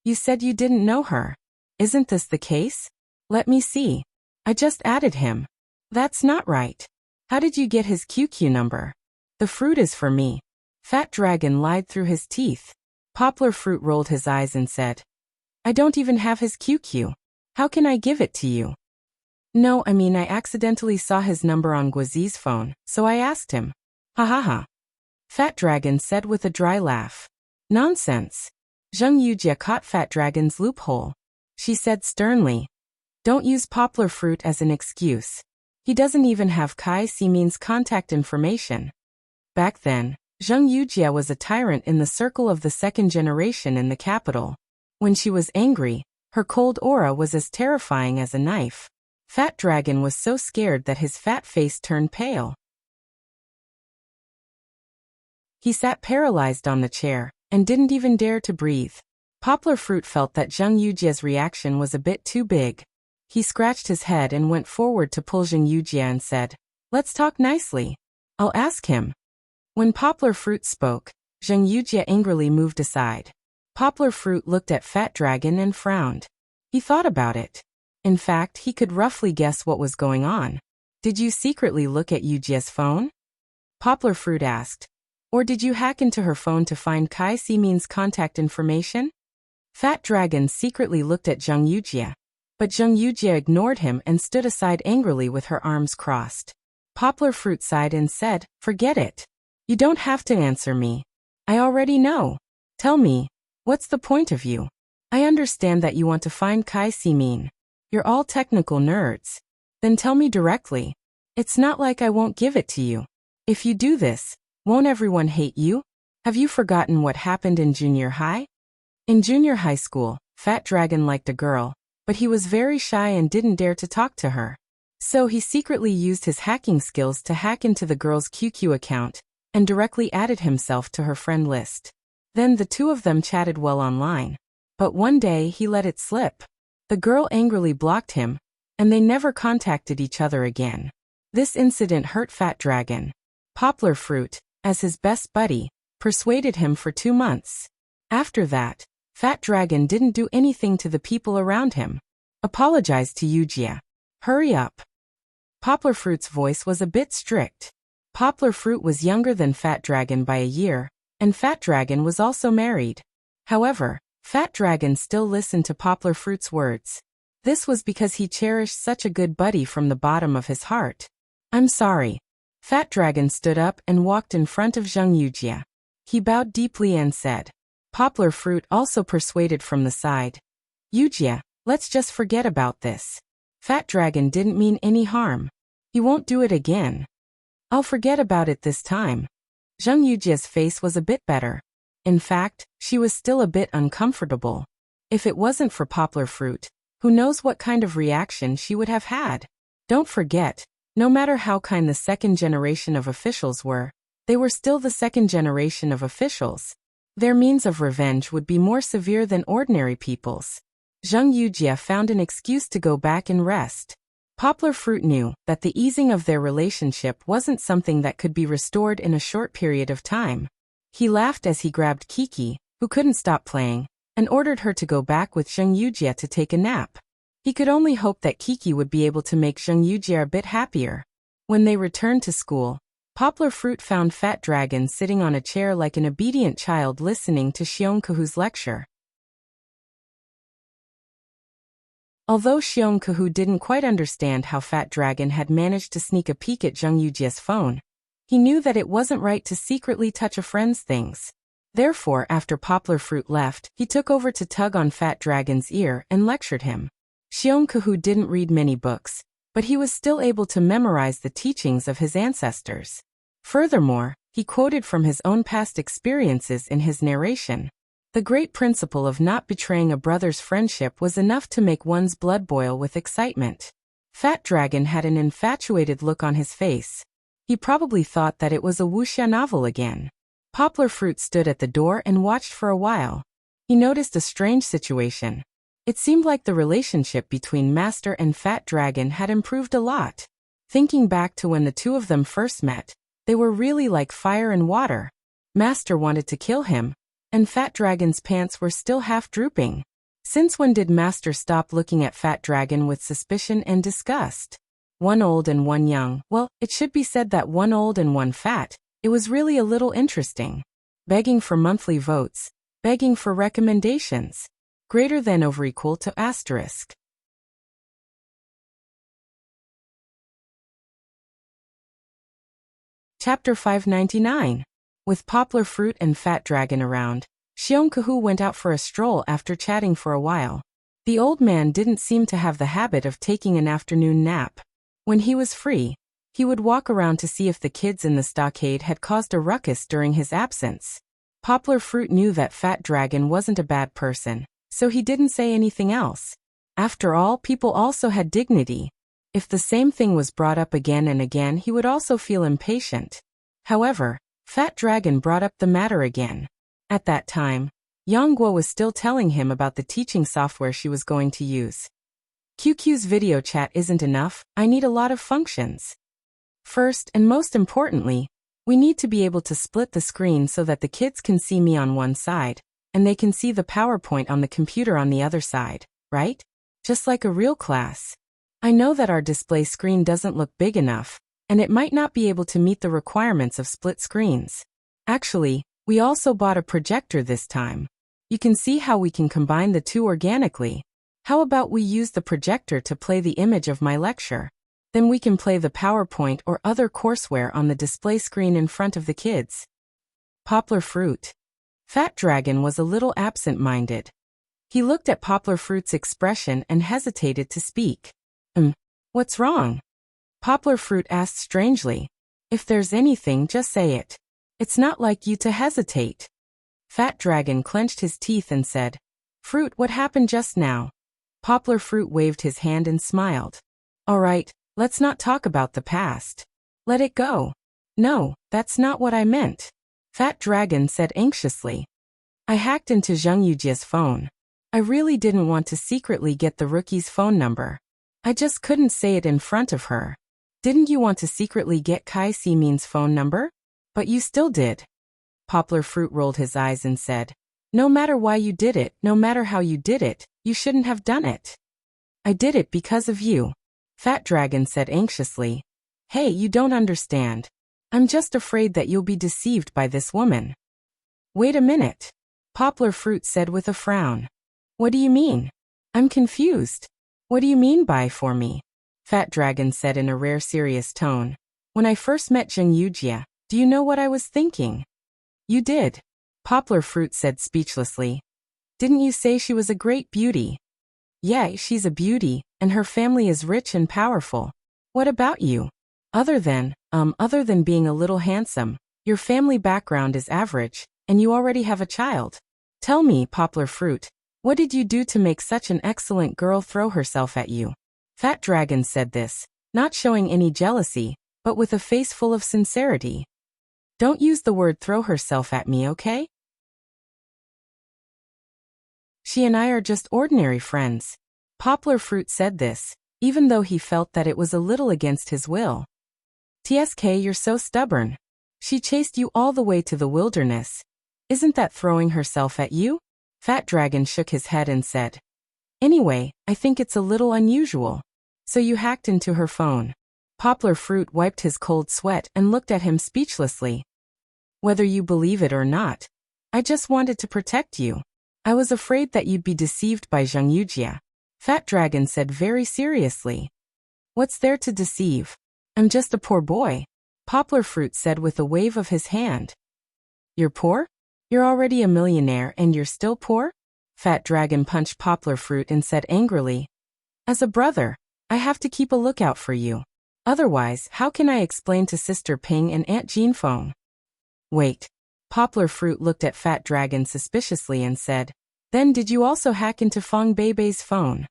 You said you didn't know her. Isn't this the case? Let me see. I just added him. That's not right. How did you get his QQ number? The fruit is for me. Fat Dragon lied through his teeth. Poplar Fruit rolled his eyes and said, I don't even have his QQ. How can I give it to you? No, I accidentally saw his number on Guazi's phone, so I asked him. Ha. Fat Dragon said with a dry laugh. Nonsense. Zheng Yujie caught Fat Dragon's loophole. She said sternly, Don't use Poplar Fruit as an excuse. He doesn't even have Kai Simin's contact information. Back then, Zheng Yujie was a tyrant in the circle of the second generation in the capital. When she was angry, her cold aura was as terrifying as a knife. Fat Dragon was so scared that his fat face turned pale. He sat paralyzed on the chair, and didn't even dare to breathe. Poplar Fruit felt that Zheng Yujie's reaction was a bit too big. He scratched his head and went forward to pull Zheng Yujie and said, Let's talk nicely. I'll ask him. When Poplar Fruit spoke, Zheng Yujie angrily moved aside. Poplar Fruit looked at Fat Dragon and frowned. He thought about it. In fact, he could roughly guess what was going on. Did you secretly look at Yujie's phone? Poplar Fruit asked. Or did you hack into her phone to find Kai Simin's contact information? Fat Dragon secretly looked at Zheng Yujie. But Zheng Yujie ignored him and stood aside angrily with her arms crossed. Poplar Fruit sighed and said, Forget it. You don't have to answer me. I already know. Tell me, what's the point of you? I understand that you want to find Kai Simin. You're all technical nerds. Then tell me directly. It's not like I won't give it to you. If you do this, won't everyone hate you? Have you forgotten what happened in junior high? In junior high school, Fat Dragon liked a girl, but he was very shy and didn't dare to talk to her. So he secretly used his hacking skills to hack into the girl's QQ account and directly added himself to her friend list. Then the two of them chatted well online. But one day he let it slip. The girl angrily blocked him, and they never contacted each other again. This incident hurt Fat Dragon. Poplar Fruit, as his best buddy, persuaded him for 2 months. After that, Fat Dragon didn't do anything to the people around him. Apologize to Yujia. Hurry up. Poplar Fruit's voice was a bit strict. Poplar Fruit was younger than Fat Dragon by a year, and Fat Dragon was also married. However, Fat Dragon still listened to Poplar Fruit's words. This was because he cherished such a good buddy from the bottom of his heart. I'm sorry. Fat Dragon stood up and walked in front of Zheng Yujia. He bowed deeply and said. Poplar Fruit also persuaded from the side. Yujia, let's just forget about this. Fat Dragon didn't mean any harm. He won't do it again. I'll forget about it this time. Zheng Yujia's face was a bit better. In fact, she was still a bit uncomfortable. If it wasn't for Poplar Fruit, who knows what kind of reaction she would have had. Don't forget, no matter how kind the second generation of officials were, they were still the second generation of officials. Their means of revenge would be more severe than ordinary people's. Zheng Yujia found an excuse to go back and rest. Poplar Fruit knew that the easing of their relationship wasn't something that could be restored in a short period of time. He laughed as he grabbed Kiki, who couldn't stop playing, and ordered her to go back with Zheng Yujia to take a nap. He could only hope that Kiki would be able to make Zheng Yujia a bit happier. When they returned to school, Poplar Fruit found Fat Dragon sitting on a chair like an obedient child listening to Xiongkahu's lecture. Although Xiongkahu didn't quite understand how Fat Dragon had managed to sneak a peek at Zheng Yujia's phone, he knew that it wasn't right to secretly touch a friend's things. Therefore, after Poplar Fruit left, he took over to tug on Fat Dragon's ear and lectured him. Xiongkahu didn't read many books, but he was still able to memorize the teachings of his ancestors. Furthermore, he quoted from his own past experiences in his narration. The great principle of not betraying a brother's friendship was enough to make one's blood boil with excitement. Fat Dragon had an infatuated look on his face. He probably thought that it was a wuxia novel again. Poplar Fruit stood at the door and watched for a while. He noticed a strange situation. It seemed like the relationship between Master and Fat Dragon had improved a lot. Thinking back to when the two of them first met, they were really like fire and water. Master wanted to kill him, and Fat Dragon's pants were still half drooping. Since when did Master stop looking at Fat Dragon with suspicion and disgust? One old and one young. Well, it should be said that one old and one fat. It was really a little interesting. Begging for monthly votes. Begging for recommendations. Greater than over equal to asterisk. Chapter 599. With Poplar Fruit and Fat Dragon around, Xiongkahu went out for a stroll after chatting for a while. The old man didn't seem to have the habit of taking an afternoon nap. When he was free, he would walk around to see if the kids in the stockade had caused a ruckus during his absence. Poplar Fruit knew that Fat Dragon wasn't a bad person, so he didn't say anything else. After all, people also had dignity. If the same thing was brought up again and again, he would also feel impatient. However, Fat Dragon brought up the matter again. At that time, Yangguo was still telling him about the teaching software she was going to use. QQ's video chat isn't enough, I need a lot of functions. First, and most importantly, we need to be able to split the screen so that the kids can see me on one side, and they can see the PowerPoint on the computer on the other side, right? Just like a real class. I know that our display screen doesn't look big enough, and it might not be able to meet the requirements of split screens. Actually, we also bought a projector this time. You can see how we can combine the two organically. How about we use the projector to play the image of my lecture? Then we can play the PowerPoint or other courseware on the display screen in front of the kids. Poplar Fruit. Fat Dragon was a little absent-minded. He looked at Poplar Fruit's expression and hesitated to speak. What's wrong? Poplar Fruit asked strangely. If there's anything, just say it. It's not like you to hesitate. Fat Dragon clenched his teeth and said, Fruit, what happened just now? Poplar Fruit waved his hand and smiled. All right, let's not talk about the past. Let it go. No, that's not what I meant. Fat Dragon said anxiously. I hacked into Zheng Yujia's phone. I really didn't want to secretly get the rookie's phone number. I just couldn't say it in front of her. Didn't you want to secretly get Kai Simin's phone number? But you still did. Poplar Fruit rolled his eyes and said, No matter why you did it, no matter how you did it, you shouldn't have done it. I did it because of you. Fat Dragon said anxiously. Hey, you don't understand. I'm just afraid that you'll be deceived by this woman. Wait a minute. Poplar Fruit said with a frown. What do you mean? I'm confused. What do you mean by for me? Fat Dragon said in a rare serious tone. When I first met Zheng Yujia, do you know what I was thinking? You did. Poplar Fruit said speechlessly. Didn't you say she was a great beauty? Yeah, she's a beauty, and her family is rich and powerful. What about you? Other than being a little handsome, your family background is average, and you already have a child. Tell me, Poplar Fruit, what did you do to make such an excellent girl throw herself at you? Fat Dragon said this, not showing any jealousy, but with a face full of sincerity. Don't use the word throw herself at me, okay? She and I are just ordinary friends. Poplar Fruit said this, even though he felt that it was a little against his will. TSK, you're so stubborn. She chased you all the way to the wilderness. Isn't that throwing herself at you? Fat Dragon shook his head and said. Anyway, I think it's a little unusual. So you hacked into her phone. Poplar Fruit wiped his cold sweat and looked at him speechlessly. Whether you believe it or not, I just wanted to protect you. I was afraid that you'd be deceived by Zheng Yujia. Fat Dragon said very seriously. What's there to deceive? I'm just a poor boy. Poplar Fruit said with a wave of his hand. You're poor? You're already a millionaire and you're still poor? Fat Dragon punched Poplar Fruit and said angrily. As a brother, I have to keep a lookout for you. Otherwise, how can I explain to Sister Ping and Aunt Jean Feng? Wait. Poplar Fruit looked at Fat Dragon suspiciously and said, Then did you also hack into Feng Beibei's phone?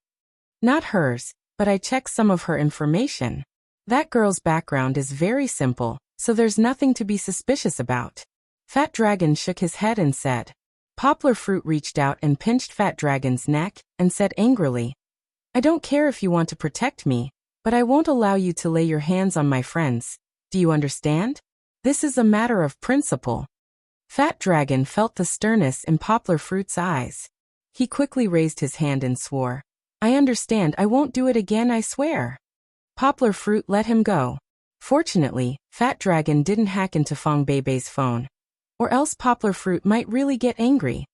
Not hers, but I checked some of her information. That girl's background is very simple, so there's nothing to be suspicious about. Fat Dragon shook his head and said. Poplar Fruit reached out and pinched Fat Dragon's neck and said angrily, I don't care if you want to protect me, but I won't allow you to lay your hands on my friends. Do you understand? This is a matter of principle. Fat Dragon felt the sternness in Poplar Fruit's eyes. He quickly raised his hand and swore, I understand, I won't do it again, I swear. Poplar Fruit let him go. Fortunately, Fat Dragon didn't hack into Feng Beibei's phone. Or else Poplar Fruit might really get angry.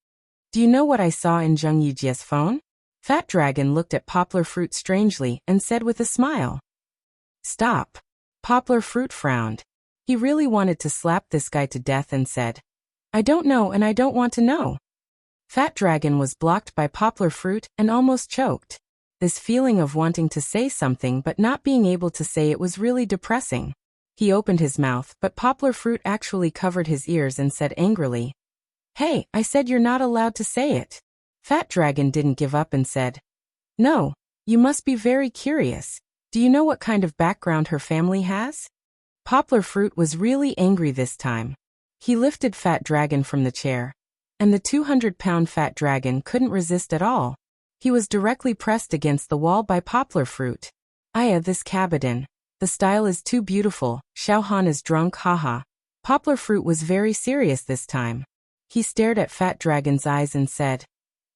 Do you know what I saw in Zheng Yujia's phone? Fat Dragon looked at Poplar Fruit strangely and said with a smile. Stop. Poplar Fruit frowned. He really wanted to slap this guy to death and said, I don't know and I don't want to know. Fat Dragon was blocked by Poplar Fruit and almost choked. This feeling of wanting to say something but not being able to say it was really depressing. He opened his mouth, but Poplar Fruit actually covered his ears and said angrily, Hey, I said you're not allowed to say it. Fat Dragon didn't give up and said, No, you must be very curious. Do you know what kind of background her family has? Poplar Fruit was really angry this time. He lifted Fat Dragon from the chair, and the 200-pound Fat Dragon couldn't resist at all. He was directly pressed against the wall by Poplar Fruit. Aya, this Cabotin. The style is too beautiful, Xiaohan is drunk, haha. Poplar Fruit was very serious this time. He stared at Fat Dragon's eyes and said,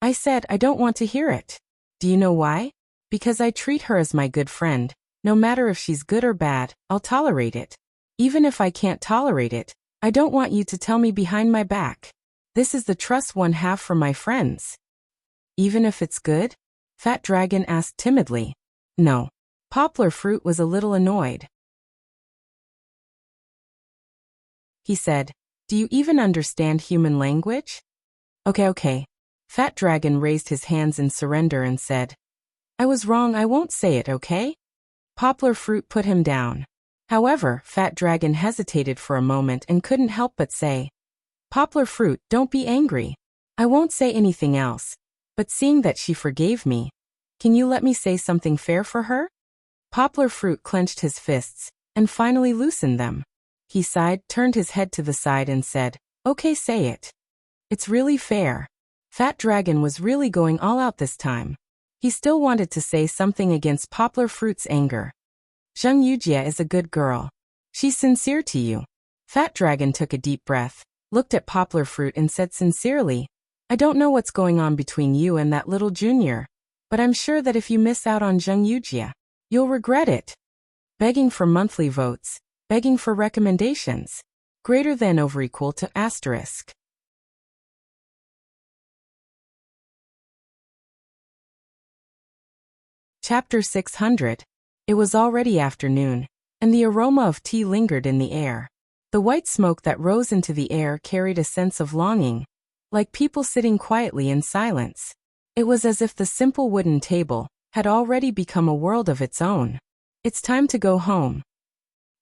I said I don't want to hear it. Do you know why? Because I treat her as my good friend. No matter if she's good or bad, I'll tolerate it. Even if I can't tolerate it, I don't want you to tell me behind my back. This is the trust one have for my friends. Even if it's good? Fat Dragon asked timidly. No. Poplar Fruit was a little annoyed. He said, Do you even understand human language? Okay. Fat Dragon raised his hands in surrender and said, I was wrong, I won't say it, okay? Poplar Fruit put him down. However, Fat Dragon hesitated for a moment and couldn't help but say, Poplar Fruit, don't be angry. I won't say anything else. But seeing that she forgave me, can you let me say something fair for her? Poplar Fruit clenched his fists and finally loosened them. He sighed, turned his head to the side and said, Okay, say it. It's really fair. Fat Dragon was really going all out this time. He still wanted to say something against Poplar Fruit's anger. Zheng Yujie is a good girl. She's sincere to you. Fat Dragon took a deep breath, looked at Poplar Fruit and said sincerely, I don't know what's going on between you and that little junior, but I'm sure that if you miss out on Zheng Yujie, you'll regret it. Begging for monthly votes, begging for recommendations, greater than over equal to asterisk. Chapter 600. It was already afternoon, and the aroma of tea lingered in the air. The white smoke that rose into the air carried a sense of longing, like people sitting quietly in silence. It was as if the simple wooden table had already become a world of its own. It's time to go home.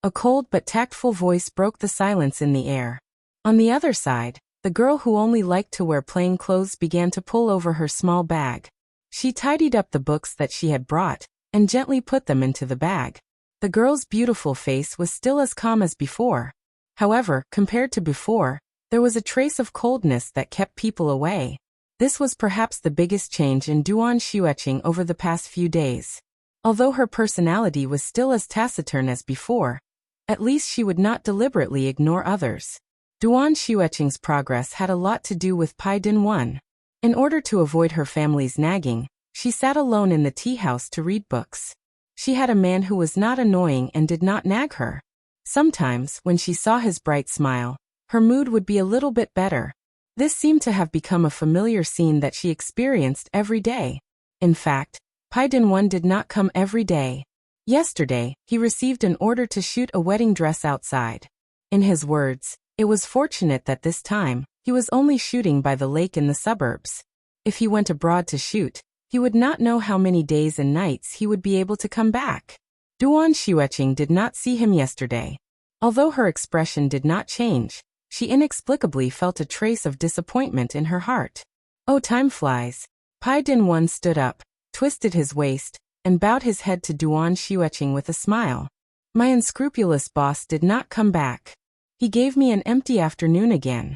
A cold but tactful voice broke the silence in the air. On the other side, the girl who only liked to wear plain clothes began to pull over her small bag. She tidied up the books that she had brought and gently put them into the bag. The girl's beautiful face was still as calm as before. However, compared to before, there was a trace of coldness that kept people away. This was perhaps the biggest change in Duan Xueqing over the past few days. Although her personality was still as taciturn as before, at least she would not deliberately ignore others. Duan Xueqing's progress had a lot to do with Pai Dinwan. In order to avoid her family's nagging, she sat alone in the tea house to read books. She had a man who was not annoying and did not nag her. Sometimes, when she saw his bright smile, her mood would be a little bit better. This seemed to have become a familiar scene that she experienced every day. In fact, Pai Dinwan did not come every day. Yesterday, he received an order to shoot a wedding dress outside. In his words, it was fortunate that this time, he was only shooting by the lake in the suburbs. If he went abroad to shoot, he would not know how many days and nights he would be able to come back. Duan Xueqing did not see him yesterday. Although her expression did not change, she inexplicably felt a trace of disappointment in her heart. Oh, time flies. Pai Dinwan stood up, twisted his waist, and bowed his head to Duan Xueqing with a smile. My unscrupulous boss did not come back. He gave me an empty afternoon again.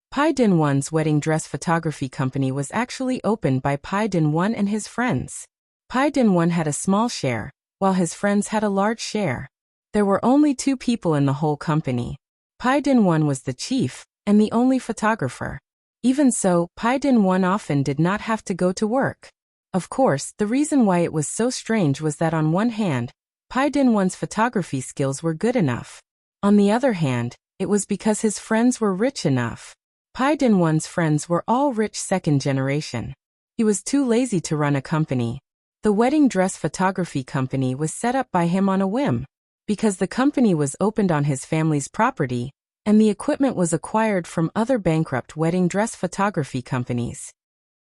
Pai Dinwan's wedding dress photography company was actually opened by Pai Dinwan and his friends. Pai Dinwan had a small share, while his friends had a large share. There were only 2 people in the whole company. Pai Dinwan was the chief, and the only photographer. Even so, Pai Dinwan often did not have to go to work. Of course, the reason why it was so strange was that on one hand, Pai Dinwan's photography skills were good enough. On the other hand, it was because his friends were rich enough. Pai Dinwan's friends were all rich second generation. He was too lazy to run a company. The wedding dress photography company was set up by him on a whim, because the company was opened on his family's property, and the equipment was acquired from other bankrupt wedding dress photography companies.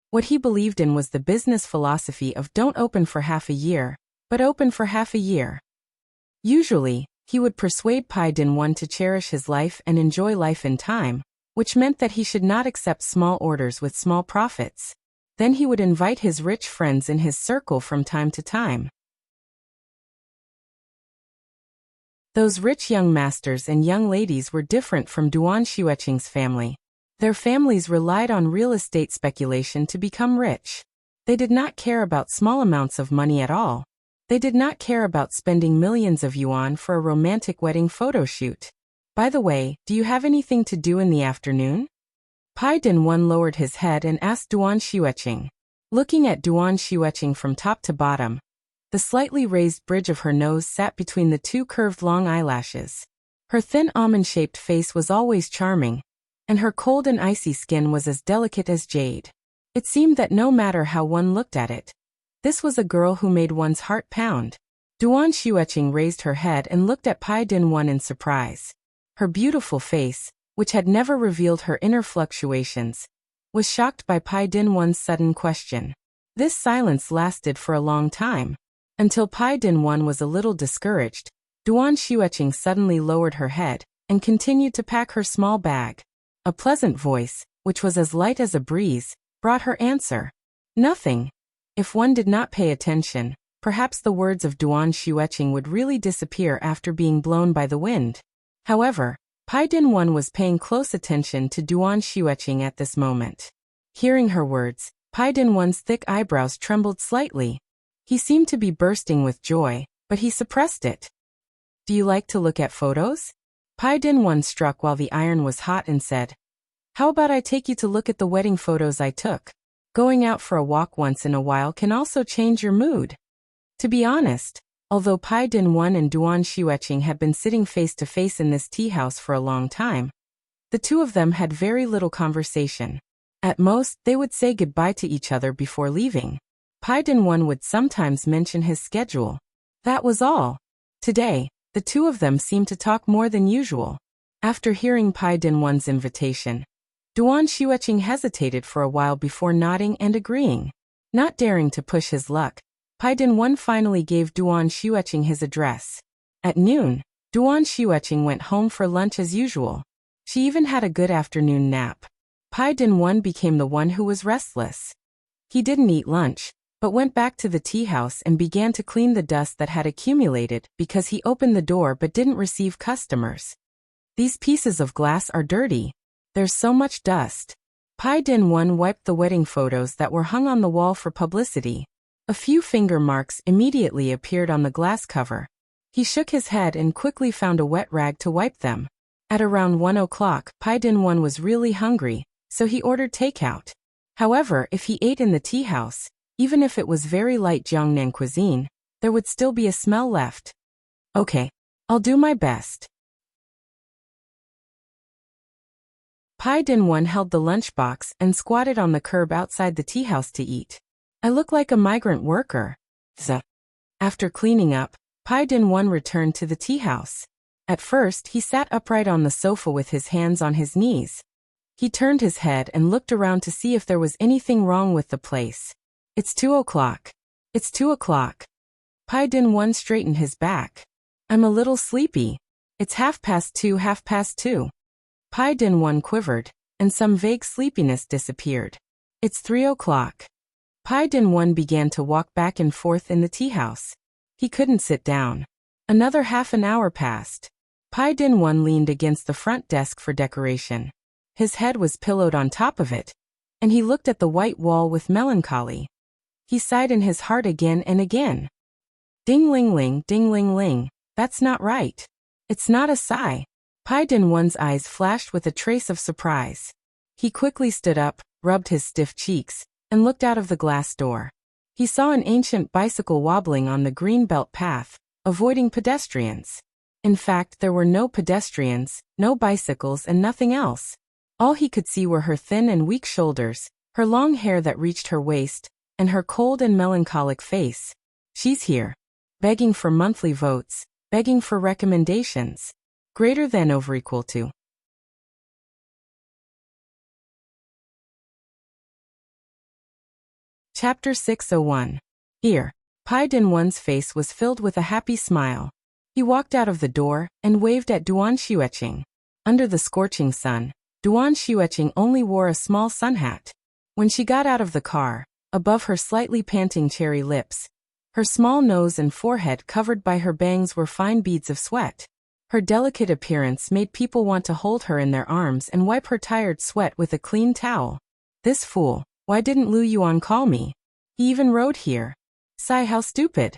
What he believed in was the business philosophy of don't open for half a year, but open for half a year. Usually, he would persuade Pai Dinwan to cherish his life and enjoy life in time, which meant that he should not accept small orders with small profits. Then he would invite his rich friends in his circle from time to time. Those rich young masters and young ladies were different from Duan Xueqing's family. Their families relied on real estate speculation to become rich. They did not care about small amounts of money at all. They did not care about spending millions of yuan for a romantic wedding photo shoot. By the way, do you have anything to do in the afternoon? Pai Dinwan lowered his head and asked Duan Xueqing. Looking at Duan Xueqing from top to bottom, the slightly raised bridge of her nose sat between the 2 curved long eyelashes. Her thin almond-shaped face was always charming, and her cold and icy skin was as delicate as jade. It seemed that no matter how one looked at it, this was a girl who made one's heart pound. Duan Xueqing raised her head and looked at Pai Dinwan in surprise. Her beautiful face, which had never revealed her inner fluctuations, was shocked by Pai Dinwan's sudden question. This silence lasted for a long time. Until Pai Dinwan was a little discouraged, Duan Xueqing suddenly lowered her head and continued to pack her small bag. A pleasant voice, which was as light as a breeze, brought her answer. Nothing. If one did not pay attention, perhaps the words of Duan Xueqing would really disappear after being blown by the wind. However, Pai Dinwan was paying close attention to Duan Xueqing at this moment. Hearing her words, Pai Dinwan's thick eyebrows trembled slightly. He seemed to be bursting with joy, but he suppressed it. Do you like to look at photos? Pai Dinwan struck while the iron was hot and said, How about I take you to look at the wedding photos I took? Going out for a walk once in a while can also change your mood. To be honest, although Pai Dinwan and Duan Xueqing had been sitting face to face in this tea house for a long time, the two of them had very little conversation. At most, they would say goodbye to each other before leaving. Pai Dinwan would sometimes mention his schedule. That was all. Today, the two of them seemed to talk more than usual. After hearing Pai Dinwan's invitation, Duan Xueqing hesitated for a while before nodding and agreeing. Not daring to push his luck, Pai Dinwan finally gave Duan Xueqing his address. At noon, Duan Xueqing went home for lunch as usual. She even had a good afternoon nap. Pai Dinwan became the one who was restless. He didn't eat lunch, but went back to the tea house and began to clean the dust that had accumulated because he opened the door but didn't receive customers. These pieces of glass are dirty. There's so much dust. Pai Dinwan wiped the wedding photos that were hung on the wall for publicity. A few finger marks immediately appeared on the glass cover. He shook his head and quickly found a wet rag to wipe them. At around 1 o'clock, Pai Dinwan was really hungry, so he ordered takeout. However, if he ate in the tea house, even if it was very light Jiangnan cuisine, there would still be a smell left. Okay, I'll do my best. Pai Dinwan held the lunchbox and squatted on the curb outside the tea house to eat. I look like a migrant worker. After cleaning up, Pai Dinwan returned to the tea house. At first, he sat upright on the sofa with his hands on his knees. He turned his head and looked around to see if there was anything wrong with the place. It's 2 o'clock. It's 2 o'clock. Pai Dinwan straightened his back. I'm a little sleepy. It's 2:30. Pai Dinwan quivered, and some vague sleepiness disappeared. It's 3 o'clock. Pai Dinwan began to walk back and forth in the tea house. He couldn't sit down. Another half an hour passed. Pai Dinwan leaned against the front desk for decoration. His head was pillowed on top of it, and he looked at the white wall with melancholy. He sighed in his heart again and again. Ding-ling-ling, ding-ling-ling, that's not right. It's not a sigh. Pai Dinwan's eyes flashed with a trace of surprise. He quickly stood up, rubbed his stiff cheeks, and looked out of the glass door. He saw an ancient bicycle wobbling on the green belt path, avoiding pedestrians. In fact, there were no pedestrians, no bicycles, and nothing else. All he could see were her thin and weak shoulders, her long hair that reached her waist, and her cold and melancholic face. She's here. Begging for monthly votes, begging for recommendations. Greater than over equal to. Chapter 601. Here, Pai Dinwan's face was filled with a happy smile. He walked out of the door and waved at Duan Xueqing. Under the scorching sun, Duan Xueqing only wore a small sun hat. When she got out of the car, above her slightly panting cherry lips, her small nose and forehead covered by her bangs were fine beads of sweat. Her delicate appearance made people want to hold her in their arms and wipe her tired sweat with a clean towel. This fool, why didn't Lu Yuan call me? He even rode here. Sigh, how stupid.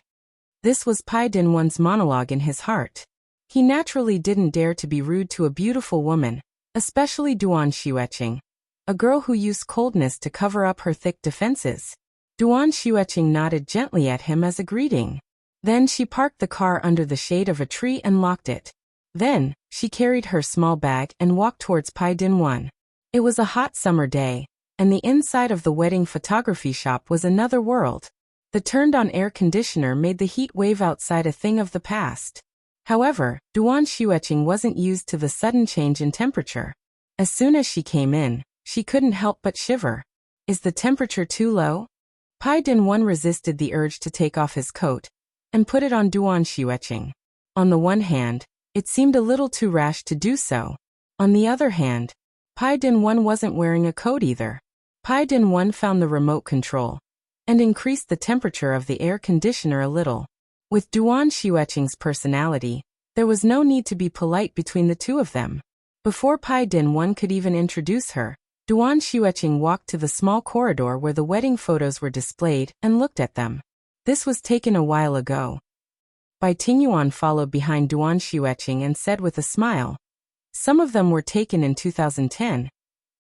This was Pai Dinwan's monologue in his heart. He naturally didn't dare to be rude to a beautiful woman, especially Duan Xueqing, a girl who used coldness to cover up her thick defenses. Duan Xueqing nodded gently at him as a greeting. Then she parked the car under the shade of a tree and locked it. Then, she carried her small bag and walked towards Pai Dinwan. It was a hot summer day, and the inside of the wedding photography shop was another world. The turned-on air conditioner made the heat wave outside a thing of the past. However, Duan Xueqing wasn't used to the sudden change in temperature. As soon as she came in, She couldn't help but shiver. Is the temperature too low? Pai Din-won resisted the urge to take off his coat and put it on Duan Xueqing. On the one hand, it seemed a little too rash to do so. On the other hand, Pai Din-won wasn't wearing a coat either. Pai Din-won found the remote control and increased the temperature of the air conditioner a little. With Duan Xueqing's personality, there was no need to be polite between the two of them. Before Pai Din-won could even introduce her, Duan Xueqing walked to the small corridor where the wedding photos were displayed and looked at them. This was taken a while ago. Bai Tingyuan followed behind Duan Xueqing and said with a smile, some of them were taken in 2010,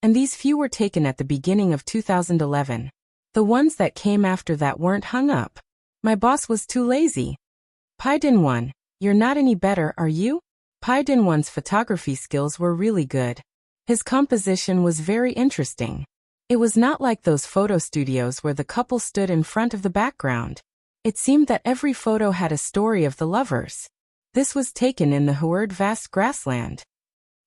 and these few were taken at the beginning of 2011. The ones that came after that weren't hung up. My boss was too lazy. Pai Din-won, you're not any better, are you? Pai Din-won's photography skills were really good. His composition was very interesting. It was not like those photo studios where the couple stood in front of the background. It seemed that every photo had a story of the lovers. This was taken in the Huerd vast grassland.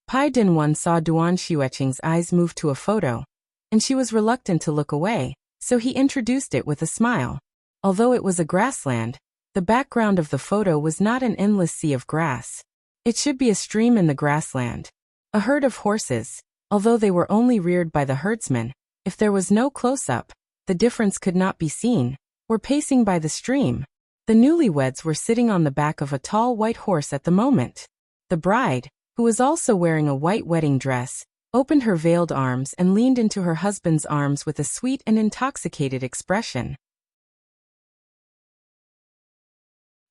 Pai Din-won saw Duan Xueqing's eyes move to a photo, and she was reluctant to look away, so he introduced it with a smile. Although it was a grassland, the background of the photo was not an endless sea of grass. It should be a stream in the grassland. A herd of horses, although they were only reared by the herdsman, if there was no close-up, the difference could not be seen, were pacing by the stream. The newlyweds were sitting on the back of a tall white horse at the moment. The bride, who was also wearing a white wedding dress, opened her veiled arms and leaned into her husband's arms with a sweet and intoxicated expression.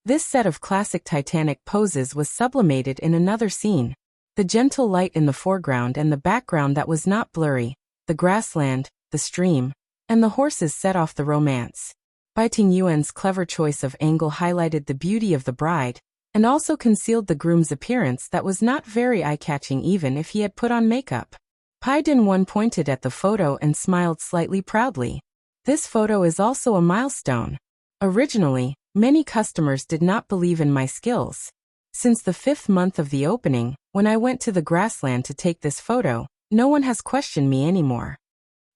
This set of classic Titanic poses was sublimated in another scene. The gentle light in the foreground and the background that was not blurry, the grassland, the stream, and the horses set off the romance. Bai Tingyuan's clever choice of angle highlighted the beauty of the bride, and also concealed the groom's appearance that was not very eye-catching even if he had put on makeup. Pai Din-won pointed at the photo and smiled slightly proudly. This photo is also a milestone. Originally, many customers did not believe in my skills. Since the 5th month of the opening, when I went to the grassland to take this photo, no one has questioned me anymore.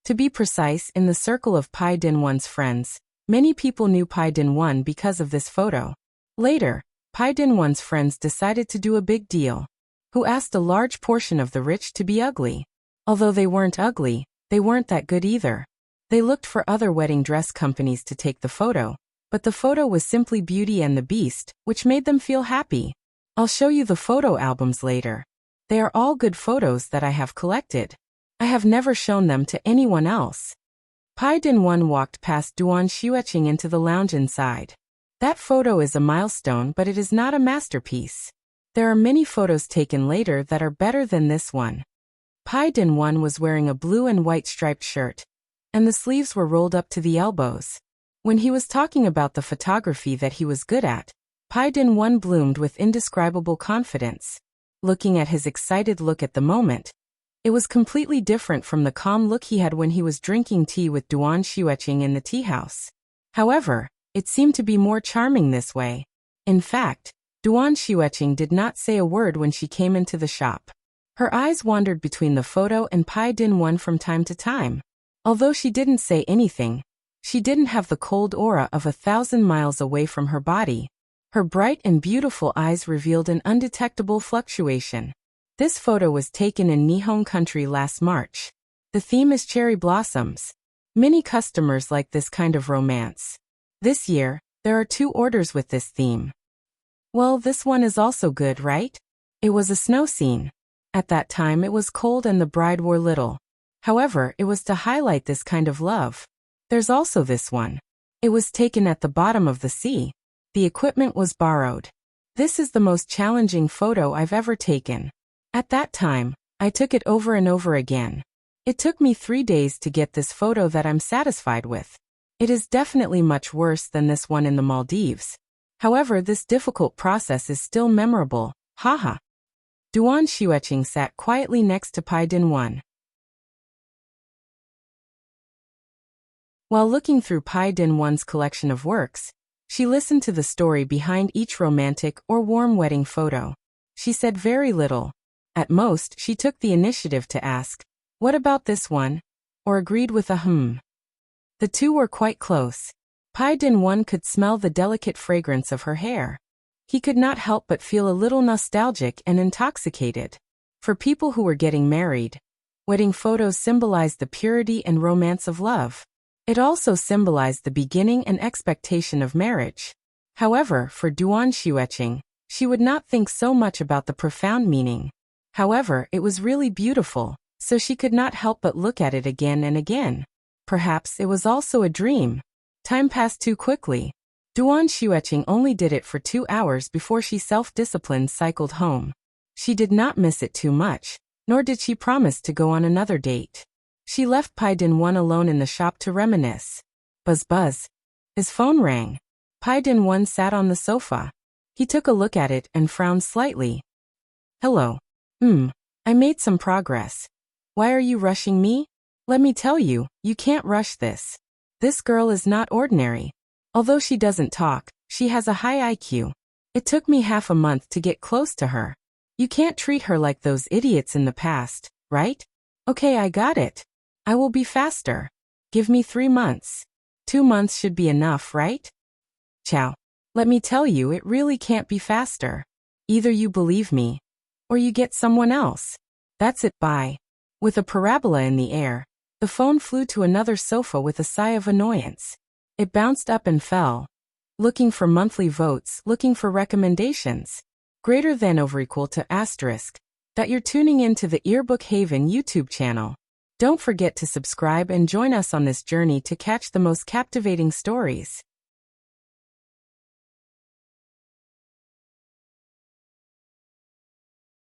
To be precise, in the circle of Pai Din-won's friends, many people knew Pai Din-won because of this photo. Later, Pai Din-won's friends decided to do a big deal. Who asked a large portion of the rich to be ugly. Although they weren't ugly, they weren't that good either. They looked for other wedding dress companies to take the photo, but the photo was simply Beauty and the Beast, which made them feel happy. I'll show you the photo albums later. They are all good photos that I have collected. I have never shown them to anyone else. Pai Din-won walked past Duan Xueqing into the lounge inside. That photo is a milestone, but it is not a masterpiece. There are many photos taken later that are better than this one. Pai Din-won was wearing a blue and white striped shirt, and the sleeves were rolled up to the elbows. When he was talking about the photography that he was good at, Pai Din-won bloomed with indescribable confidence. Looking at his excited look at the moment, it was completely different from the calm look he had when he was drinking tea with Duan Xueqing in the tea house. However, it seemed to be more charming this way. In fact, Duan Xueqing did not say a word when she came into the shop. Her eyes wandered between the photo and Pai Din-won from time to time. Although she didn't say anything, she didn't have the cold aura of 1,000 miles away from her body. Her bright and beautiful eyes revealed an undetectable fluctuation. This photo was taken in Nihon country last March. The theme is cherry blossoms. Many customers like this kind of romance. This year, there are 2 orders with this theme. Well, this one is also good, right? It was a snow scene. At that time it was cold and the bride wore little. However, it was to highlight this kind of love. There's also this one. It was taken at the bottom of the sea. The equipment was borrowed. This is the most challenging photo I've ever taken. At that time, I took it over and over again. It took me 3 days to get this photo that I'm satisfied with. It is definitely much worse than this one in the Maldives. However, this difficult process is still memorable. Haha. Duan Xueqing sat quietly next to Pai Din-won. While looking through Pai Din-won's collection of works, she listened to the story behind each romantic or warm wedding photo. She said very little. At most, she took the initiative to ask, What about this one? Or agreed with a The two were quite close. Pai Din 1 could smell the delicate fragrance of her hair. He could not help but feel a little nostalgic and intoxicated. For people who were getting married, wedding photos symbolized the purity and romance of love. It also symbolized the beginning and expectation of marriage. However, for Duan Xueqing, she would not think so much about the profound meaning. However, it was really beautiful, so she could not help but look at it again and again. Perhaps it was also a dream. Time passed too quickly. Duan Xueqing only did it for 2 hours before she self-disciplined cycled home. She did not miss it too much, nor did she promise to go on another date. She left Pai Din 1 alone in the shop to reminisce. Buzz buzz. His phone rang. Pai Din 1 sat on the sofa. He took a look at it and frowned slightly. Hello. I made some progress. Why are you rushing me? Let me tell you, you can't rush this. This girl is not ordinary. Although she doesn't talk, she has a high IQ. It took me half a month to get close to her. You can't treat her like those idiots in the past, right? Okay, I got it. I will be faster. Give me 3 months. 2 months should be enough, right? Ciao. Let me tell you, it really can't be faster. Either you believe me, or you get someone else. That's it, bye. With a parabola in the air, the phone flew to another sofa with a sigh of annoyance. It bounced up and fell. Looking for monthly votes, looking for recommendations. Greater than over equal to asterisk. That you're tuning in to the Earbook Haven YouTube channel. Don't forget to subscribe and join us on this journey to catch the most captivating stories.